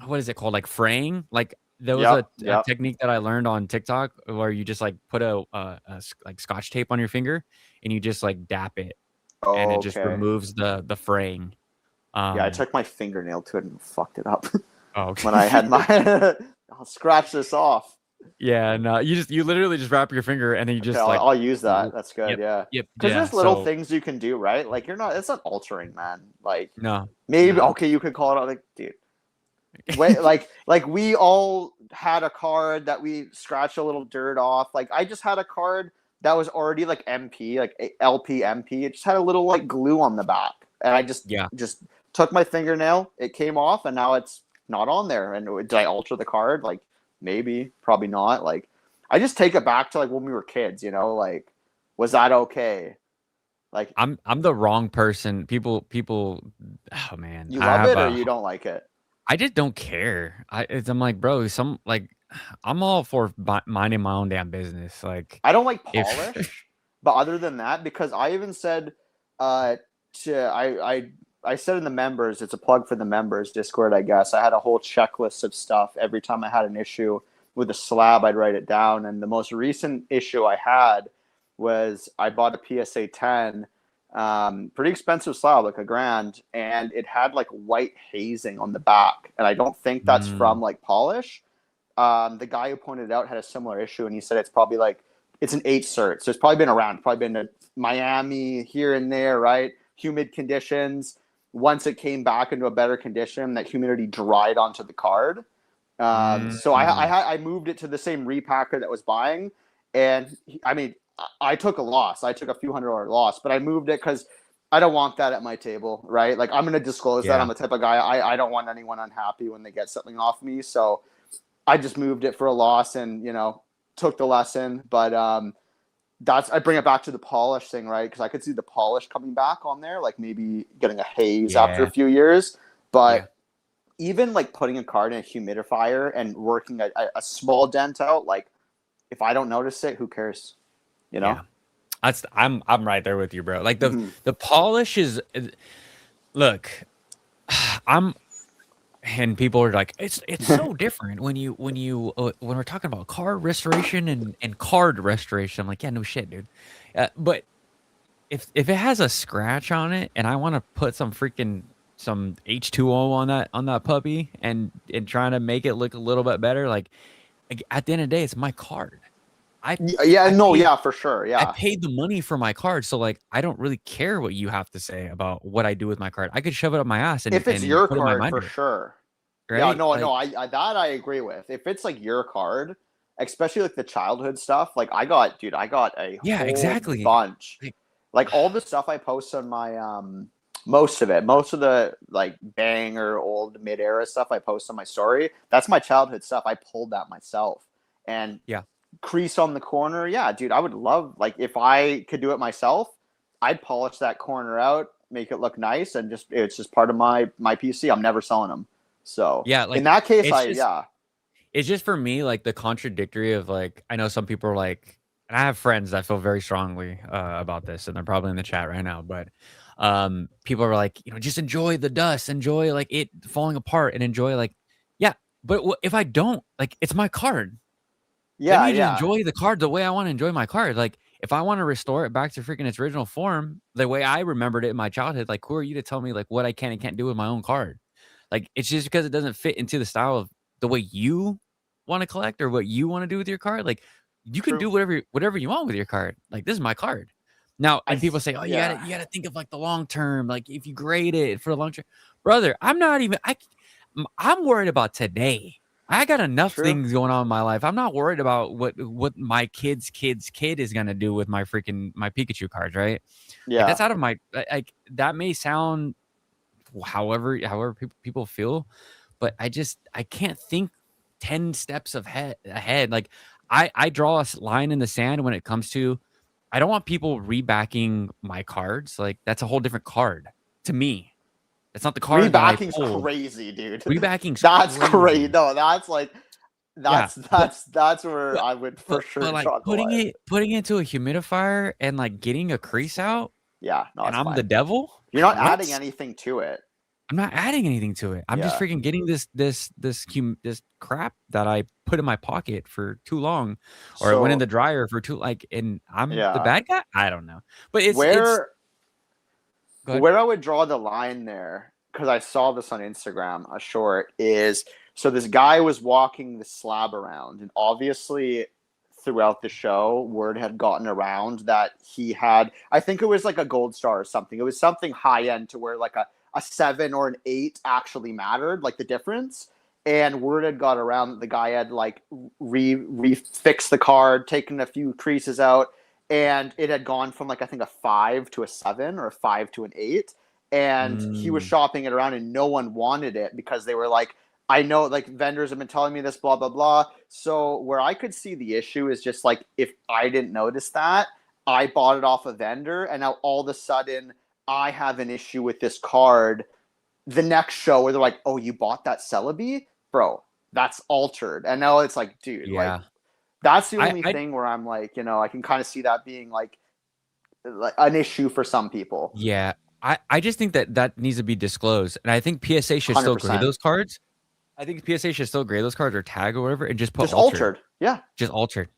what is it called? Like fraying. Like there was Yep. a Yep. technique that I learned on TikTok where you just like put like scotch tape on your finger and you just like dap it and it just Okay. removes the fraying. Yeah, I Um, took my fingernail to it and fucked it up oh, when I had my. I'll scratch this off. yeah, no, you literally just wrap your finger and then you Okay, just like, I'll use that. That's good. yep, Yeah, yep, because yeah. there's little So things you can do, right? Like you're not. It's not altering, man. Like no, maybe no, okay, you could call it out. Like, dude, wait, like we all had a card that we scratched a little dirt off. Like I just had a card that was already like MP, like LP MP. It just had a little like glue on the back, and I yeah. just took my fingernail. It came off, and now it's not on there. And did I alter the card? Like maybe, probably not. Like I just take it back to like when we were kids. You know, like was that okay? Like I'm the wrong person. People, oh man, you I love have it or a you don't like it? I just don't care. I'm like, bro, I'm all for minding my own damn business. Like, I don't like if polish, but other than that, because I even said uh, to I said in the members, it's a plug for the members Discord, I guess. I had a whole checklist of stuff. Every time I had an issue with a slab, I'd write it down. And the most recent issue I had was I bought a PSA 10, pretty expensive slab, like $1,000, and it had like white hazing on the back. And I don't think that's from mm, like polish. The guy who pointed it out had a similar issue, and he said it's probably like it's an 8 cert, so it's probably been around, probably been to Miami here and there, right? Humid conditions. Once it came back into a better condition, that humidity dried onto the card. So mm, I moved it to the same repacker that was buying, and I mean I took a loss. I took a few $100 loss, but I moved it because I don't want that at my table, right? Like I'm going to disclose that I'm yeah, the type of guy I don't want anyone unhappy when they get something off me. So I just moved it for a loss and, took the lesson. But I bring it back to the polish thing, right? Because I could see the polish coming back on there, like maybe getting a haze after a yeah, few years. yeah, But even like putting a card in a humidifier and working a small dent out, like if I don't notice it, who cares? You know? yeah. I'm right there with you, bro. Like Mm-hmm. the polish is look, I'm and people are like, it's so different when we're talking about car restoration and card restoration. I'm like, yeah, no shit, dude. But if it has a scratch on it and I want to put some H2O on that puppy and trying to make it look a little bit better, like at the end of the day, it's my card. I Yeah, I no, paid yeah, for sure. I Yeah. paid the money for my card, so like I don't really care what you have to say about what I do with my card. I could shove it up my ass If it's and your put it in my card, for binder, sure. Yeah, right? no, no, Like I that I agree with. If it's like your card, especially like the childhood stuff, like I got a yeah, whole exactly. bunch. Like all the stuff I post on my most of it, most of the like banger old mid era stuff I post on my story, that's my childhood stuff. I pulled that myself. And Yeah. crease on the corner, yeah, dude, I would love, like, if I could do it myself, I'd polish that corner out, make it look nice, and just it's just part of my PC. I'm never selling them. So Yeah, in like that case, it's I just yeah, it's just for me like the contradictory of like I know some people are like and I have friends that feel very strongly about this and they're probably in the chat right now, but people are like, you know, just enjoy the dust, enjoy like it falling apart and enjoy like yeah, but if I don't, like it's my card. Let yeah, me just yeah, enjoy the card the way I want to enjoy my card. Like, if I want to restore it back to freaking its original form, the way I remembered it in my childhood, like, who are you to tell me like what I can and can't do with my own card? Like, it's just because it doesn't fit into the style of the way you want to collect or what you want to do with your card. Like, you can true. do whatever you want with your card. Like, this is my card. Now, and people say, "Oh, Yeah, you gotta think of like the long term. Like, if you grade it for the long term, brother, I'm not even. I'm worried about today. I got enough true. things going on in my life. I'm not worried about what my kid's kid is gonna do with my freaking my Pikachu cards, right? Like Yeah, that's out of my like that may sound however people feel, but I can't think 10 steps ahead. Like I draw a line in the sand when it comes to I don't want people rebacking my cards. Like that's a whole different card to me. It's not the card that I rebacking's pulled. crazy, dude. Rebacking's That's crazy. crazy. No, that's like Yeah, that's where but I would for sure like, draw the line. putting it into a humidifier and, like, getting a crease out, Yeah, no, and it's I'm the fine. devil? You're not What? adding anything to it. I'm not adding anything to it. I'm just Yeah, freaking getting this crap that I put in my pocket for too long, or it went in so the dryer for too like, and I'm the yeah, bad guy? I don't know. But it's where go ahead. where I would draw the line there, because I saw this on Instagram, a short, is so this guy was walking the slab around, and obviously throughout the show, word had gotten around that he had, I think it was like a gold star or something. It was something high end to where like a 7 or an 8 actually mattered, like the difference. And word had got around that the guy had like refixed the card, taken a few creases out, and it had gone from like I think a 5 to a 7 or a 5 to an 8. And he was Mm, shopping it around and no one wanted it because they were like, I know like vendors have been telling me this, blah, blah, blah. So where I could see the issue is just like if I didn't notice that, I bought it off a vendor and now all of a sudden I have an issue with this card the next show where they're like, oh, you bought that Celebi? Bro, that's altered. And now it's like, dude, like yeah. that's the only I thing where I'm like, I can kind of see that being like an issue for some people. yeah. I just think that that needs to be disclosed, and I think PSA should still grade 100%. those cards. I think PSA should still grade those cards or tag or whatever and just put Just altered. altered. Yeah. Just altered.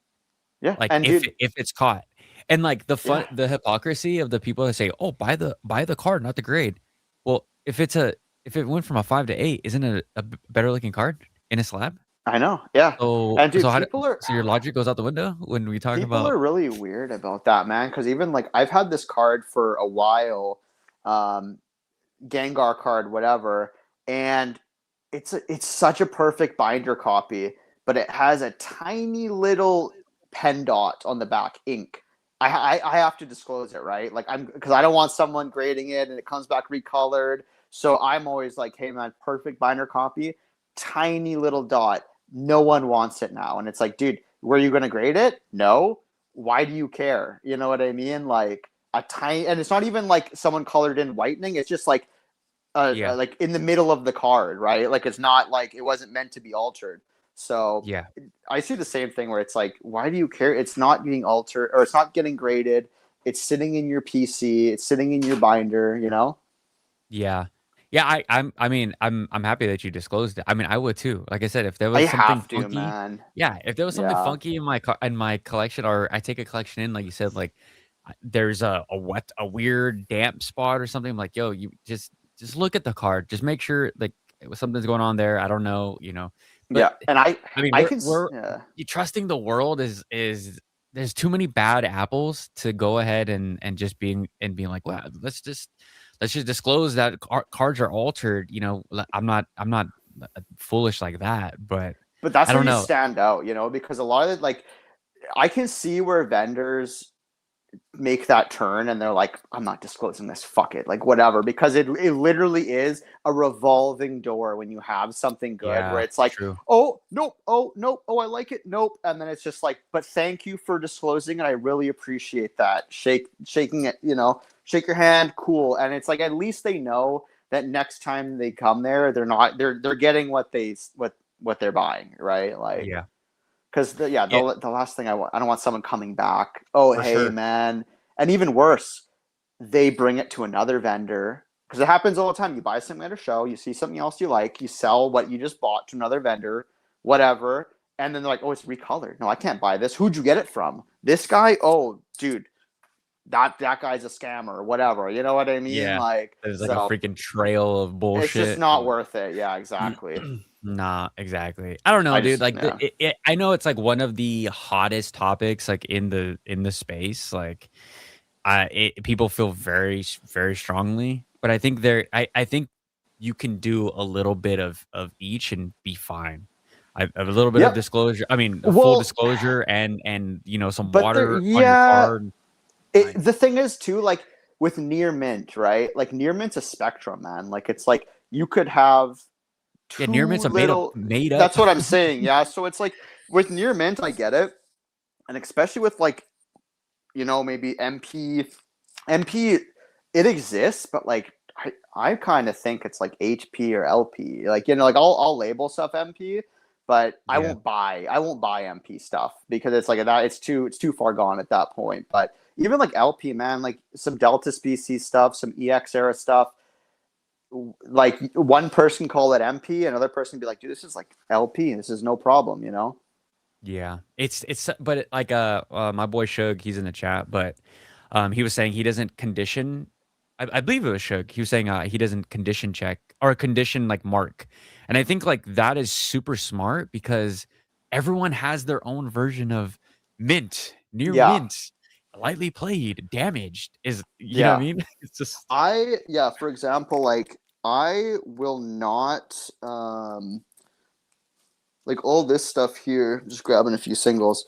Yeah. Like, And dude, if it's caught. And, like, yeah. the hypocrisy of the people that say, "Oh, buy the card, not the grade." Well, if it went from a 5 to 8, isn't it a better looking card in a slab? I know. Yeah. And dude, So so your logic goes out the window when we talk people about are really weird about that, man. Because even like I've had this card for a while, um, Gengar card, whatever, and it's such a perfect binder copy, but it has a tiny little pen dot on the back, ink. I have to disclose it, right? Like I'm because I don't want someone grading it and it comes back recolored. So I'm always like, hey man, perfect binder copy, tiny little dot. No one wants it now, and it's like, dude, were you gonna grade it? No. Why do you care? You know what I mean? Like a tiny, and it's not even like someone colored in whitening. It's just yeah, like in the middle of the card, right? Like it's not like it wasn't meant to be altered. So yeah. I see the same thing where it's like, why do you care? It's not getting altered or it's not getting graded. It's sitting in your PC. It's sitting in your binder. Yeah. Yeah, I mean, I'm happy that you disclosed it. I mean, I would too. Like I said, if there I was something have to, funky man. yeah, if there was something Yeah, funky in my collection or I take a collection in, like you said, like, there's a weird damp spot or something. I'm like, yo, you just look at the card. Just make sure like something's going on there. I don't know, you know. Yeah, But and I mean, I can we're yeah. you trusting the world is there's too many bad apples to go ahead and just being like, well, let's just disclose that cards are altered. You know, I'm not foolish like that, but But that's I where don't you know. stand out, you know, because a lot of it, like I can see where vendors make that turn and they're like, I'm not disclosing this, fuck it, like whatever, because it literally is a revolving door when you have something good where Yeah, it's like, true. oh nope, oh nope, oh I like it, nope, and then it's just like, but thank you for disclosing and I really appreciate that. Shaking it, you know, shake your hand, cool. And it's like at least they know that next time they come there, they're getting what they're buying, right? Like Yeah, because yeah, the last thing I don't want someone coming back. Oh, for hey sure. man, and even worse, they bring it to another vendor because it happens all the time. You buy something at a show, you see something else you like, you sell what you just bought to another vendor, whatever, and then they're like, oh, it's recolored. No, I can't buy this. Who'd you get it from? This guy? Oh, dude, that guy's a scammer or whatever. You know what I mean? Yeah, Like there's like a so. freaking trail of It's just bullshit. not worth it. Yeah, exactly. Nah, exactly. I don't know, I dude. just Like yeah. I know it's like one of the hottest topics like in the space. Like people feel very strongly, but I think I think you can do a little bit of each and be fine. A little bit of Yep. disclosure. I mean, a full Well, disclosure and you know some but there, water on your yeah, card. Fine. the thing is too, like with near mint, right? Like near mint's a spectrum, man. Like it's like you could have Yeah, too near miss a little. made up. That's what I'm saying. Yeah. So it's like with near mint, I get it, and especially with like maybe MP, it exists, but like I kind of think it's like HP or LP. Like like I'll label stuff MP, but Yeah. I won't buy MP stuff because it's like that it's too far gone at that point. But even like LP, man, like some Delta species stuff, some EX era stuff. Like one person call it MP, another person be like, dude, this is like LP. This is no problem, you know? Yeah. But like my boy Shug, he's in the chat, but he was saying he doesn't condition. I believe it was Shug. He was saying he doesn't condition check or condition like mark. And I think like that is super smart because everyone has their own version of mint, near Yeah. mint, lightly played, damaged is you know what I Yeah. mean? It's just For example, like I will not like all this stuff here, just grabbing a few singles.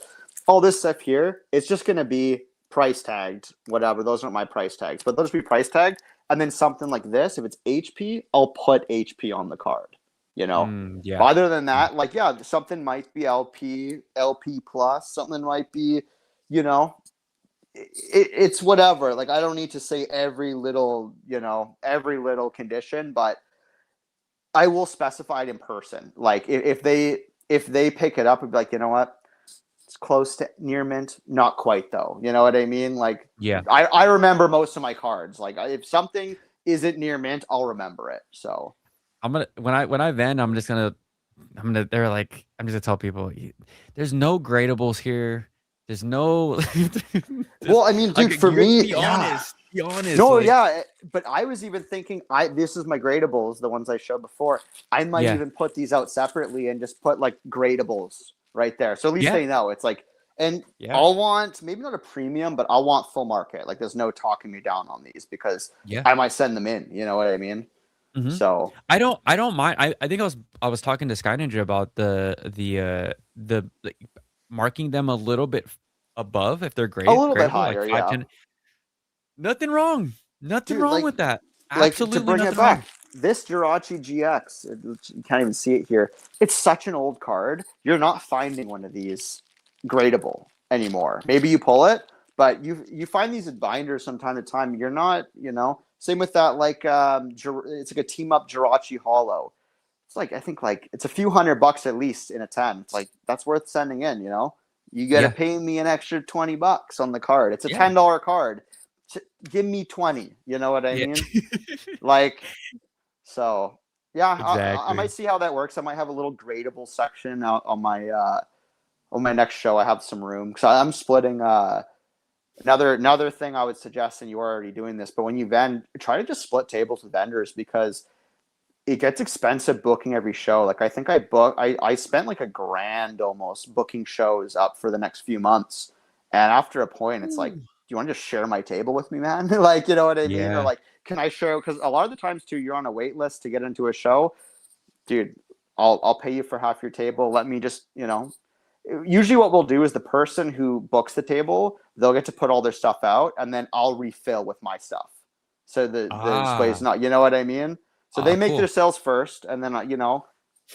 All this stuff here, it's just gonna be price tagged, whatever. Those aren't my price tags, but they'll just be price tagged. And then something like this, if it's HP, I'll put HP on the card, you know. But yeah. other than that, like something might be LP plus, something might be, you know, it's whatever. Like I don't need to say every little condition, but I will specify it in person. Like if they pick it up and be like, you know what, it's close to near mint, not quite though. You know what I mean? Like Yeah. I remember most of my cards. Like if something isn't near mint, I'll remember it. So I'm gonna when I vend, they're like I'm just gonna tell people there's no gradables here. There's no well, just I mean, like dude, for you have to me, be yeah. honest. Be honest. No, Like yeah, but I was even thinking, this is my gradables, the ones I showed before. I might yeah. even put these out separately and just put like gradables right there, so at least Yeah. they know it's like. And Yeah. I'll want maybe not a premium, but I'll want full market. Like, there's no talking me down on these because Yeah. I might send them in. You know what I mean? hmm So I don't mind. I think I was talking to Sky Ninja about the like, marking them a little bit above if they're a little bit gradable, like higher, five, yeah, 10. Nothing wrong. Nothing dude. wrong with that. Like to Absolutely bring it nothing wrong. back, this Jirachi GX, you can't even see it here. It's such an old card. You're not finding one of these gradable anymore. Maybe you pull it, but you find these at binders from time to time. You're not, Same with that, like it's like a team up Jirachi Hollow. It's like I think like it's a few $100 at least in a 10. It's like that's worth sending in. You got to Yeah. pay me an extra $20 on the card. It's a Yeah. $10 card. Give me 20. You know what I Yeah. mean? Like, so yeah, I Exactly. might see how that works. I might have a little gradable section out on my next show. I have some room because I'm splitting Another thing I would suggest, and you are already doing this, but when you vend, try to just split tables with vendors, because it gets expensive booking every show. Like I think I spent like $1,000 almost booking shows up for the next few months. And after a point, it's like, do you want to just share my table with me, man? Like, you know what I mean? Or Yeah. like, can I share? Because a lot of the times too, you're on a wait list to get into a show, dude. I'll pay you for half your table. Let me just, usually what we'll do is the person who books the table, they'll get to put all their stuff out, and then I'll refill with my stuff. So the display is Ah. not, you know what I mean? So they Ah, make their cool. sales first, and then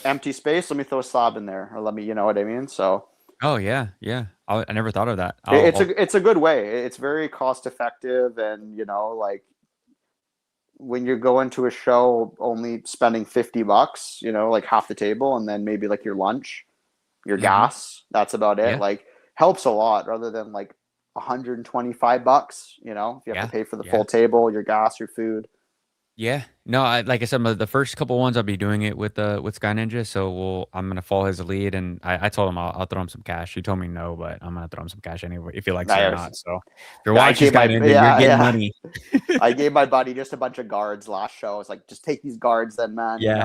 empty space. Let me throw a slab in there, or let me, you know what I mean? So Oh yeah, yeah. I never thought of that. it's a good way. It's very cost effective, and like when you're going to a show, only spending $50, like half the table, and then maybe like your lunch, your Mhm. gas. That's about it. Yeah, Like helps a lot, rather than like $125. If you have to yeah, pay for the yeah. full table, your gas, your food. Yeah. No, like I said, the first couple ones I'll be doing it with Sky Ninja, so I'm gonna follow his lead, and I told him I'll throw him some cash. He told me no, but I'm gonna throw him some cash anyway if he likes it or I, not. So if you're I watching gave Sky my Ninja, you're yeah getting yeah. money. I gave my buddy just a bunch of guards last show. I was like, just take these guards, then, man. Yeah,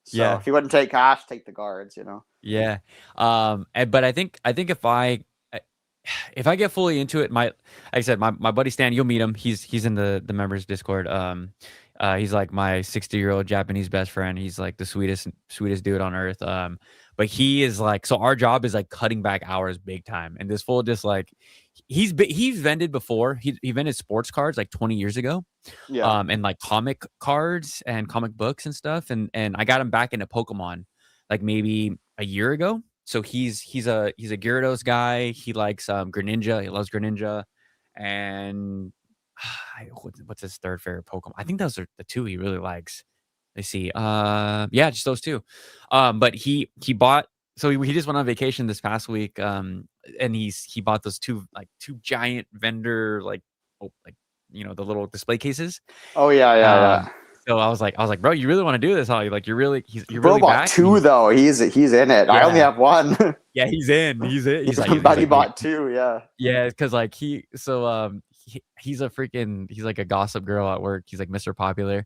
So yeah, if you wouldn't take cash, take the guards. yeah. But I think if I get fully into it, like I said, my buddy Stan, you'll meet him. He's in the members Discord. He's like my 60-year-old Japanese best friend. He's like the sweetest dude on earth. But he is like, so our job is like cutting back hours big time. And this fool just like, he's vended before. He vended sports cards like 20 years ago. Yeah. And like comic cards and comic books and stuff. And I got him back into Pokemon like maybe a year ago. So he's a Gyarados guy. He likes Greninja. He loves Greninja. And what's his third favorite Pokemon? I think those are the two he really likes. Let's see. Yeah, just those two. But he bought, so he just went on vacation this past week. And he bought those two giant vendor like the little display cases. Oh yeah, yeah, Um, yeah. so I was like, bro, you really want to do this, huh? Like you're Bro really bought back? And two though. He's in it. I only yeah, have one. yeah, he's in. He's in. He's like, Buddy bought two. Yeah. yeah, because like he's he's like a gossip girl at work. He's like Mr. Popular.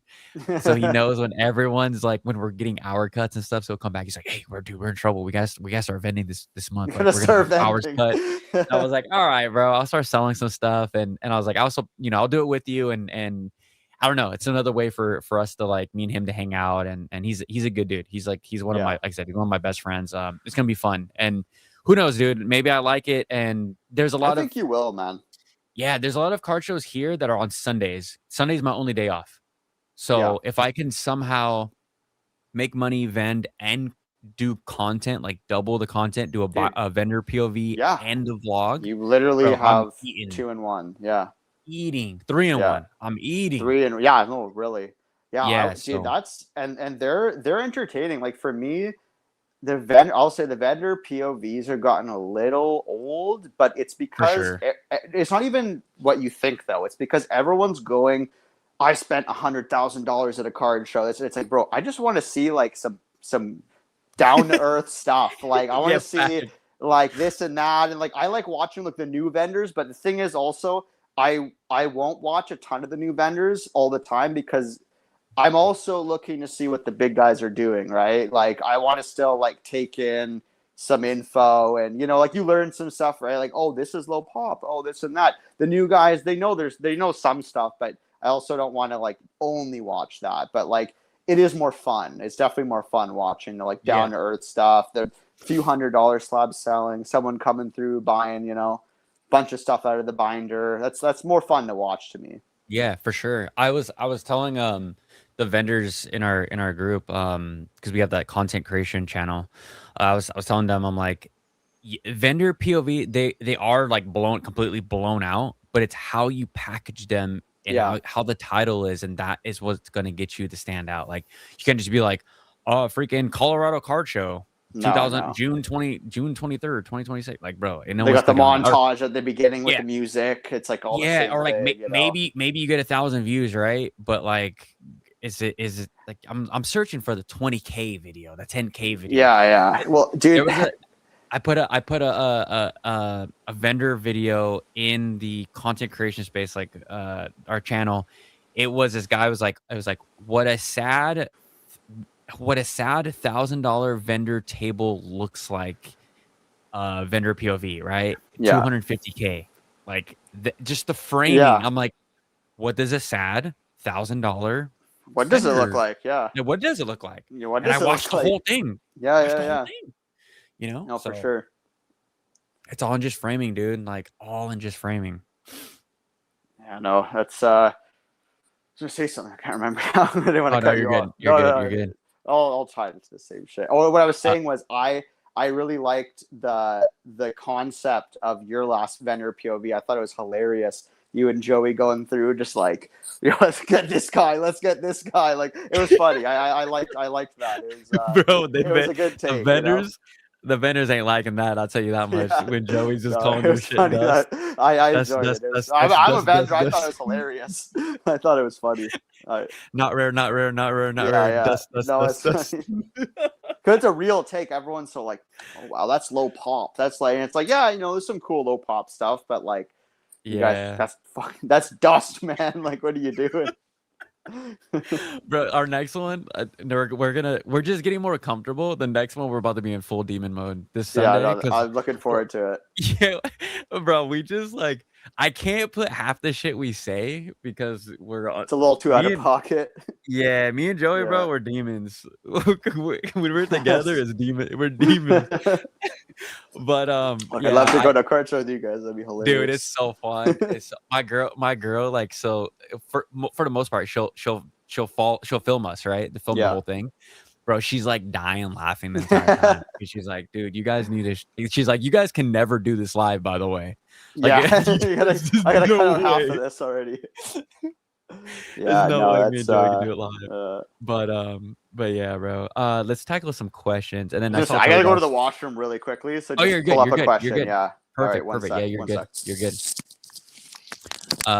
So he knows when everyone's like when we're getting hour cuts and stuff. So he'll come back. He's like, "Hey, we're in trouble. We gotta start vending this You're month. Like gonna we're gonna have serve hours vending. cut." I was like, "All right, bro. I'll start selling some stuff." And I was like, "Also, I'll do it with you." And I don't know. It's another way for us to like me and him to hang out. And he's a good dude. He's one of my Yeah. like I said, he's one of my best friends. It's gonna be fun. And who knows, dude? Maybe I like it. And there's a I lot of think you will, man. yeah, there's a lot of card shows here that are on Sundays. Sunday's my only day off. Yeah. So if I can somehow make money, vend, and do content, like double the content, do Dude. a vendor POV Yeah. and a vlog, You literally bro, I'm have eating, 2 in 1. Yeah. eating, 3 in Yeah. 1. I'm eating. 3 and yeah, no, really. Yeah, Yeah, dude, so that's and they're entertaining. Like for me, I'll say the vendor POVs are gotten a little old, but it's for because sure. it's not even what you think though. It's because everyone's going. I spent $100,000 at a card show. It's like, bro, I just want to see like some down to earth stuff. Like I want Yeah, to see like this and that, and like I like watching like the new vendors. But the thing is also, I won't watch a ton of the new vendors all the time, because I'm also looking to see what the big guys are doing, right? Like I want to still like take in some info, and like you learn some stuff, right? Like, oh, this is low pop, oh, this and that. The new guys, they know some stuff, but I also don't want to like only watch that. But like it is more fun. It's definitely more fun watching the like yeah, down to earth stuff. The few $100 slabs selling, someone coming through buying, bunch of stuff out of the binder. That's more fun to watch to me. yeah, for sure. I was telling the vendors in our group because we have that content creation channel. I was telling them, I'm like, vendor POV, they are like completely blown out, but it's how you package them and Yeah. how the title is, and that is what's gonna get you to stand out. Like you can't just be like, oh, freaking Colorado Card Show, No, 2000 no. June 23rd, 2026. Like, bro, and no They one's got the clicking on that. Or montage at the beginning with yeah, the music. It's like all the yeah, same or like thing. maybe you get 1,000 views, right? But like, is it like I'm searching for the 20K video, the 10K video. Yeah, yeah. Well, There dude, was a I put a vendor video in the content creation space, like our channel. It was this guy was like, it was like, what a sad $1,000 vendor table looks like, vendor POV, right? Yeah. 250K. Like just the framing. Yeah. I'm like, what does a sad $1,000 What does it look vendor? like? Yeah. What does it look like? Yeah, what And I does it watched look the like? whole thing. Yeah, Watched yeah, the whole yeah. thing. No, for So sure. it's all in just framing, dude. Like all in just framing. Yeah, no, that's I was gonna say something. I can't remember now. I didn't want Oh to no, cut you're you off. good. You're No, good. no, You're no. good. I'll tie it into the same shit. Oh, what I was Uh, saying was I really liked the concept of your last vendor POV. I thought it was hilarious. You and Joey going through just like, let's get this guy, let's get this guy. Like it was funny. I liked that. Bro, It was a good the take, you know. vendors, the vendors ain't liking that. I'll tell you that much. Yeah. When Joey's just No, calling it your was shit funny dust. that I That's enjoyed that's it. It was, that's that's I'm a that's vendor. that's I thought it that's was hilarious. I thought it was funny. not rare, not rare, not rare, not Yeah, rare. yeah. Dust, No, dust, it's dust. funny. Cause it's a real take. Everyone's so like, oh wow, that's low pop. That's like, and it's like, yeah, there's some cool low pop stuff, but like, you guys, Yeah. that's dust, man. Like, what are you doing? Bro, our next one, we're just getting more comfortable. The next one, we're about to be in full demon mode this Yeah, Sunday no, because, I'm looking forward to it. yeah, bro, we just like, I can't put half the shit we say because we're on It's a little too out me of and pocket. yeah, me and Joey, Yeah. bro, we're demons. When we're together, we're demons. But I'd love yeah, to go to cards with you guys. That'd be dude, it's hilarious. so fun. It's my girl, like, so for the most part, she'll film us, right? To film the Yeah. whole thing. Bro, she's like dying laughing the entire time. She's like, dude, you guys need to. She's like, you guys can never do this live, by the way. Like, Yeah, there's I gotta cut no out half of way. this already. There's Yeah, no no, way me that's and Joey can do it live. uh But yeah, bro. Let's tackle some questions, and then I just saw I gotta Tori go to the Boss. washroom really quickly, so Oh, just you're pull good. up You're a good. You're question. good. Yeah. All right, Perfect. one Perfect. Yeah, sec. you're One good. sec. You're good.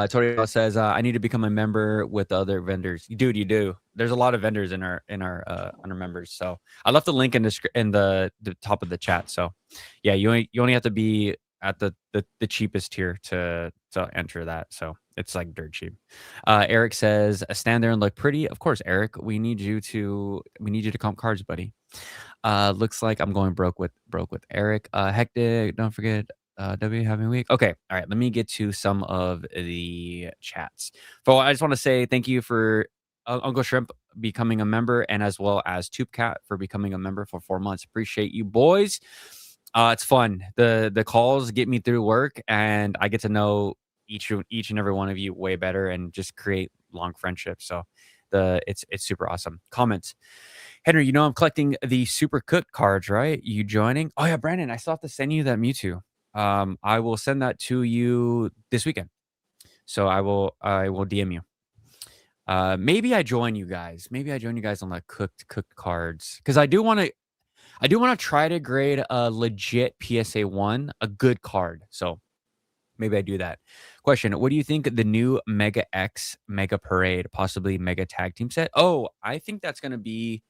Tori says, I need to become a member with the other vendors. Dude, you do. There's a lot of vendors in our members. So I left the link in the top of the chat. So yeah, you only have to be at the cheapest tier to enter that. So it's like dirt cheap. Eric says, stand there and look pretty. Of course, Eric, we need you to comp cards, buddy. Looks like I'm going broke with Eric. Hectic, don't forget W having week. Okay, all right. Let me get to some of the chats. So I just want to say thank you for Uncle Shrimp becoming a member, and as well as TubeCat for becoming a member for 4 months. Appreciate you, boys. It's fun. The calls get me through work, and I get to know each and every one of you way better, and just create long friendships. So it's super awesome. Comments. Henry, I'm collecting the Super Cook cards, right? You joining? Oh yeah, Brandon, I still have to send you that Mewtwo. I will send that to you this weekend. So I will DM you. Maybe I join you guys. Maybe I join you guys on the cooked cards because I do want to try to grade a legit PSA 1, a good card. So maybe I do that. Question: what do you think of the new Mega X Mega Parade, possibly Mega Tag Team set? Oh, I think that's going to be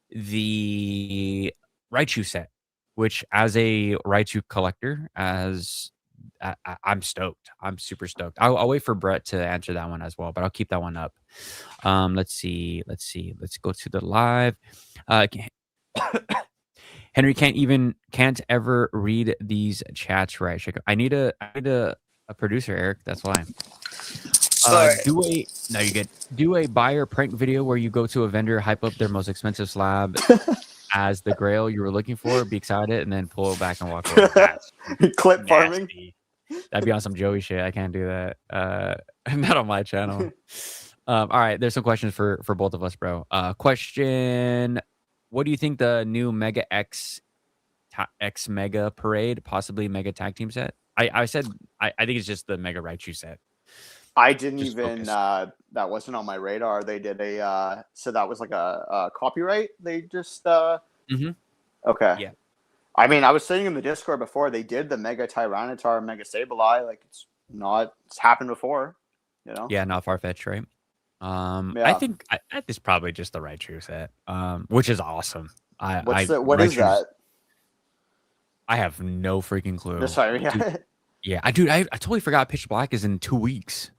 the Raichu set, which as a Raichu collector, I'm stoked. I'm super stoked. I'll wait for Brett to answer that one as well, but I'll keep that one up. Let's see. Let's go to the live. Henry can't ever read these chats right. I need a producer, Eric. That's why. No, you get do a buyer prank video where you go to a vendor, hype up their most expensive slab as the grail you were looking for, be excited, and then pull it back and walk away. That's Clip farming. nasty. That'd be on some Joey shit. I can't do that. Not on my channel. All right, there's some questions for both of us, bro. Question: what do you think the new Mega X Mega Parade, possibly Mega Tag Team set? I said I think it's just the Mega Raichu set. I didn't Just even focus. that wasn't on my radar. They did a so that was like a copyright. They just Mhm. okay. Yeah. I mean, I was saying in the Discord before they did the Mega Tyranitar, Mega Sableye. Like it's happened before, you know. Yeah, not far-fetched, right? I Yeah. think it's probably just the Raichu set, which is awesome. What is Raichu's that? I have no freaking This clue. time, Dude, yeah. yeah, I totally forgot Pitch Black is in 2 weeks.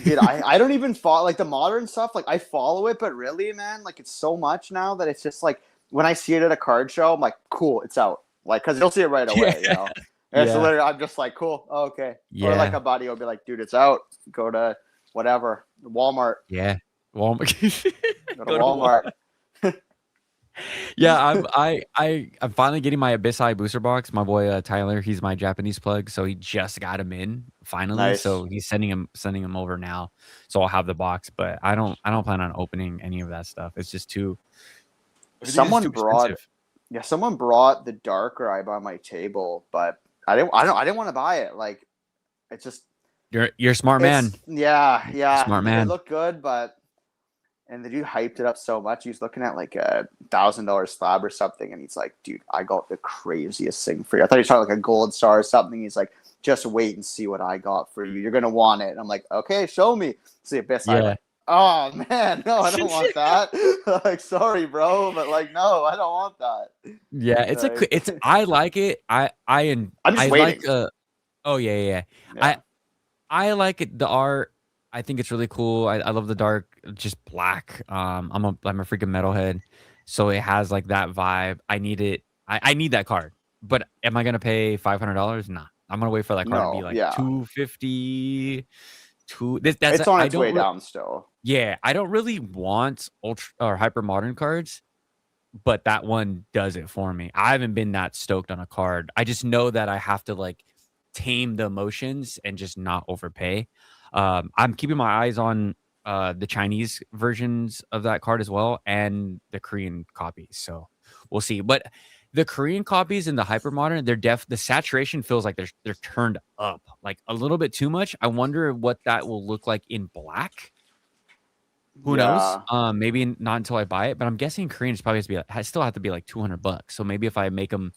Dude, I don't even follow like the modern stuff. Like I follow it, but really, man, like it's so much now that it's just like when I see it at a card show, I'm like, cool, it's out. Like, cause you'll see it right Yeah, away, you know. And it's yeah, literally, I'm just like, cool, oh, okay. Or like yeah, a buddy will be like, dude, it's out. Go to whatever Walmart. yeah. Walmart. Go to Go to Walmart. Walmart. Yeah, I'm finally getting my Abyss Eye booster box. My boy Tyler, he's my Japanese plug, so he just got him in finally. Nice. So he's sending him over now. So I'll have the box, but I don't plan on opening any of that stuff. It's just too everything is too Someone brought, expensive. yeah, someone brought the Darker Eye by my table, but I didn't want to buy it. Like, it's just, You're a smart man. yeah, yeah. Smart It man. looked good, but and the dude hyped it up so much. He's looking at like $1,000 slab or something, and he's like, "Dude, I got the craziest thing for you." I thought he was talking like a gold star or something. He's like, "Just wait and see what I got for you. You're gonna want it." And I'm like, "Okay, show me." It's the Abyss. I'm Yeah. like, "Oh man, no, I don't want that." Like, sorry, bro, but like, no, I don't want that. Yeah, it's Like, I like it. I'm just I waiting. like oh yeah, yeah, yeah. Yeah, I like it. The art, I think it's really cool. I love the dark, just black. I'm a freaking metalhead, so it has like that vibe. I need it. I need that card. But am I gonna pay $500? Nah, I'm gonna wait for that card to be no, like yeah, 250. That's it's on I its way don't. down still. Yeah, I don't really want ultra or hyper modern cards, but that one does it for me. I haven't been that stoked on a card. I just know that I have to like tame the emotions and just not overpay. I'm keeping my eyes on the Chinese versions of that card as well and the Korean copies. So we'll see. But the Korean copies and the hyper modern, the saturation feels like they're turned up like a little bit too much. I wonder what that will look like in black. Who knows? Yeah, Maybe not until I buy it, but I'm guessing Korean is probably has to be still have to be like $200. So maybe if I make them,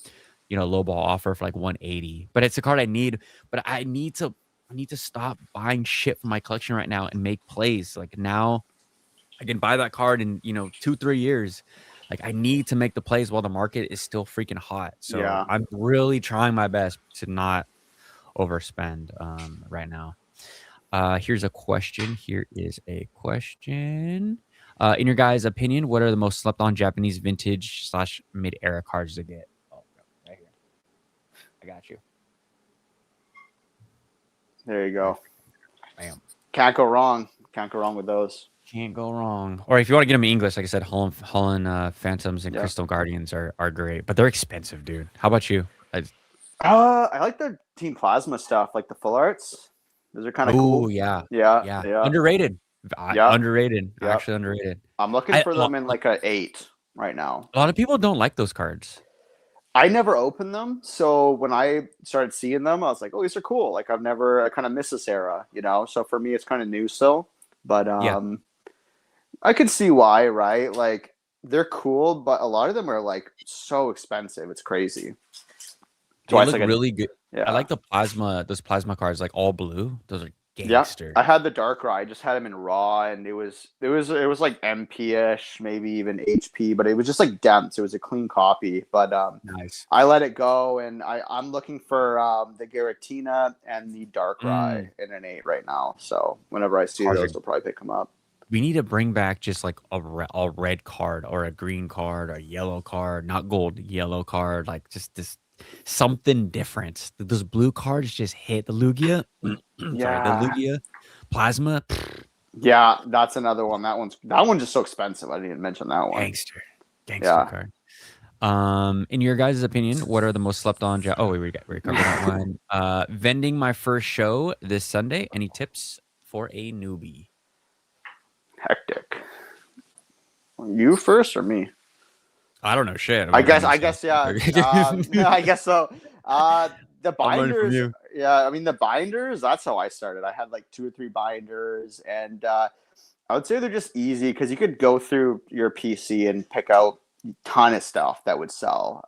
lowball offer for like 180, but it's a card I need. But I need to stop buying shit from my collection right now and make plays. Like now, I can buy that card in 2-3 years. Like I need to make the plays while the market is still freaking hot. So yeah. I'm really trying my best to not overspend right now. Here's a question. Here is a question. In your guys' opinion, what are the most slept on Japanese vintage / mid era cards to get? Oh, right here. I got you. There you go. Bam. Can't go wrong. Can't go wrong with those. Can't go wrong. Or if you want to get them in English, like I said, Holland Phantoms and Yeah. Crystal Guardians are great, but they're expensive, dude. How about you? I like the Team Plasma stuff, like the full arts. Those are kind of Oh cool. yeah, Yeah, yeah. yeah, Underrated. yeah, Underrated. yeah. Actually underrated. I'm looking I, for them in like a 8 right now. a lot of people don't like those cards. I never opened them, so when I started seeing them, I was like, "Oh, these are cool!" Like I kind of miss this era, you know. So for me, it's kind of new still, but Yeah, I could see why, right? Like they're cool, but a lot of them are like so expensive. It's crazy. So they it's look like a really good. I yeah. like those plasma cards, like all blue. Those are Yeah, gangster. I had the Dark Ride. I just had him in Raw, and it was like MP-ish, maybe even HP, but it was just like dense. It was a clean copy, but Nice. I let it go, and I'm looking for the Giratina and the Dark Ride Mm, in an 8 right now. So whenever I see cards are. those, I'll probably pick them up. We need to bring back just like a red card or a green card or a yellow card, not gold, yellow card, like just this something different. Those blue cards just hit the Lugia. Sorry, the Yeah, Lugia plasma. yeah, that's another one. That one's just so expensive. I didn't even mention that one. Gangster. Gangster Yeah. card. In your guys' opinion, what are the most slept on? Oh, we covered that one. Vending my first show this Sunday. Any tips for a newbie? Hectic. You first or me? I don't know shit. I guess, yeah. I guess so. The I'm learning from binders, you. yeah. I mean, the binders. That's how I started. I had like 2 or 3 binders, and I would say they're just easy because you could go through your PC and pick out a ton of stuff that would sell.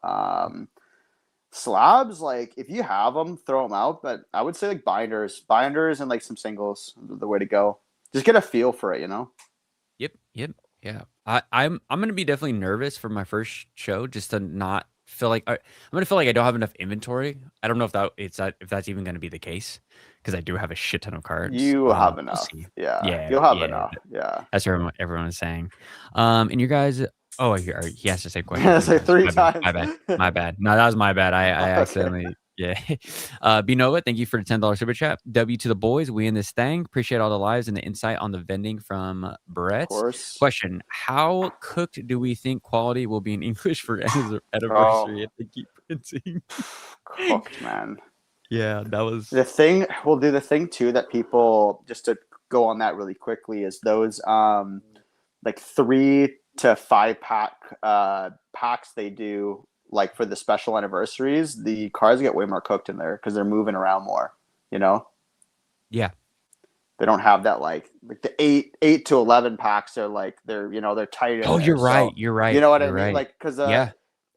Slabs, like if you have them, throw them out. But I would say like binders, and like some singles, are the way to go. Just get a feel for it, you know. Yep, yep, yeah. I'm gonna be definitely nervous for my first show, just to not feel like I'm gonna feel like I don't have enough inventory. I don't know if that's even gonna be the case because I do have a shit ton of cards. You have We'll enough. see. Yeah, Yeah, you'll have yeah, enough. Yeah. that's what everyone is saying. And you guys, oh, he asked the same question It's three like times. three My bad, my times. bad, my bad. No, that was my bad. I Okay. accidentally, yeah. Binova, thank you for the $10 super chat. W to the boys. We in this thing. Appreciate all the lives and the insight on the vending from Of Brett. course. Question: How cooked do we think quality will be in English for Oh, anniversary if they keep printing? cooked, man. Yeah, that was. The thing we'll do the thing too that people just to go on that really quickly is those like 3 to 5 pack packs they do like for the special anniversaries. The cars get way more cooked in there because they're moving around more. You know, Yeah. they don't have that like the 8 to 11 packs are like they're tight in Oh, there. you're right. So You're you right. know what I You're mean? right. Like because Yeah.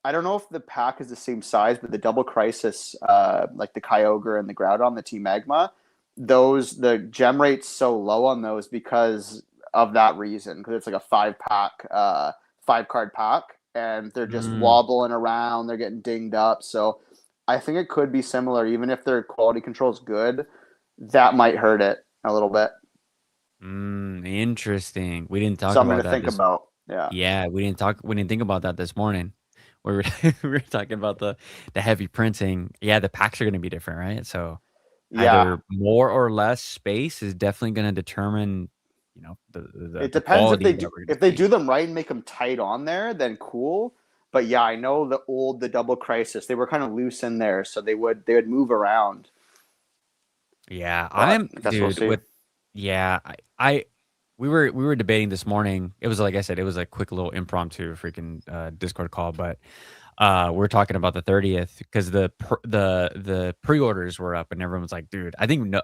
I don't know if the pack is the same size, but the double crisis, like the Kyogre and the Groudon, the Team Magma, the gem rate's so low on those because of that reason. Because it's like a 5 pack, 5 card pack, and they're just Mm. wobbling around. They're getting dinged up. So I think it could be similar, even if their quality control is good. That might hurt it a little bit. Interesting. We didn't talk Something to about that think this. about. Yeah. Yeah, we didn't think about that this morning. We were we were talking about the heavy printing. Yeah, the packs are gonna be different, right? So Yeah. either more or less space is definitely gonna determine, It the depends quality that we're gonna if they see. do them right and make them tight on there, then cool. But yeah, I know the double crisis, they were kind of loose in there, so they would move around. Yeah, But I'm I guess we'll dude see. with yeah, I we were debating this morning. It was like I said, it was a quick little impromptu freaking Discord call, but we're talking about the 30th because the pre-orders were up and everyone's like, dude, I think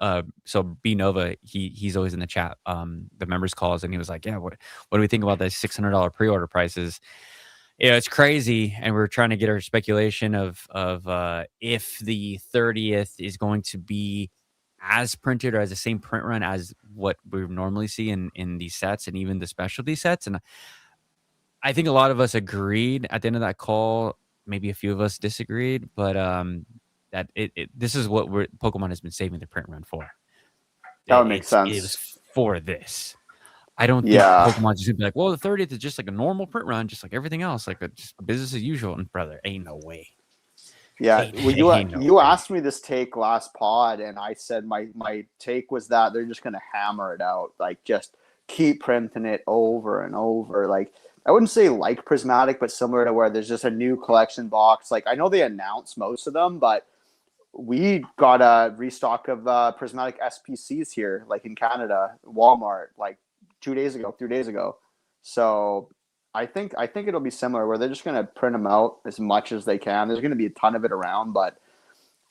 so B Nova, he's always in the chat, the members calls and he was like, yeah, what do we think about the $600 pre-order prices? Yeah, it's crazy, and we're trying to get our speculation of if the 30th is going to be as printed or as the same print run as what we normally see in these sets and even the specialty sets. And I think a lot of us agreed at the end of that call. Maybe a few of us disagreed, but that this is what Pokemon has been saving the print run for. That would make It sense. was for this. I don't think Yeah. Pokemon's just gonna be like, well, the 30th is just like a normal print run, just like everything else, like just business as usual. And brother, ain't no way. Yeah. Ain't, Well, ain't no you way. asked me this take last pod, and I said my take was that they're just gonna hammer it out, like just keep printing it over and over. Like I wouldn't say like prismatic, but similar to where there's just a new collection box. Like I know they announced most of them, but we got a restock of prismatic SPCs here, like in Canada, Walmart, like 2 days ago, 3 days ago. So I think it'll be similar where they're just going to print them out as much as they can. There's going to be a ton of it around, but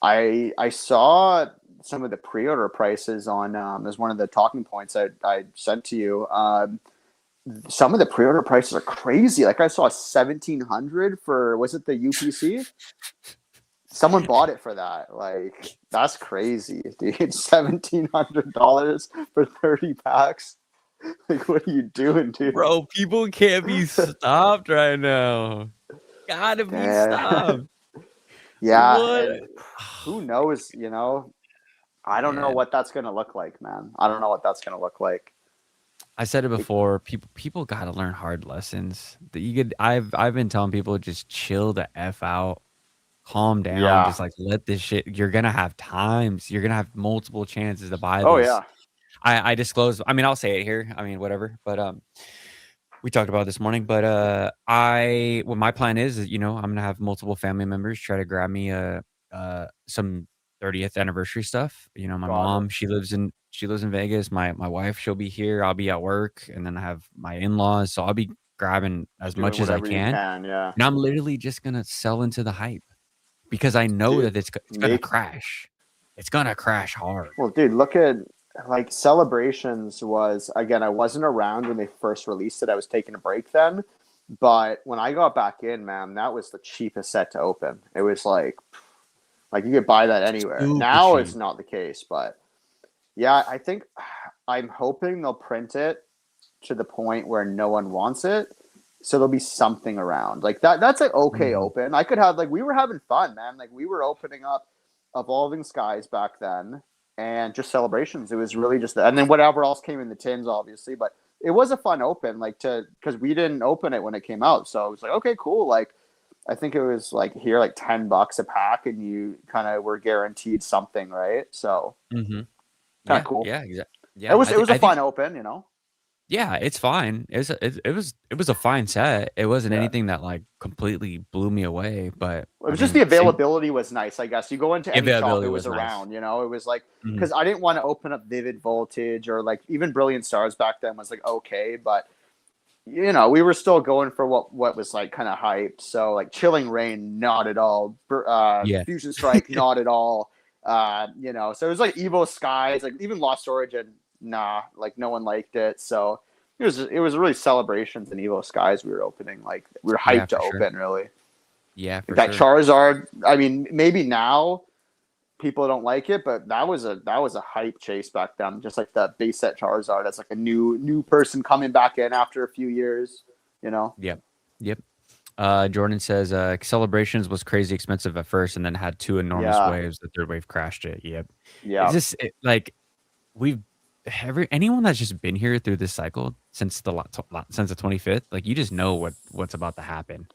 I saw some of the pre-order prices on as one of the talking points I sent to you. Some of the pre-order prices are crazy. Like I saw 1,700 for was it the UPC? Someone bought it for that. Like that's crazy, dude. $1,700 for 30 packs. Like, what are you doing, dude? Bro, people can't be stopped right now. Gotta be Damn. stopped. Yeah, What? and who knows? I don't know Yeah. what that's gonna look like, man. I don't know what that's gonna look like. I said it It- before. People gotta learn hard lessons. That you could. I've been telling people just chill the f out, calm down, yeah. just like let this shit. You're gonna have times. You're gonna have multiple chances to buy Oh this. yeah. I disclose. I mean, I'll say it here. I mean, whatever. But we talked about it this morning. But what my plan is, I'm gonna have multiple family members try to grab me some 30th anniversary stuff. My Got it. mom, she lives in Vegas. My wife, she'll be here. I'll be at work, and then I have my in-laws. So I'll be grabbing as Doing much as I whatever you can. can. Yeah. And I'm literally just gonna sell into the hype because I know Dude, that it's gonna make crash. It's gonna crash hard. well, dude, look at like Celebrations was again, I wasn't around when they first released it. I was taking a break then. But when I got back in, man, that was the cheapest set to open. It was like you could buy that anywhere. Super Now it's cheap. not the case, but yeah, I think I'm hoping they'll print it to the point where no one wants it. so there'll be something around like that. That's like okay Mhm. open. I could have like we were having fun, man. Like we were opening up Evolving Skies back then, and just celebrations. It was really just that, and then whatever else came in the tins, obviously. But it was a fun open, like to because we didn't open it when it came out, so it was like okay, cool. Like I think it was like here like $10 a pack, and you kind of were guaranteed something, right? So Mhm. kind of Yeah. cool. Yeah. Exactly. It Yeah. was a I think. fun open, you know. Yeah, it's fine. It was a fine set. It wasn't Yeah. anything that like completely blew me away, but It I was just the mean, same availability was nice, I guess. You go into the any shop, it availability was was nice. around, you know. It was like Mhm. because I didn't want to open up Vivid Voltage or like even Brilliant Stars back then was like okay, but you know we were still going for what was like kind of hyped. So like Chilling Rain, not at all. Yeah. Fusion Strike, not at all. You know, so it was like Evo Skies, like even Lost Origin, nah, like no one liked it. So it was really celebrations and Evo Skies we were opening, like we were Yeah, hyped to for sure. open really. Yeah, Like for that sure. Charizard, I mean, maybe now people don't like it, but that was a hype chase back then. Just like that base set Charizard, that's like a new person coming back in after a few years. You know? Yep. Yep. Jordan says celebrations was crazy expensive at first and then had two enormous Yeah, waves. The third wave crashed it. Yep. It's yeah. just like we've anyone that's just been here through this cycle since since the 25th, like you just know what's about to happen.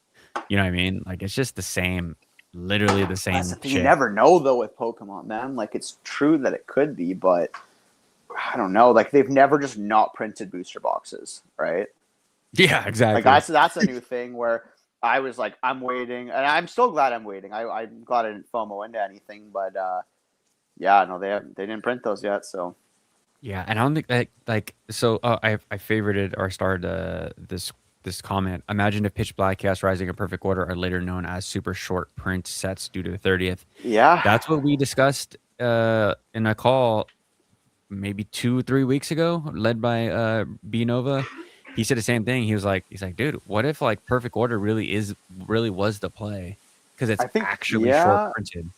You know what I mean? Like it's just the same, literally the That's the same thing. You shit. never know though with Pokemon, man. Like it's true that it could be, but I don't know. Like they've never just not printed booster boxes, right? Yeah, Like exactly. that's a new thing where I was like, I'm waiting, and I'm still glad I'm waiting. I'm glad I didn't FOMO into anything, but yeah, no, they didn't print those yet, so. Yeah, and I don't think that like so. I favorited or starred this comment. Imagine if Pitch Black, Chaos Rising, and Perfect Order are later known as super short print sets due to the 30th. Yeah. That's what we discussed in a call maybe 2 3 weeks ago, led by B Nova. He said the same thing. He's like, dude, what if like Perfect Order really was the play because it's I think, actually short yeah, printed.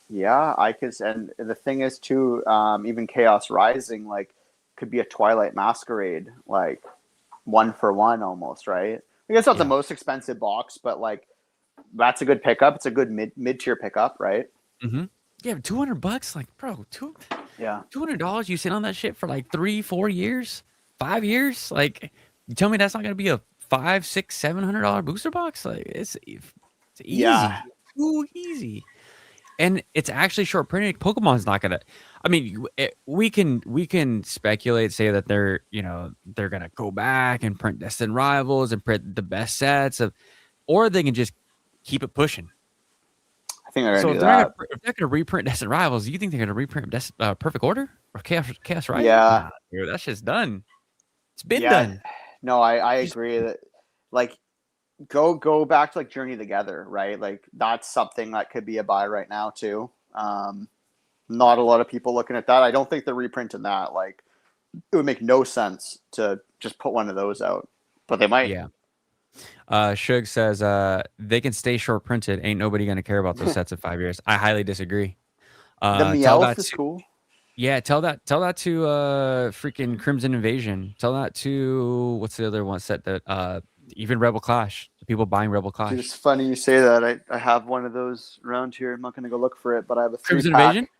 yeah, I could. And the thing is, too, even Chaos Rising, like, could be a Twilight Masquerade, like, 1-for-1 almost, right? I guess not the Yeah. most expensive box, but, like, that's a good pickup. It's a good mid tier pickup, right? Mm-hmm. Yeah, $200, like, bro, Yeah. $200. You sit on that shit for like 3 4 years, 5 years. Like, you tell me that's not gonna be a $5 6 700 booster box? Like, it's Yeah. easy, too easy, and it's actually short printed. Pokemon's not gonna. I mean, we can speculate, say that they're gonna go back and print Destined Rivals and print the best sets of, or they can just keep it pushing. I think they're going So to do that. if they're gonna reprint Destined Rivals, do you think they're gonna reprint Perfect Order or Chaos Rising? Yeah. Nah, dude, that shit's done. It's been Yeah. done. No, I Just agree that, like, go back to like Journey Together, right? Like that's something that could be a buy right now too. Not a lot of people looking at that. I don't think they're reprinting that. Like it would make no sense to just put one of those out, but they might. yeah. Shug says they can stay short printed. Ain't nobody gonna care about those sets in 5 years. I highly disagree. The Tell Meowth that is to cool. yeah, tell that to freaking Crimson Invasion. Tell that to what's the other one set that even Rebel Clash. The people buying Rebel Dude, Clash. it's funny you say that. I have one of those around here. I'm not gonna go look for it, but I have a three Crimson Invasion? pack.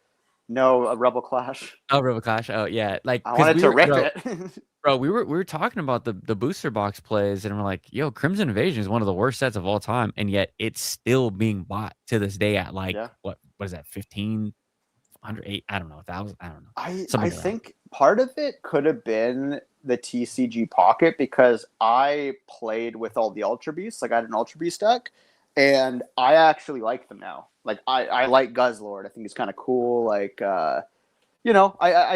No, a Rebel Clash. Oh, Rebel Clash. Oh yeah. Like I because wanted we to were rip it. we were talking about the booster box plays and we're like, yo, Crimson Invasion is one of the worst sets of all time, and yet it's still being bought to this day at like Yeah. what is that, 1,500 I don't know, 1,000, I don't know. I Something like that. think part of it could have been the TCG Pocket because I played with all the Ultra Beasts. Like I had an Ultra Beast deck, and I actually like them now. Like I like Guzzlord. I think he's kind of cool. Like I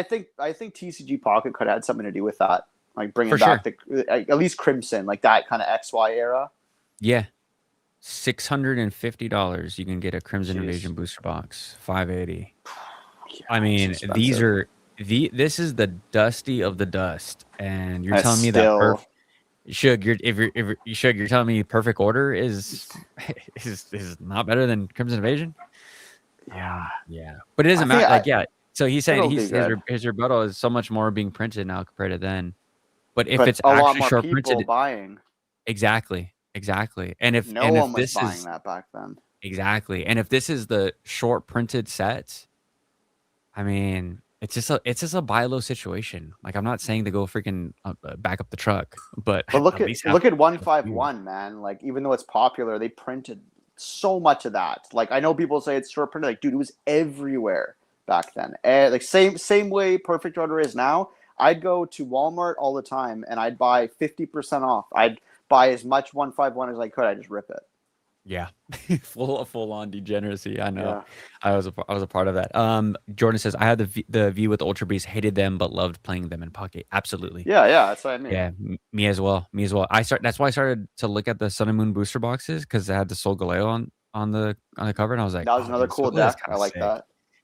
think TCG Pocket could have had something to do with that. Like bringing For sure. back the at least Crimson, like that kind of XY era. Yeah. $650 you can get a Crimson Jeez. Invasion booster box. 580. Yeah, I it's mean, these expensive. are this is the dusty of the dust, and you're That's telling me that still Shug, you're telling me Perfect Order is is not better than Crimson Invasion? yeah. Yeah, but it I doesn't think matter. Like, yeah. So he's saying it'll be good. his rebuttal is so much more being printed now compared to then. But if But it's a lot actually more short people printed, buying. Exactly. Exactly. No And if one was this buying is that back then. exactly, and if this is the short printed set, I mean, it's just a buy low situation. Like I'm not saying to go freaking back up the truck, but But at least look at have a few. 151, man. Like even though it's popular, they printed so much of that. Like I know people say it's short printed. Like dude, it was everywhere back then. And like same way Perfect Order is now. I'd go to Walmart all the time and I'd buy 50% off. I'd buy as much 151 as I could. I just rip it. Yeah. Full on degeneracy. I know. Yeah. I was a part of that. Jordan says I had the V with Ultra Beast, hated them but loved playing them in pocket. Absolutely. Yeah, yeah, that's what I mean. Yeah, me as well. Me as well. That's why I started to look at the Sun and Moon booster boxes because they had the Sol Galeo on the cover, and I was like, That was oh, another dude, cool Sol Galeo is deck. kind I of like sick. that.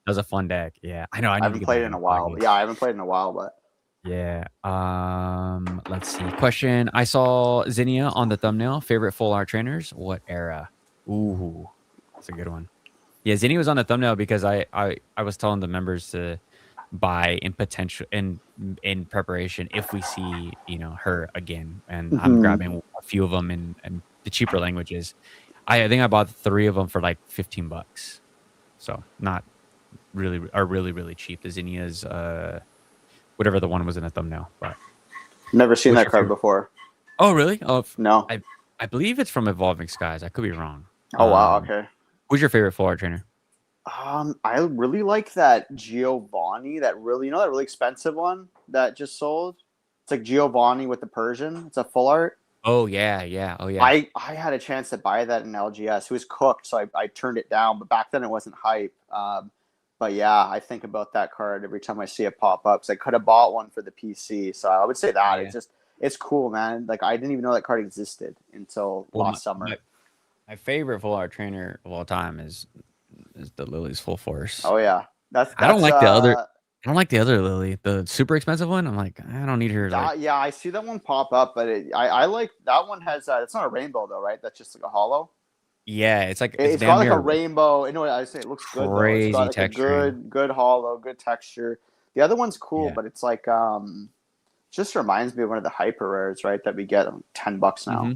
That was a fun deck. Yeah, I know. I I need to haven't get played mine it in in a while. But pocket. yeah, I haven't played in a while, but Yeah. Let's see. Question. I saw Zinnia on the thumbnail. Favorite full art trainers? What era? Ooh, that's a good one. Yeah, Zinnia was on the thumbnail because I was telling the members to buy in potential in preparation if we see her again, and I'm Mhm. grabbing a few of them in the cheaper languages. I think I bought 3 of them for like $15, so not really cheap. The Zinnias, whatever the one was in the thumbnail. But Never seen what's that your card favorite? before. Oh, really? No. I I believe it's from Evolving Skies. I could be wrong. Oh wow. Okay. Who's your favorite full art trainer? I really like that Giovanni. That really, that really expensive one that just sold. It's like Giovanni with the Persian. It's a full art. Oh yeah, yeah. Oh yeah. I had a chance to buy that in LGS. It was cooked, so I turned it down. But back then it wasn't hype. But yeah, I think about that card every time I see it pop up. So I could have bought one for the PC. So I would say that Yeah. it's cool, man. Like I didn't even know that card existed until Well, last summer. my favorite full art trainer of all time is the Lily's Full Force. Oh yeah, that's I don't that's like the other. uh I don't like the other Lily, the super expensive one. I'm like, I don't need her. Like, yeah, I see that one pop up, but I like that one has it's not a rainbow though, right? That's just like a hollow. yeah, it's like it's It's got damn like a near rainbow. Anyway, I say it looks good though. It's got crazy like a texturing. good hollow, good texture. The other one's cool, Yeah. but it's like just reminds me of one of the hyper rares, right? That we get $10 now. hmm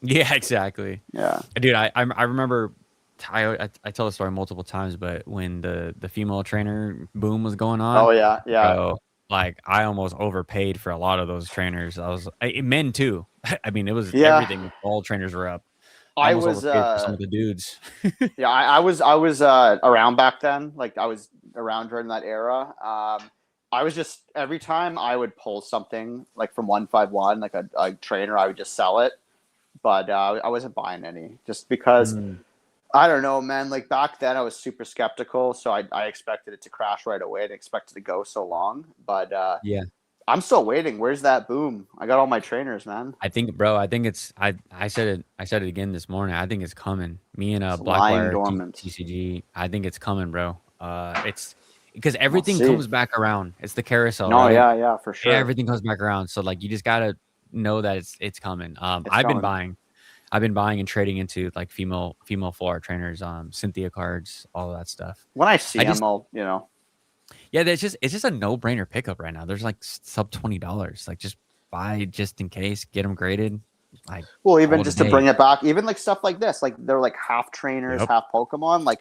Yeah, exactly. Yeah. Dude, I remember. I tell the story multiple times, but when the female trainer boom was going on, Oh yeah, yeah, bro, like I almost overpaid for a lot of those trainers. Men too. I mean, it was yeah. everything. All trainers were up. I I almost was overpaid for some of the dudes. yeah, I was around back then. Like I was around during that era. I was just every time I would pull something like from 151, like a trainer, I would just sell it. But I wasn't buying any just because Mm, I don't know, man. Like back then, I was super skeptical, so I expected it to crash right away and expected to go so long. But yeah. I'm still waiting. Where's that boom? I got all my trainers, man. I think, bro. I think it's. I said it. I said it again this morning. I think it's coming. Me and It's lying Blackwire dormant. TCG. I think it's coming, bro. It's because We'll everything see. comes back around. It's the carousel, No, right? yeah, yeah, for sure. Everything comes back around. So like, you just gotta know that it's coming. It's I've been coming. buying. I've been buying and trading into like female full art trainers, Cynthia cards, all of that stuff. When I see I them, just I'll. yeah, it's just a no brainer pickup right now. There's like sub $20. Like just buy just in case, get them graded. Like Well, call even it a just to day. bring it back, even like stuff like this, like they're like half trainers, Yep. half Pokemon. Like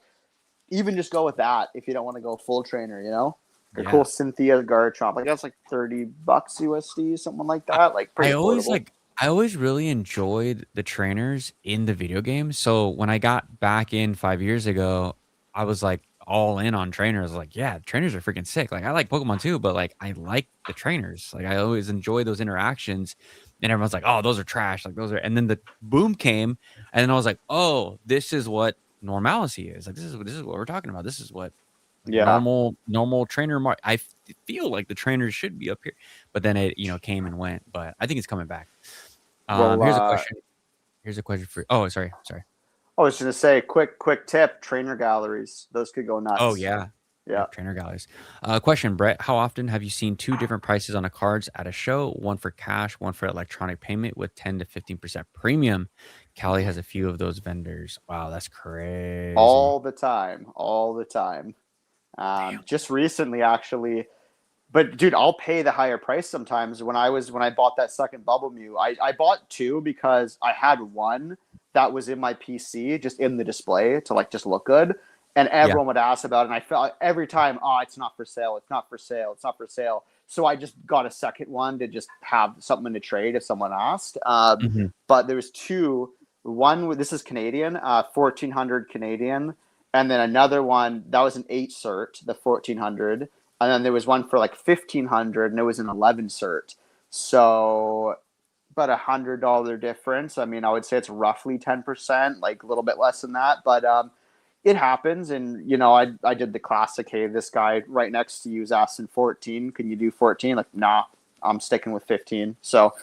even just go with that if you don't want to go full trainer. A Yeah. cool Cynthia Garchomp. Like that's like $30 USD, something like I, that. Like I pretty always affordable. like I always really enjoyed the trainers in the video game. So when I got back in 5 years ago, I was like all in on trainers. Like, yeah, trainers are freaking sick. Like I like Pokemon too, but like I like the trainers. Like I always enjoy those interactions. And everyone's like, oh, those are trash. Like those are and then the boom came, and then I was like, oh, this is what normalcy is. Like this is what we're talking about. This is what like Yeah. normal trainer feel like the trainers should be up here, but then it came and went. But I think it's coming back. Well, Here's a question. Here's a question for. Oh, sorry. I was going to say, quick tip: trainer galleries. Those could go Oh nuts. yeah, Yeah. yep. Trainer galleries. Question, Brett. How often have you seen two different prices on a cards at a show? One for cash, one for electronic payment with 10 to 15% premium. Callie has a few of those vendors. Wow, that's crazy. All the time. Damn. Just recently, actually, But dude, I'll pay the higher price sometimes. When I bought that second Bubble Mew, I bought two because I had one that was in my PC, just in the display to like just look good, and Yeah. everyone would ask about it. And I felt every time, oh, it's not for sale, it's not for sale, it's not for sale. So I just got a second one to just have something to trade if someone asked. Hmm. But there was two. One, this is Canadian, 1400 Canadian, and then another one that was an 8 cert, the 1400. And then there was one for like 1,500, and it was an 11 cert. So about $100 difference. I mean, I would say it's roughly 10%, like a little bit less than that. But it happens. And, you know, I did the classic, hey, this guy right next to you is asking 14. Can you do 14? Like, nah, I'm sticking with 15. So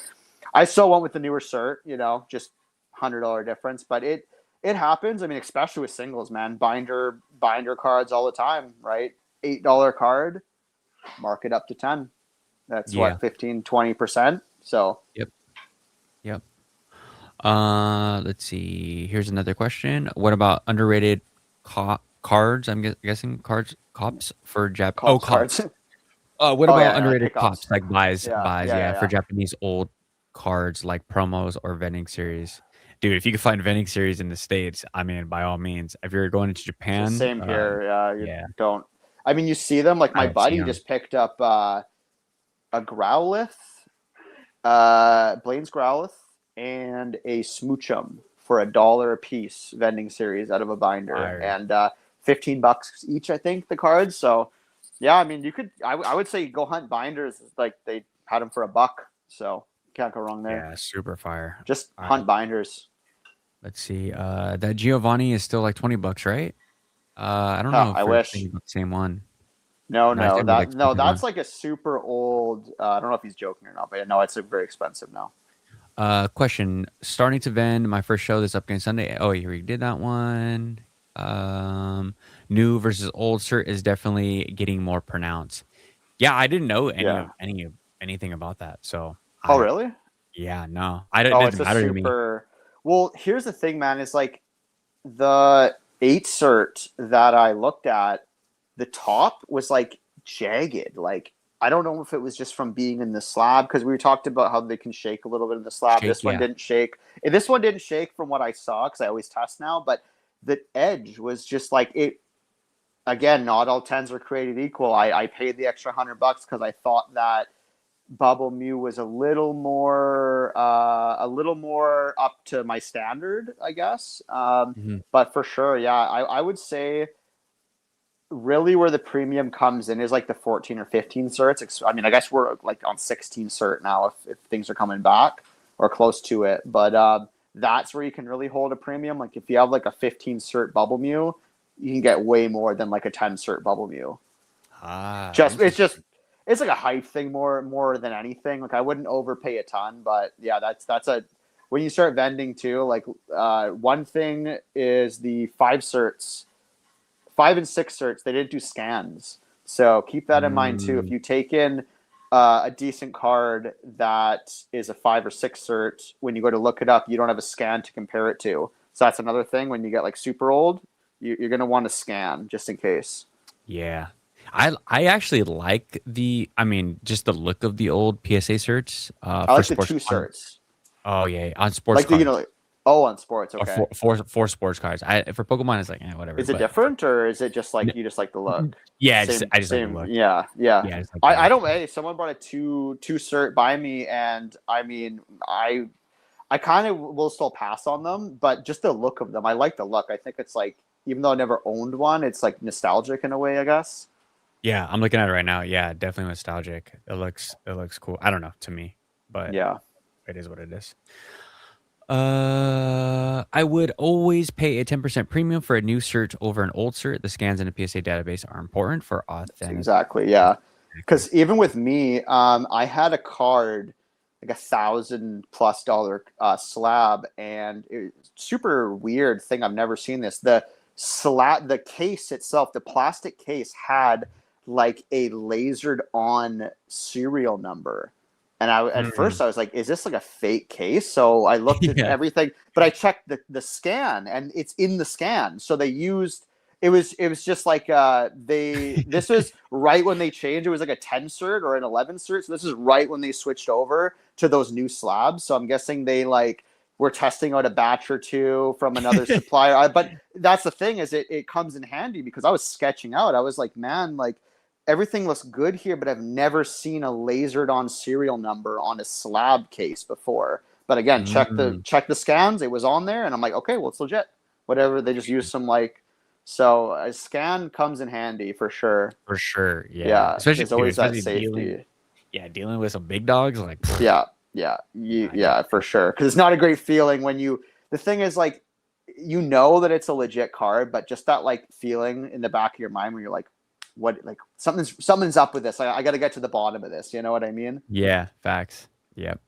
I still went with the newer cert, you know, just $100 difference. But it happens. I mean, especially with singles, man. Binder cards all the time, right? $8 card, mark it up to 10. That's Yeah. what, 15-20%. So Yep. Yep. Let's see. Here's another question. What about underrated cards? I'm guessing cops for Jap. Oh, cops cops. cards. What Oh about yeah, underrated pickoffs. cops like Yeah, buys? yeah, yeah, Yeah, for yeah. Japanese old cards like promos or vending series. Dude, if you can find vending series in the States, I mean, by all means. If you're going to So Japan, same here. You yeah, don't. I mean, you see them. Like I my don't see buddy them. just picked up a Growlithe, Blaine's Growlithe, and a Smoochum for $1 a piece, vending series out of a binder, Fire. and $15 each, I think, the cards. So yeah, I mean, you could. I would say go hunt binders. Like they had them for $1, so can't go wrong there. Yeah, super fire. Just All right. hunt binders. Let's see. That Giovanni is still like $20, right? I don't Huh, know I if we're wish. thinking about the same one. No, No, I no, think it was like that's 21. like a super old. I don't know if he's joking or not, but no, it's very expensive now. Question. Starting to vend my first show this upcoming Sunday. Oh, you already did that one. New versus old cert is definitely getting more pronounced. Yeah, I didn't know Yeah. anything about that. So Oh, I really? yeah, no. I it Oh, doesn't it's a matter to me. super. Well, here's the thing, man. Is like the 8 cert that I looked at, the top was like jagged. Like I don't know if it was just from being in the slab, because we talked about how they can shake a little bit in the slab. Shake, This one yeah. didn't shake. And this one didn't shake from what I saw, because I always test now. But the edge was just like it. Again, not all tens are created equal. I paid the extra $100 because I thought that Bubble Mew was a little more up to my standard, I guess. Hmm. But for sure, yeah, I would say really where the premium comes in is like the 14 or 15 certs. I mean, I guess we're like on 16 cert now if things are coming back or close to it. But that's where you can really hold a premium. Like if you have like a 15 cert Bubble Mew, you can get way more than like a 10 cert Bubble Mew. Ah, Just interesting. it's like a hype thing more than anything. Like I wouldn't overpay a ton, but yeah, that's a when you start vending too. Like one thing is the 5 and 6 certs. They didn't do scans, so keep that in mind too. If Mm, you take in a decent card that is a 5 or 6 cert, when you go to look it up, you don't have a scan to compare it to. So that's another thing. When you get like super old, you're gonna want to scan just in case. yeah. I actually like I mean, just the look of the old PSA certs I for like the sports 2 on certs. oh yeah, on sports Like the cards. oh, on sports, okay. For sports cards. For Pokemon it's like whatever, Is it but different, or is it just n- like you just like the look? yeah, Same, I just like the same. look. Yeah, yeah. Yeah, I just like the I look. don't. Hey, someone brought a two cert by me, and I mean, I kind of will still pass on them, but just the look of them, I like the look. I think it's like, even though I never owned one, it's like nostalgic in a way, I guess. Yeah, I'm looking at it right now. Yeah, definitely nostalgic. It looks cool. I don't know to me, but Yeah. it is what it is. I would always pay a 10% premium for a new search over an old cert. The scans in a PSA database are important for authentic. Exactly. Yeah. Exactly. Because even with me, I had a card, like $1,000+ slab, and it was super weird thing. I've never seen this. The slab, the case itself, the plastic case had like a lasered on serial number. And at Mm. first I was like, is this like a fake case? So I looked at Yeah. everything, but I checked the scan, and it's in the scan. So they used it was just like this was right when they changed. It was like a 10 cert or an 11 cert. So this is right when they switched over to those new slabs. So I'm guessing they like were testing out a batch or two from another supplier. But that's the thing, is it comes in handy, because I was sketching out. I was like, man, like everything looks good here, but I've never seen a lasered on serial number on a slab case before. But again, check the scans. It was on there, and I'm like, okay, well, it's legit. Whatever, they just use some like. So a scan comes in handy for sure. For sure, yeah. Yeah, Especially, there's always that safety. Dealing with some big dogs, like yeah, for sure. Because it's not a great feeling when you. The thing is, like, you know that it's a legit card, but just that like feeling in the back of your mind where you're like, what, like something's up with this. I got to get to the bottom of this. You know what I mean? Yeah, facts. Yep.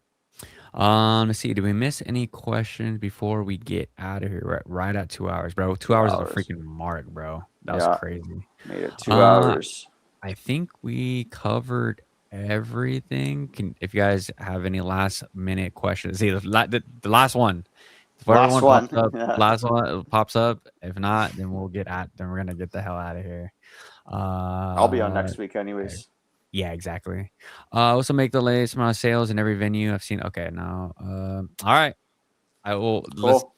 Let's see. Did we miss any questions before we get out of here? Right at 2 hours, bro. 2 hours is a freaking mark, bro. That was crazy. Made it 2 hours. I think we covered everything. If you guys have any last minute questions, see the last one. If last one. Last one pops up. If not, then then we're gonna get the hell out of here. I'll be on next week anyways. Okay. Yeah, exactly. Also make the latest amount of sales in every venue I've seen. Okay, now, all right. I will. Cool.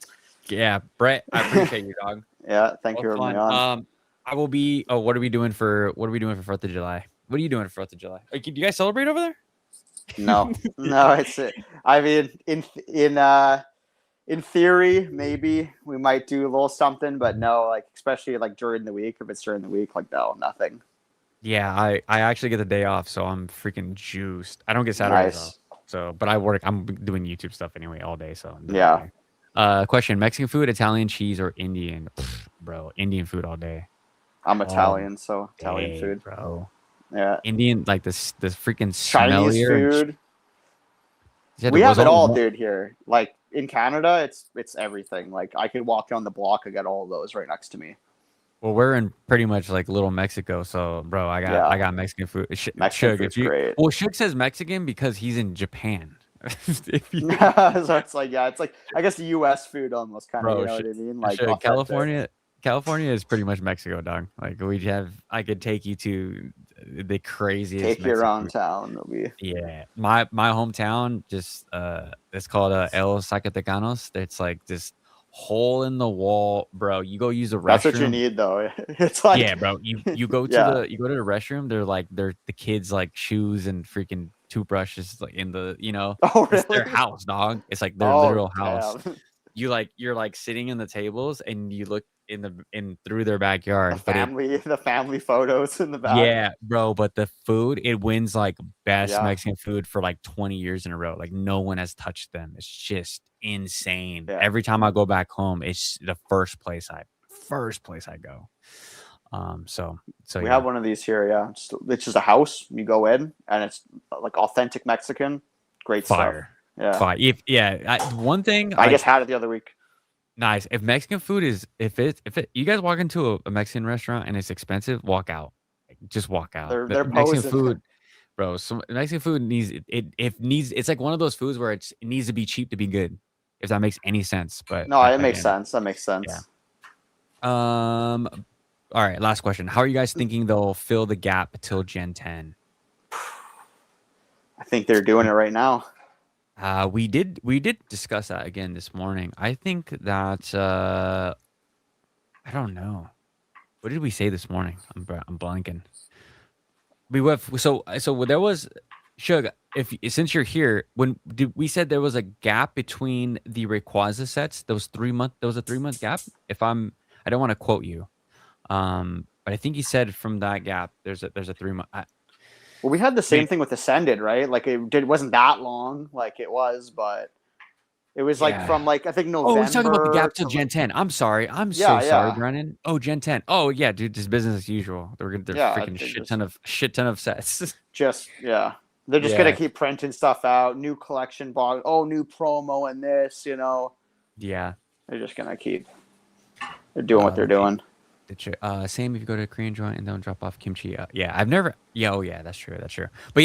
Yeah, Brett, I appreciate you, dog. Yeah, thank you for having me on. I will be. Oh, what are we doing for 4th of July? What are you doing for 4th of July? Do you guys celebrate over there? No, it's. I mean, in theory, maybe we might do a little something, but no, like especially like during the week. If it's during the week, like no, nothing. Yeah, I actually get the day off, so I'm freaking juiced. I don't get Saturdays off, so but I work. I'm doing YouTube stuff anyway all day, so yeah. Question: Mexican food, Italian, cheese, or Indian? Bro, Indian food all day. I'm Italian, so Italian food, bro. Yeah, Indian, like the freaking Chinese food. We have it all, dude. Here, like in Canada, it's everything. Like I could walk down the block, I got all of those right next to me. Well, we're in pretty much like little Mexico, so bro, I got Mexican food. Mexican food's great. Well, Shug says Mexican because he's in Japan. So it's like it's like I guess the U.S. food almost kind of. You know what I mean? Like California is pretty much Mexico, dog. Like I could take you to the craziest. Take you around town. It'll be. Yeah, my hometown just it's called El Zacatecanos. It's like this hole in the wall, bro. You go use the restroom. That's what you need, though. It's like, yeah, bro. You go to the restroom. They're the kids like shoes and freaking toothbrushes like in the Oh, really? It's their house, dog. It's like their literal house. You're like sitting in the tables and you look in through their backyard. The family photos in the back. Yeah, bro. But the food, it wins like best Mexican food for like 20 years in a row. Like no one has touched them. It's just insane. Yeah. Every time I go back home, it's the first place I go. So we have one of these here. Yeah, it's just a house. You go in and it's like authentic Mexican. Great fire. Stuff. Yeah, fire. One thing I just had it the other week. Nice. If Mexican food is you guys walk into a Mexican restaurant and it's expensive, walk out. Just walk out. They're Mexican food, bro. So Mexican food needs it's like one of those foods where it needs to be cheap to be good. If that makes any sense. But no, it makes sense. That makes sense. Yeah. All right, last question. How are you guys thinking they'll fill the gap till Gen 10? I think they're doing it right now. We did discuss that again this morning. I think that I don't know. What did we say this morning? I'm blanking. So there was Shug. Since you're here, we said there was a gap between the Rayquaza sets. There was a 3-month gap. I don't want to quote you, but I think you said from that gap there's a 3-month. Well, we had the same thing with Ascended, right? Like it wasn't that long, like it was, but it was like from like I think November. Oh, we're talking about the gap till Gen 10. I'm sorry. I'm so sorry, Brennan. Oh, Gen 10. Oh yeah, dude, just business as usual. They're freaking shit ton of sets. They're just gonna keep printing stuff out, new collection box, new promo and this, Yeah. They're just gonna keep. They're doing what they're doing. Same if you go to a Korean joint and don't drop off kimchi. I've never. Yeah, oh yeah, that's true. But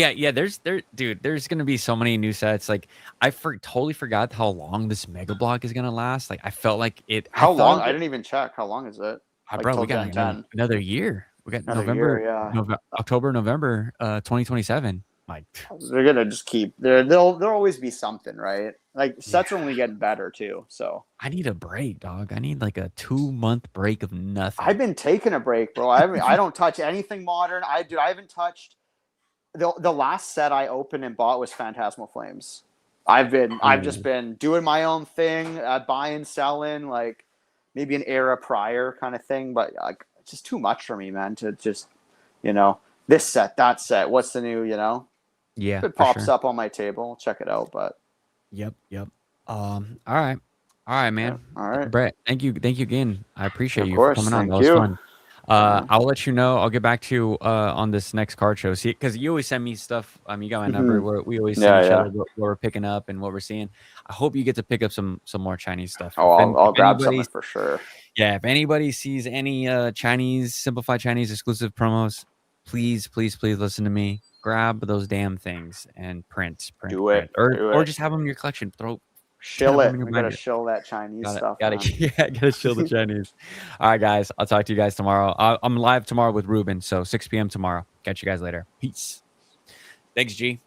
there's gonna be so many new sets. Like I totally forgot how long this mega block is gonna last. Like I felt like it. How long? I didn't even check. How long is it? like bro, till we got Gen like 10. another year. We got Another year, November, yeah. October, November, 2027. Like, They're gonna just keep there'll always be something, right? Like yeah, sets are only getting better too. So I need a break, dog. I need like a 2 month break of I've nothing. been taking a break, bro. I don't touch anything modern. I haven't touched the last set I opened and bought was Phantasmal Flames. I've just Ooh, been doing my own thing, buying, selling, like maybe an era prior kind of thing, but like it's just too much for me, man, to just, you know, this set, that set, what's the new, you know? yeah, If it for pops sure. up on my table, I'll check it out, but Yep, yep. All right. All right, yeah, man. all right. Brett, thank you again. I appreciate Of you for course, coming on. That thank was you. fun. Yeah. I'll let you know. I'll get back to you on this next card show. See, because you always send me stuff. You got my number. Mhm. We always send Yeah, each other yeah. what we're picking up and what we're seeing. I hope you get to pick up some more Chinese stuff. Oh, I'll grab something for sure. Yeah, if anybody sees any Chinese simplified Chinese exclusive promos, please listen to me. Grab those damn things and Do it. print, Do or it. just have them in your collection. Throw 10 Shill of them it. in your We gotta binder. shill that Chinese stuff, Gotta, man. yeah, gotta shield the Chinese. All right, guys. I'll talk to you guys tomorrow. I'm live tomorrow with Ruben, so 6 p.m. tomorrow. Catch you guys later. Peace. Thanks, G.